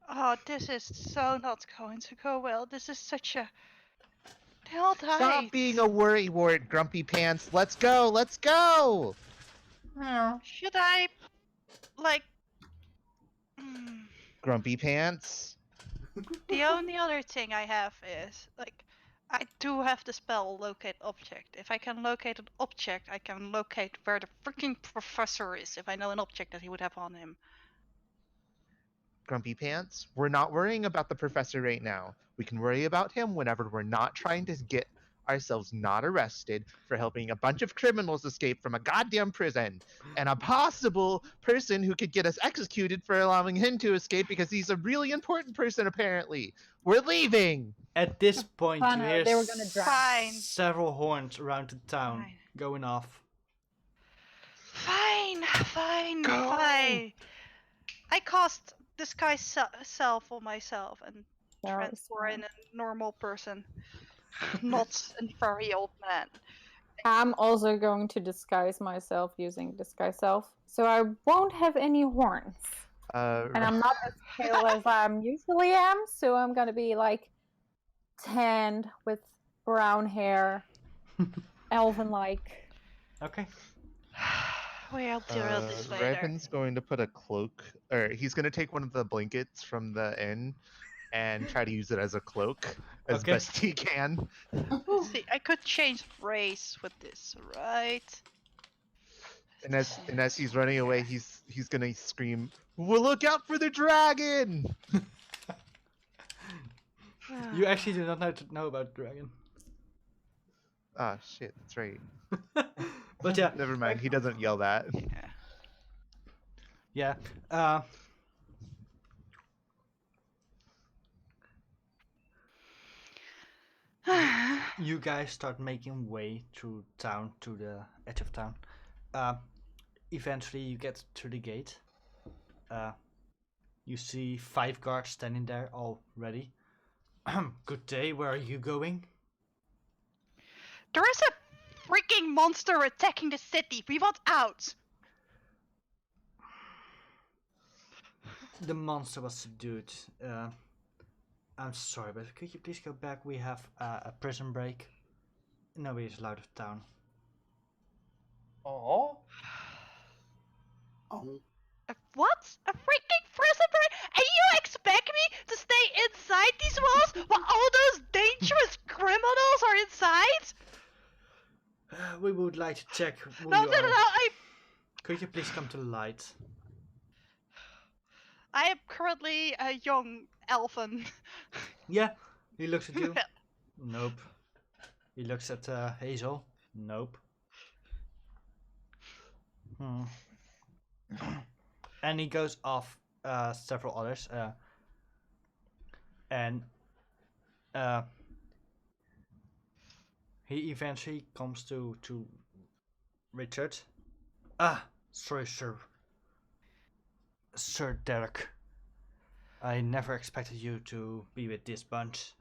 Oh, this is so not going to go well. This is such a... They all died. Stop being a worrywart, Grumpy Pants. Let's go, let's go! Should I... like... Hmm. Grumpy Pants. The only other thing I have is, like, I do have the spell Locate Object. If I can locate an object, I can locate where the freaking professor is if I know an object that he would have on him. Grumpy Pants. We're not worrying about the professor right now. We can worry about him whenever we're not trying to get ourselves not arrested for helping a bunch of criminals escape from a goddamn prison and a possible person who could get us executed for allowing him to escape because he's a really important person apparently. We're leaving. At this point, Fun, you hear they were gonna drown. Fine. several horns around the town Fine. going off. Fine. Go. I cast Disguise Self on myself and Sorry, transfer in a normal person, not a very old man. I'm also going to disguise myself using disguise self, so I won't have any horns. And I'm not as pale as I usually am, so I'm gonna be like tanned with brown hair, elven-like. Okay. We'll deal with this later. Raven's going to put a cloak, or he's going to take one of the blankets from the inn and try to use it as a cloak as Okay. best he can. See, I could change race with this, right? And as he's running away, he's gonna scream, "Well, look out for the dragon!" You actually do not know about dragon. Ah, shit, that's right. But yeah, Never mind, he doesn't yell that. yeah. You guys start making way through town to the edge of town. Eventually, you get to the gate. You see 5 guards standing there, all ready. Good day. Where are you going? There is a freaking monster attacking the city. We want out. The monster was subdued. I'm sorry, but could you please go back? We have a prison break. Nobody's allowed of town. Oh. oh. What? A freaking prison break? And you expect me to stay inside these walls while all those dangerous criminals are inside? We would like to check who No, you no, are. no, no. Could you please come to the light? I am currently a young elfin. Yeah. He looks at you. Nope. He looks at Hazel. Nope. And he goes off several others. And he eventually comes to Richard. Ah, sorry, sir. Sir Derek. I never expected you to be with this bunch.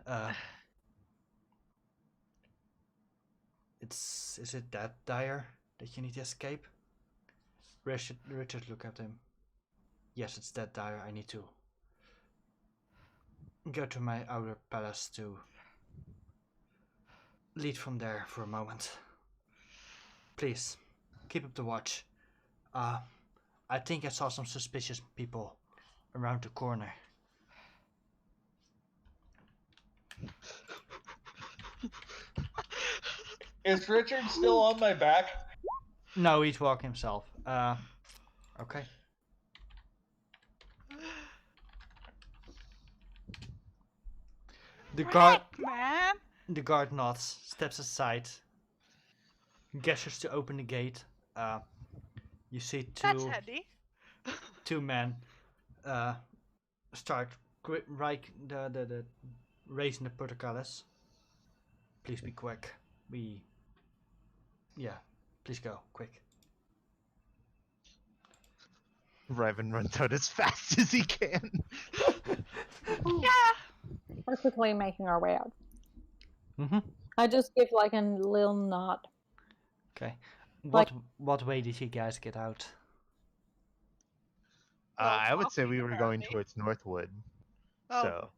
Is it that dire that you need to escape? Richard, look at him. Yes, it's that dire. I need to go to my outer palace to lead from there for a moment. Please, keep up the watch. I think I saw some suspicious people around the corner. Is Richard still on my back? No, he's walking himself. Okay. The guard, Man. the guard nods, steps aside, gestures to open the gate. You see That's handy. two men start the raising the portcullis. Please be quick. Please go quick. Ryven runs out as fast as he can. Yeah. We're quickly making our way out. Mm-hmm. I just give like a little nod. Okay. Like- What way did you guys get out? I would say walking, we were going apparently. towards Northwood. Oh. So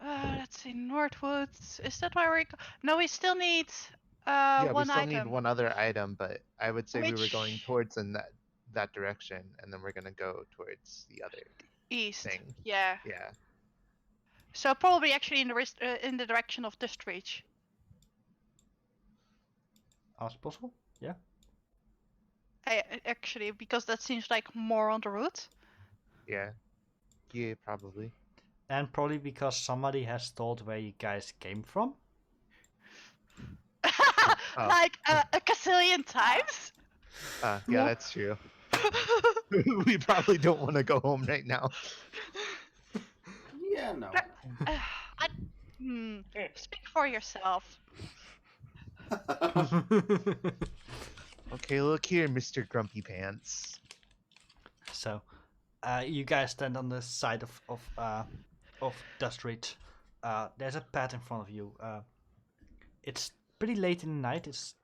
Let's see, Northwoods. Is that where we go? No, we still need yeah, we one still item. need one other item, but I would say we were going Which- towards in that direction, and then we're gonna go towards the other East. thing. Yeah. Yeah. So probably actually in the direction of Dust Reach. As possible? Yeah. Actually, because that seems like more on the route. Yeah. Yeah, probably. And probably because somebody has told where you guys came from. Like a gazillion times. Yeah, Yeah. that's true. We probably don't want to go home right now. Yeah, no. Speak for yourself. Okay, look here, Mr. Grumpy Pants. So, you guys stand on the side of Dust Reach. There's a path in front of you. It's pretty late in the night. It's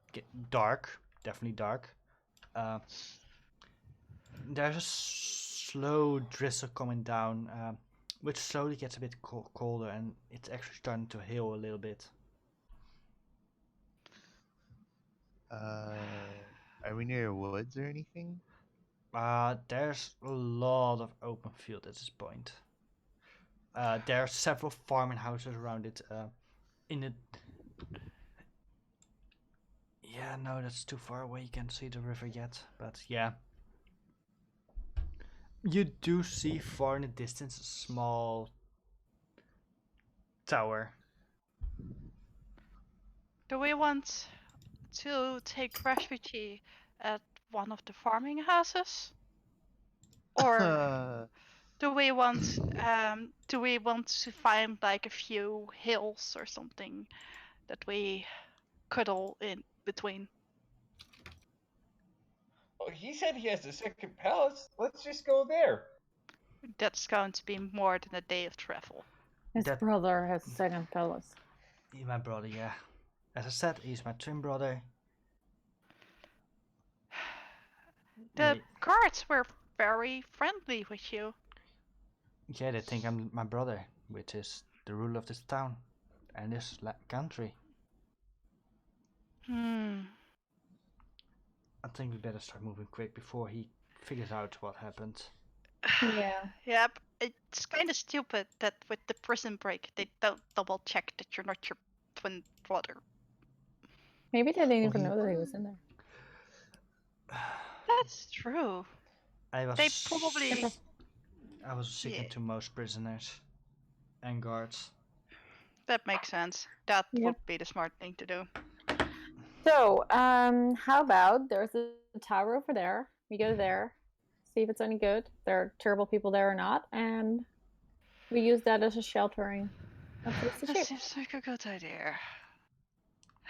dark, definitely dark. There's a slow drizzle coming down, which slowly gets a bit colder, and it's actually starting to hail a little bit. Are we near woods or anything? There's a lot of open field at this point. There are several farming houses around it. Yeah, no, that's too far away. You can't see the river yet, but yeah. You do see far in the distance a small tower. Do we want to take refuge at one of the farming houses? Or do we want to find like a few hills or something that we cuddle in between? Well, he said he has a second palace. Let's just go there. That's going to be more than a day of travel. His That- brother has a second palace. He's my brother, yeah. As I said, he's my twin brother. The guards were very friendly with you. Yeah, they think I'm my brother, which is the ruler of this town and this country. I think we better start moving quick before he figures out what happened. Yeah. Yep. It's kind of stupid that with the prison break they don't double check that you're not your twin brother. Maybe they didn't even he- know that he was in there. That's true. I was They probably. I was second Yeah. to most prisoners and guards. That makes sense. That Yep. would be the smart thing to do. So, how about there's a tower over there. We go there, see if it's any good. There are terrible people there or not, and we use that as a sheltering. Place to That shoot. seems like a good idea.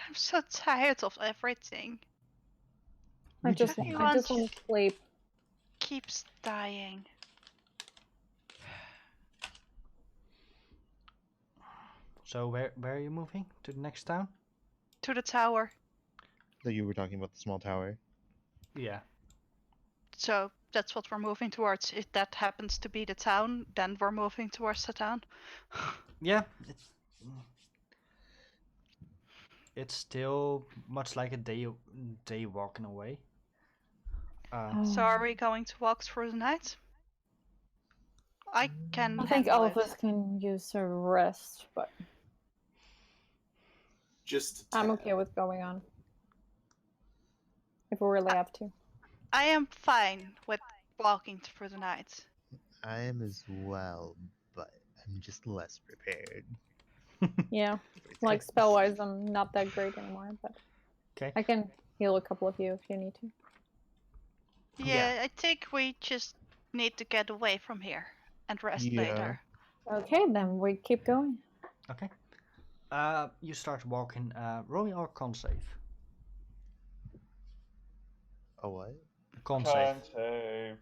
I'm so tired of everything. I just You want want- to sleep. keeps dying. So where are you moving? To the next town? To the tower. That you were talking about the small tower. Yeah. So that's what we're moving towards. If that happens to be the town, then we're moving towards the town. Yeah, it's still much like a day walking away. So are we going to walk through the night? I can I think handle all it. of us can use a rest, but Just a I'm tad. okay with going on. If we really have to. I am fine with walking through the night. I am as well, but I'm just less prepared. Yeah. Like spell-wise, I'm not that great anymore, but Okay. I can heal a couple of you if you need to. Yeah, I think we just need to get away from here and rest Yeah. later. Okay, then we keep going. Okay. You start walking. Roll me or con save. A what? Con save. Con save.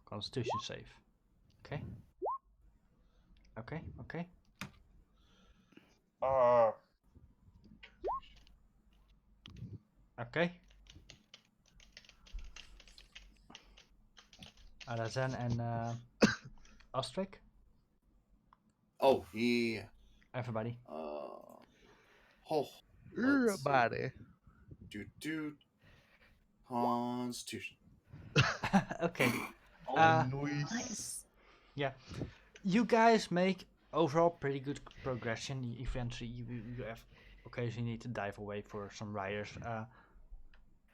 Constitution save. Okay. Okay. Uh, Okay. Arazen and Ostrich. Oh, he. Everybody. Oh. Let's see. Everybody. Do. Constitution. Okay. Oh, Nice. Yeah. You guys make overall pretty good progression. Eventually, you have occasionally need to dive away for some riders.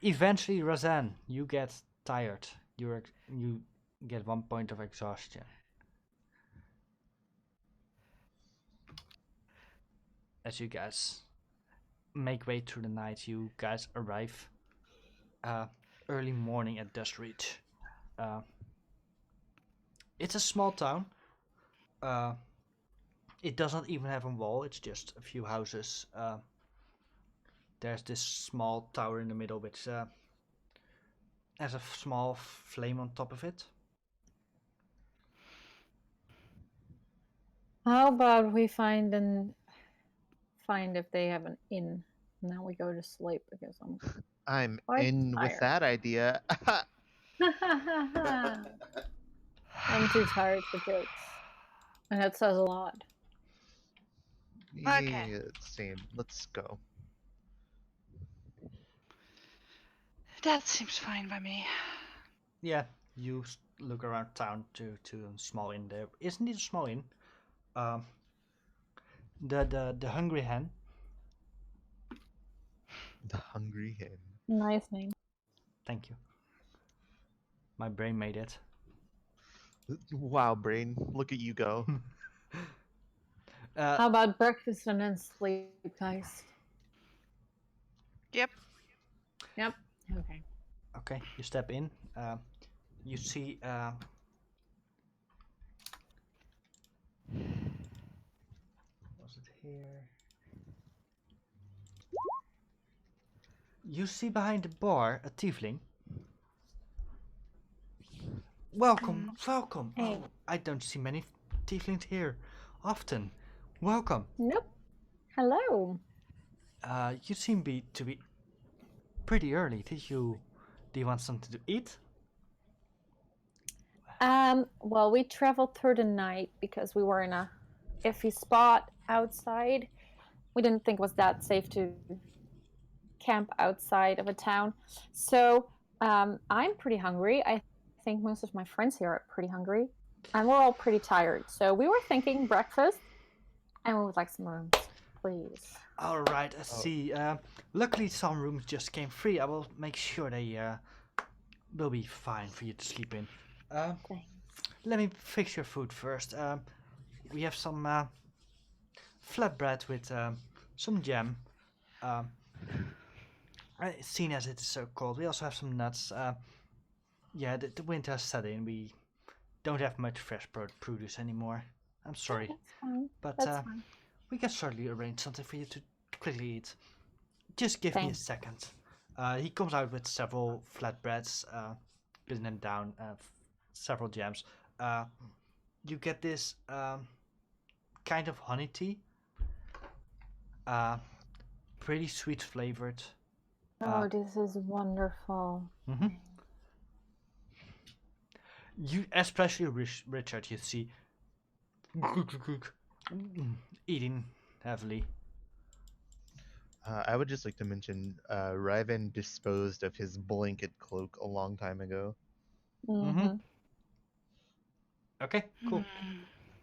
Eventually, Razan, you get tired. You get 1 point of exhaustion. As you guys make way through the night, you guys arrive early morning at Dust Reach. It's a small town. It doesn't even have a wall. It's just a few houses. There's this small tower in the middle which has a small flame on top of it. How about we find if they have an inn. Now we go to sleep because I'm Quite in with tired. that idea. I'm too tired for jokes. And that says a lot. Okay. Yeah, same. Let's go. That seems fine by me. Yeah, you look around town to a small inn. There isn't it a small inn? The Hungry Hen. The Hungry Hen. Nice name. Thank you. My brain made it. Wow, brain. Look at you go. How about breakfast and then sleep, guys? Yep. Yep. Okay. Okay, you step in. You see. Was it here? You see behind the bar a tiefling. Welcome, welcome. Hey. Oh, I don't see many tieflings here often. Welcome. Nope. Hello. You seem to be pretty early. Do you want something to eat? Well, we traveled through the night because we were in a iffy spot outside. We didn't think it was that safe to camp outside of a town. So, I'm pretty hungry. I think most of my friends here are pretty hungry. And we're all pretty tired. So, we were thinking breakfast, and we would like some rooms, please. All right, I see. Luckily, some rooms just came free. I will make sure they will be fine for you to sleep in. Thanks. Let me fix your food first. We have some flatbread with some jam. Seen as it is so cold, we also have some nuts. Yeah, the winter has set in. We don't have much fresh produce anymore. I'm sorry, That's fine. but That's fine. we can certainly arrange something for you to quickly eat. Just give me a Thanks. second. He comes out with several flatbreads. spin down several gems, you get this kind of honey tea. Pretty sweet flavored. Oh, this is wonderful. Mhm. You, especially Richard, you see eating heavily. I would just like to mention, Ryven disposed of his blanket cloak a long time ago. Mm-hmm. Okay, cool.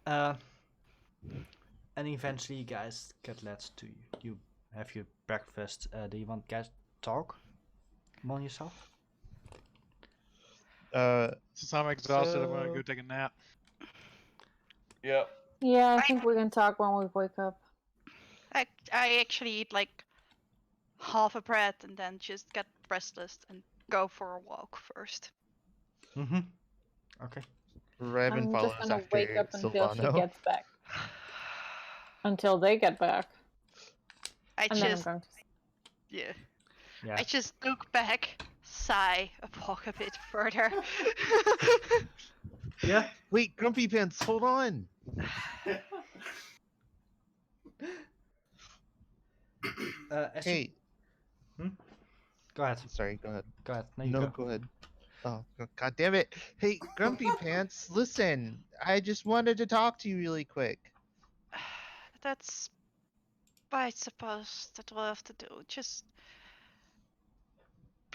Hmm. And eventually, you guys get led to you have your breakfast. Do you want guys talk among yourself? Since I'm exhausted, I'm gonna So go take a nap. Yep. Yeah, I I- think we can talk when we wake up. I actually eat like half a bread and then just get restless and go for a walk first. Mm-hmm. Okay. Ryven I'm just follows gonna wake after up until she Silvano. gets back. Until they get back. I And then I'm just going to yeah. Yeah. I just look back, sigh, and walk a bit further. Yeah. Wait, Grumpy Pants, hold on. As Hey, you... Go ahead. sorry, go ahead. Go ahead. No, you No, go. go ahead. Oh, God damn it. Hey, Grumpy Pants, listen. I just wanted to talk to you really quick. That's what I suppose that we'll have to do. Just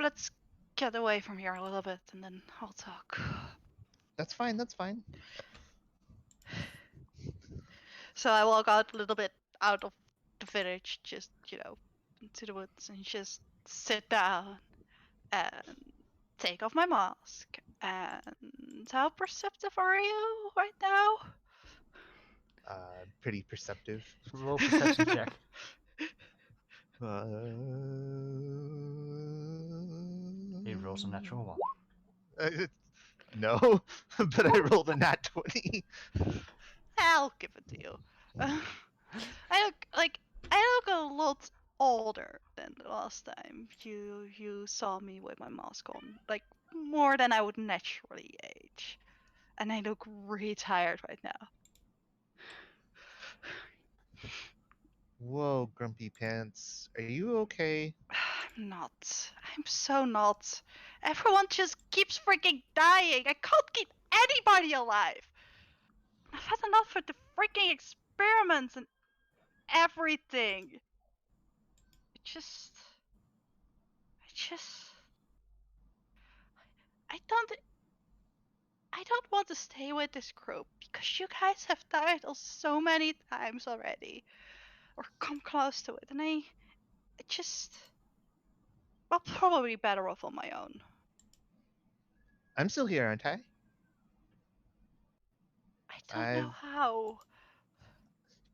let's get away from here a little bit and then I'll talk. That's fine, that's fine. So I walk out a little bit out of the village, just, into the woods and just sit down and take off my mask. And how perceptive are you right now? Pretty perceptive. Roll perception check. Uh... He rolls a natural one. No, but I rolled a nat 20. I'll give it to you. I look a lot older than the last time you saw me with my mask on. Like more than I would naturally age. And I look really tired right now. Whoa, Grumpy Pants. Are you okay? I'm not. I'm so not. Everyone just keeps freaking dying. I can't keep anybody alive. I've had enough of the freaking experiments and everything. I just. I don't. I don't want to stay with this group because you guys have died so many times already, or come close to it, and I just. I'll probably be better off on my own. I'm still here, aren't I? I don't know how.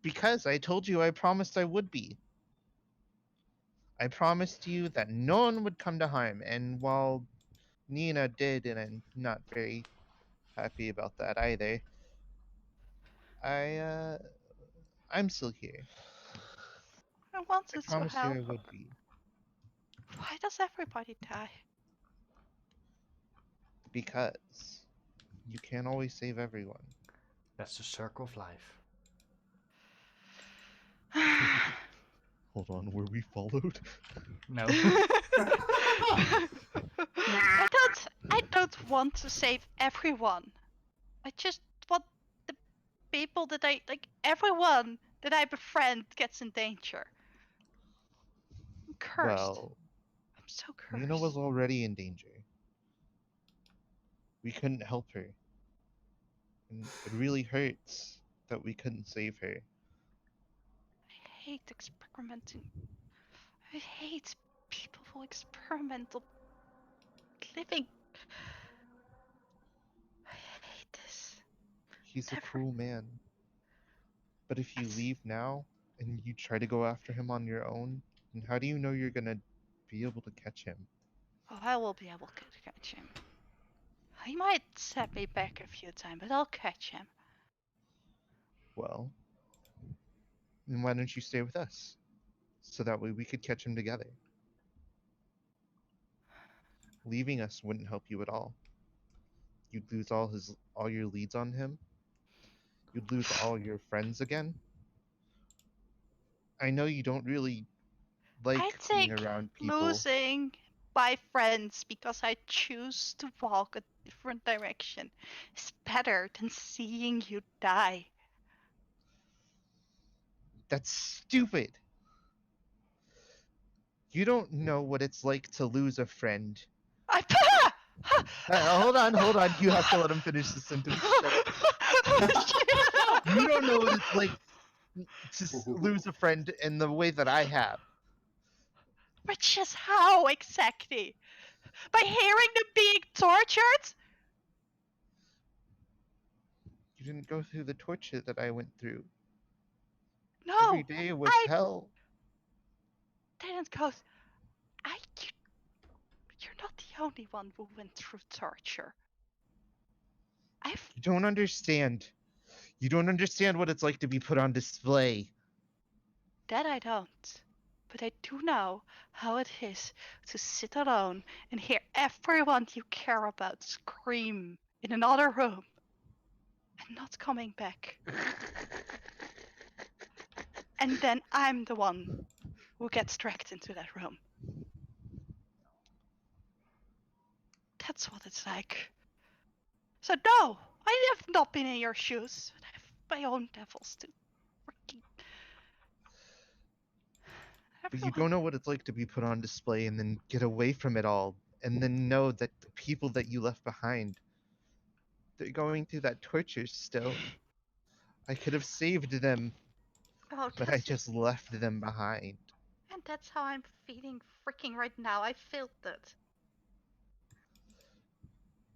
Because I told you I promised I would be. I promised you that no one would come to harm, and while Nina did, and I'm not very happy about that either, I, I'm still here. I I wanted to promised you help. I would be. Why does everybody die? Because you can't always save everyone. That's the circle of life. Hold on, were we followed? No. I don't want to save everyone. I just want the people that I like. Everyone that I befriend gets in danger. I'm cursed. Well, I'm so Nina cursed. was already in danger. We couldn't help her. And it really hurts that we couldn't save her. I hate experimenting. I hate people who experiment on living. I hate this. He's a Never. cruel man. But if you That's- leave now and you try to go after him on your own, then how do you know you're gonna be able to catch him? Oh, I will be able to catch him. He might set me back a few times, but I'll catch him. Well, then why don't you stay with us? So that way we could catch him together. Leaving us wouldn't help you at all. You'd lose all your leads on him. You'd lose all your friends again. I know you don't really I like being think around people. losing my friends because I choose to walk a different direction is better than seeing you die. That's stupid. You don't know what it's like to lose a friend. I. Hold on. You have to let him finish the sentence. Shut up. You don't know what it's like to lose a friend in the way that I have. But just how exactly? By hearing them being tortured? You didn't go through the torture that I went through. Every No, day was I hell. didn't go. I. You're not the only one who went through torture. I've. You don't understand. You don't understand what it's like to be put on display. That I don't. But I do know how it is to sit alone and hear everyone you care about scream in another room and not coming back. And then I'm the one who gets dragged into that room. That's what it's like. So no, I have not been in your shoes. I have my own devils to freaking But you everyone. don't know what it's like to be put on display and then get away from it all. And then know that the people that you left behind, they're going through that torture still. I could have saved them, Oh, but I just left them behind. and that's how I'm feeling freaking right now. I felt that.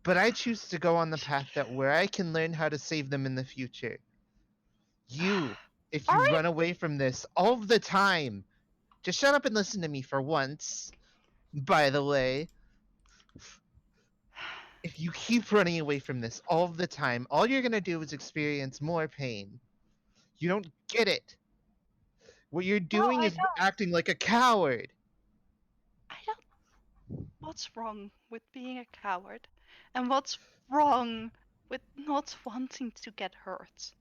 But I choose to go on the path that where I can learn how to save them in the future. You, if you Alright. run away from this all the time, just shut up and listen to me for once. By the way, if you keep running away from this all the time, all you're gonna do is experience more pain. You don't get it. What you're No, doing I is don't. acting like a coward. I don't. What's wrong with being a coward? And what's wrong with not wanting to get hurt?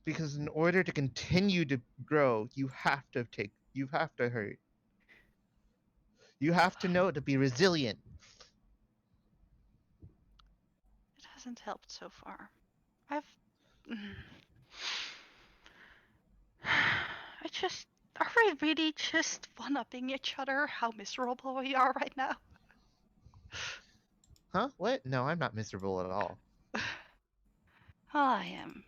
Because in order to continue to grow, you have to hurt. You have to know to be resilient. It hasn't helped so far. I've. I just. Are we really just one upping each other how miserable we are right now? Huh? What? No, I'm not miserable at all. I am.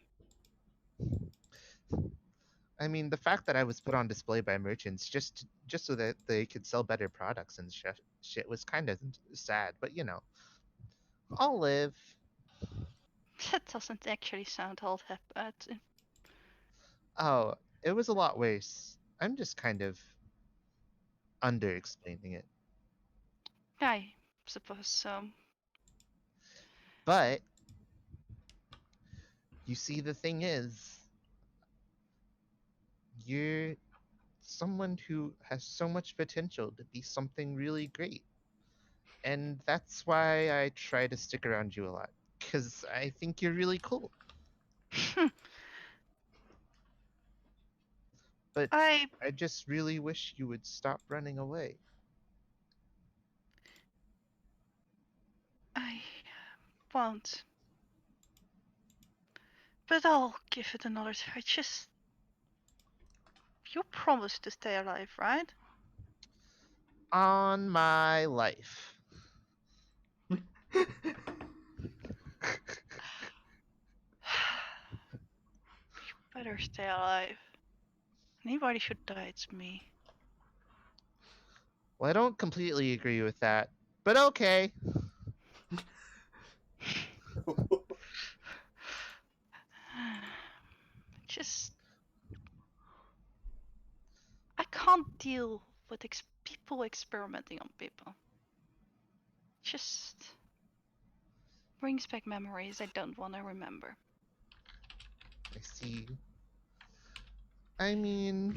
I mean, the fact that I was put on display by merchants just so that they could sell better products and shit was kind of sad, but you know, I'll live. That doesn't actually sound all that bad. Oh, it was a lot worse. I'm just kind of under explaining it. I suppose so. But you see, the thing is, you're someone who has so much potential to be something really great. And that's why I try to stick around you a lot, because I think you're really cool. But I I just really wish you would stop running away. I won't. But I'll give it another try. Just you promised to stay alive, right? On my life. You better stay alive. Anybody should die, it's me. Well, I don't completely agree with that, but okay. Just I can't deal with people experimenting on people. Just brings back memories I don't want to remember. I see. I mean,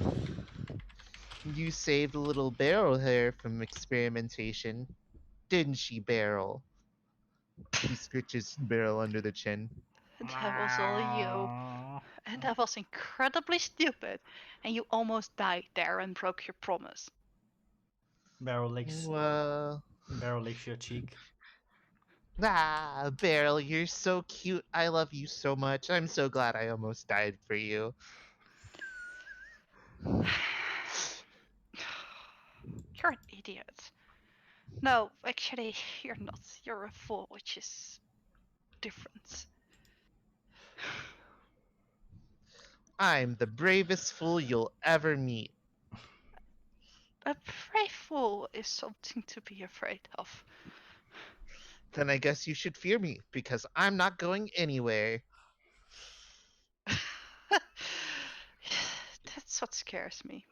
you saved a little barrel here from experimentation, didn't she, Barrel? He scritches Beryl under the chin. That was all you. And that was incredibly stupid. And you almost died there and broke your promise. Barrel licks Well, your cheek. Beryl, you're so cute. I love you so much. I'm so glad I almost died for you. You're an idiot. No, actually, you're not. You're a fool, which is different. I'm the bravest fool you'll ever meet. A brave fool is something to be afraid of. Then I guess you should fear me, because I'm not going anywhere. That's what scares me.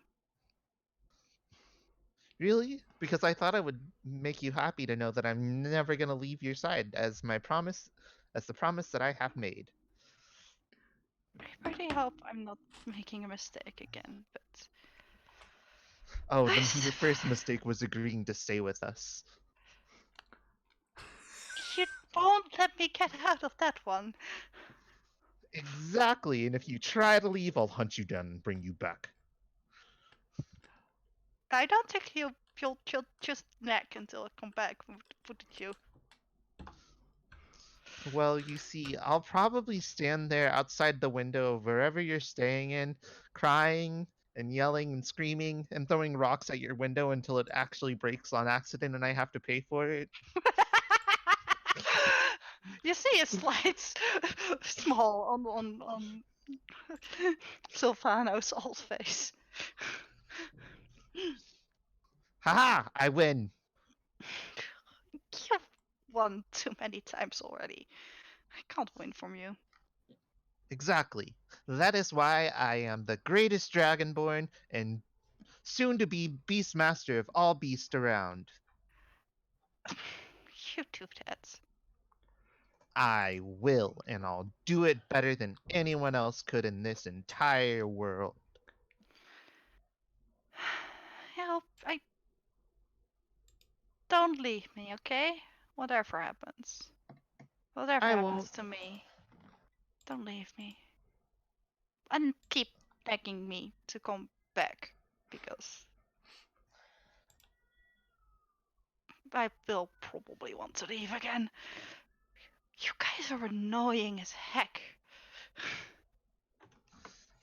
Really? Because I thought I would make you happy to know that I'm never gonna leave your side as the promise that I have made. I really hope I'm not making a mistake again, but Oh, your first mistake was agreeing to stay with us. you won't let me get out of that one. Exactly, and if you try to leave, I'll hunt you down and bring you back. I don't think you'll just neck until I come back, wouldn't you? Well, you see, I'll probably stand there outside the window of wherever you're staying in, crying and yelling and screaming and throwing rocks at your window until it actually breaks on accident and I have to pay for it. You see a slight small on Silvano's old face. Haha! I win! You've won too many times already. I can't win from you. Exactly. That is why I am the greatest dragonborn and soon to be beastmaster of all beasts around. You do that. I will, and I'll do it better than anyone else could in this entire world. Help! I don't leave me, okay? Whatever happens. Whatever I happens won't. to me, don't leave me. And keep begging me to come back, because I will probably want to leave again. You guys are annoying as heck.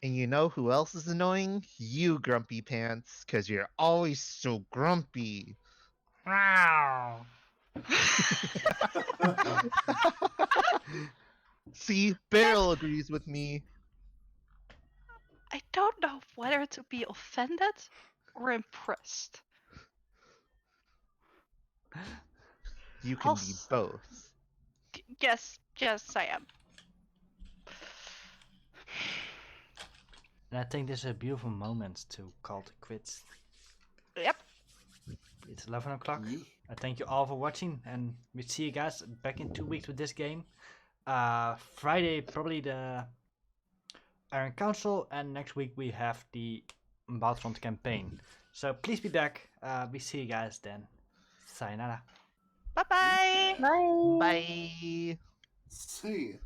And you know who else is annoying? You, Grumpy Pants, because you're always so grumpy. See, Beryl agrees with me. I don't know whether to be offended or impressed. You can be both. Yes, I am. And I think this is a beautiful moment to call it quits. Yep. It's 11 o'clock. Ye- I thank you all for watching, and we see you guys back in 2 weeks with this game. Friday, probably the Iron Council, and next week we have the Battlefront campaign. So please be back. We see you guys then. Sayonara. Bye bye. Bye. Bye. See.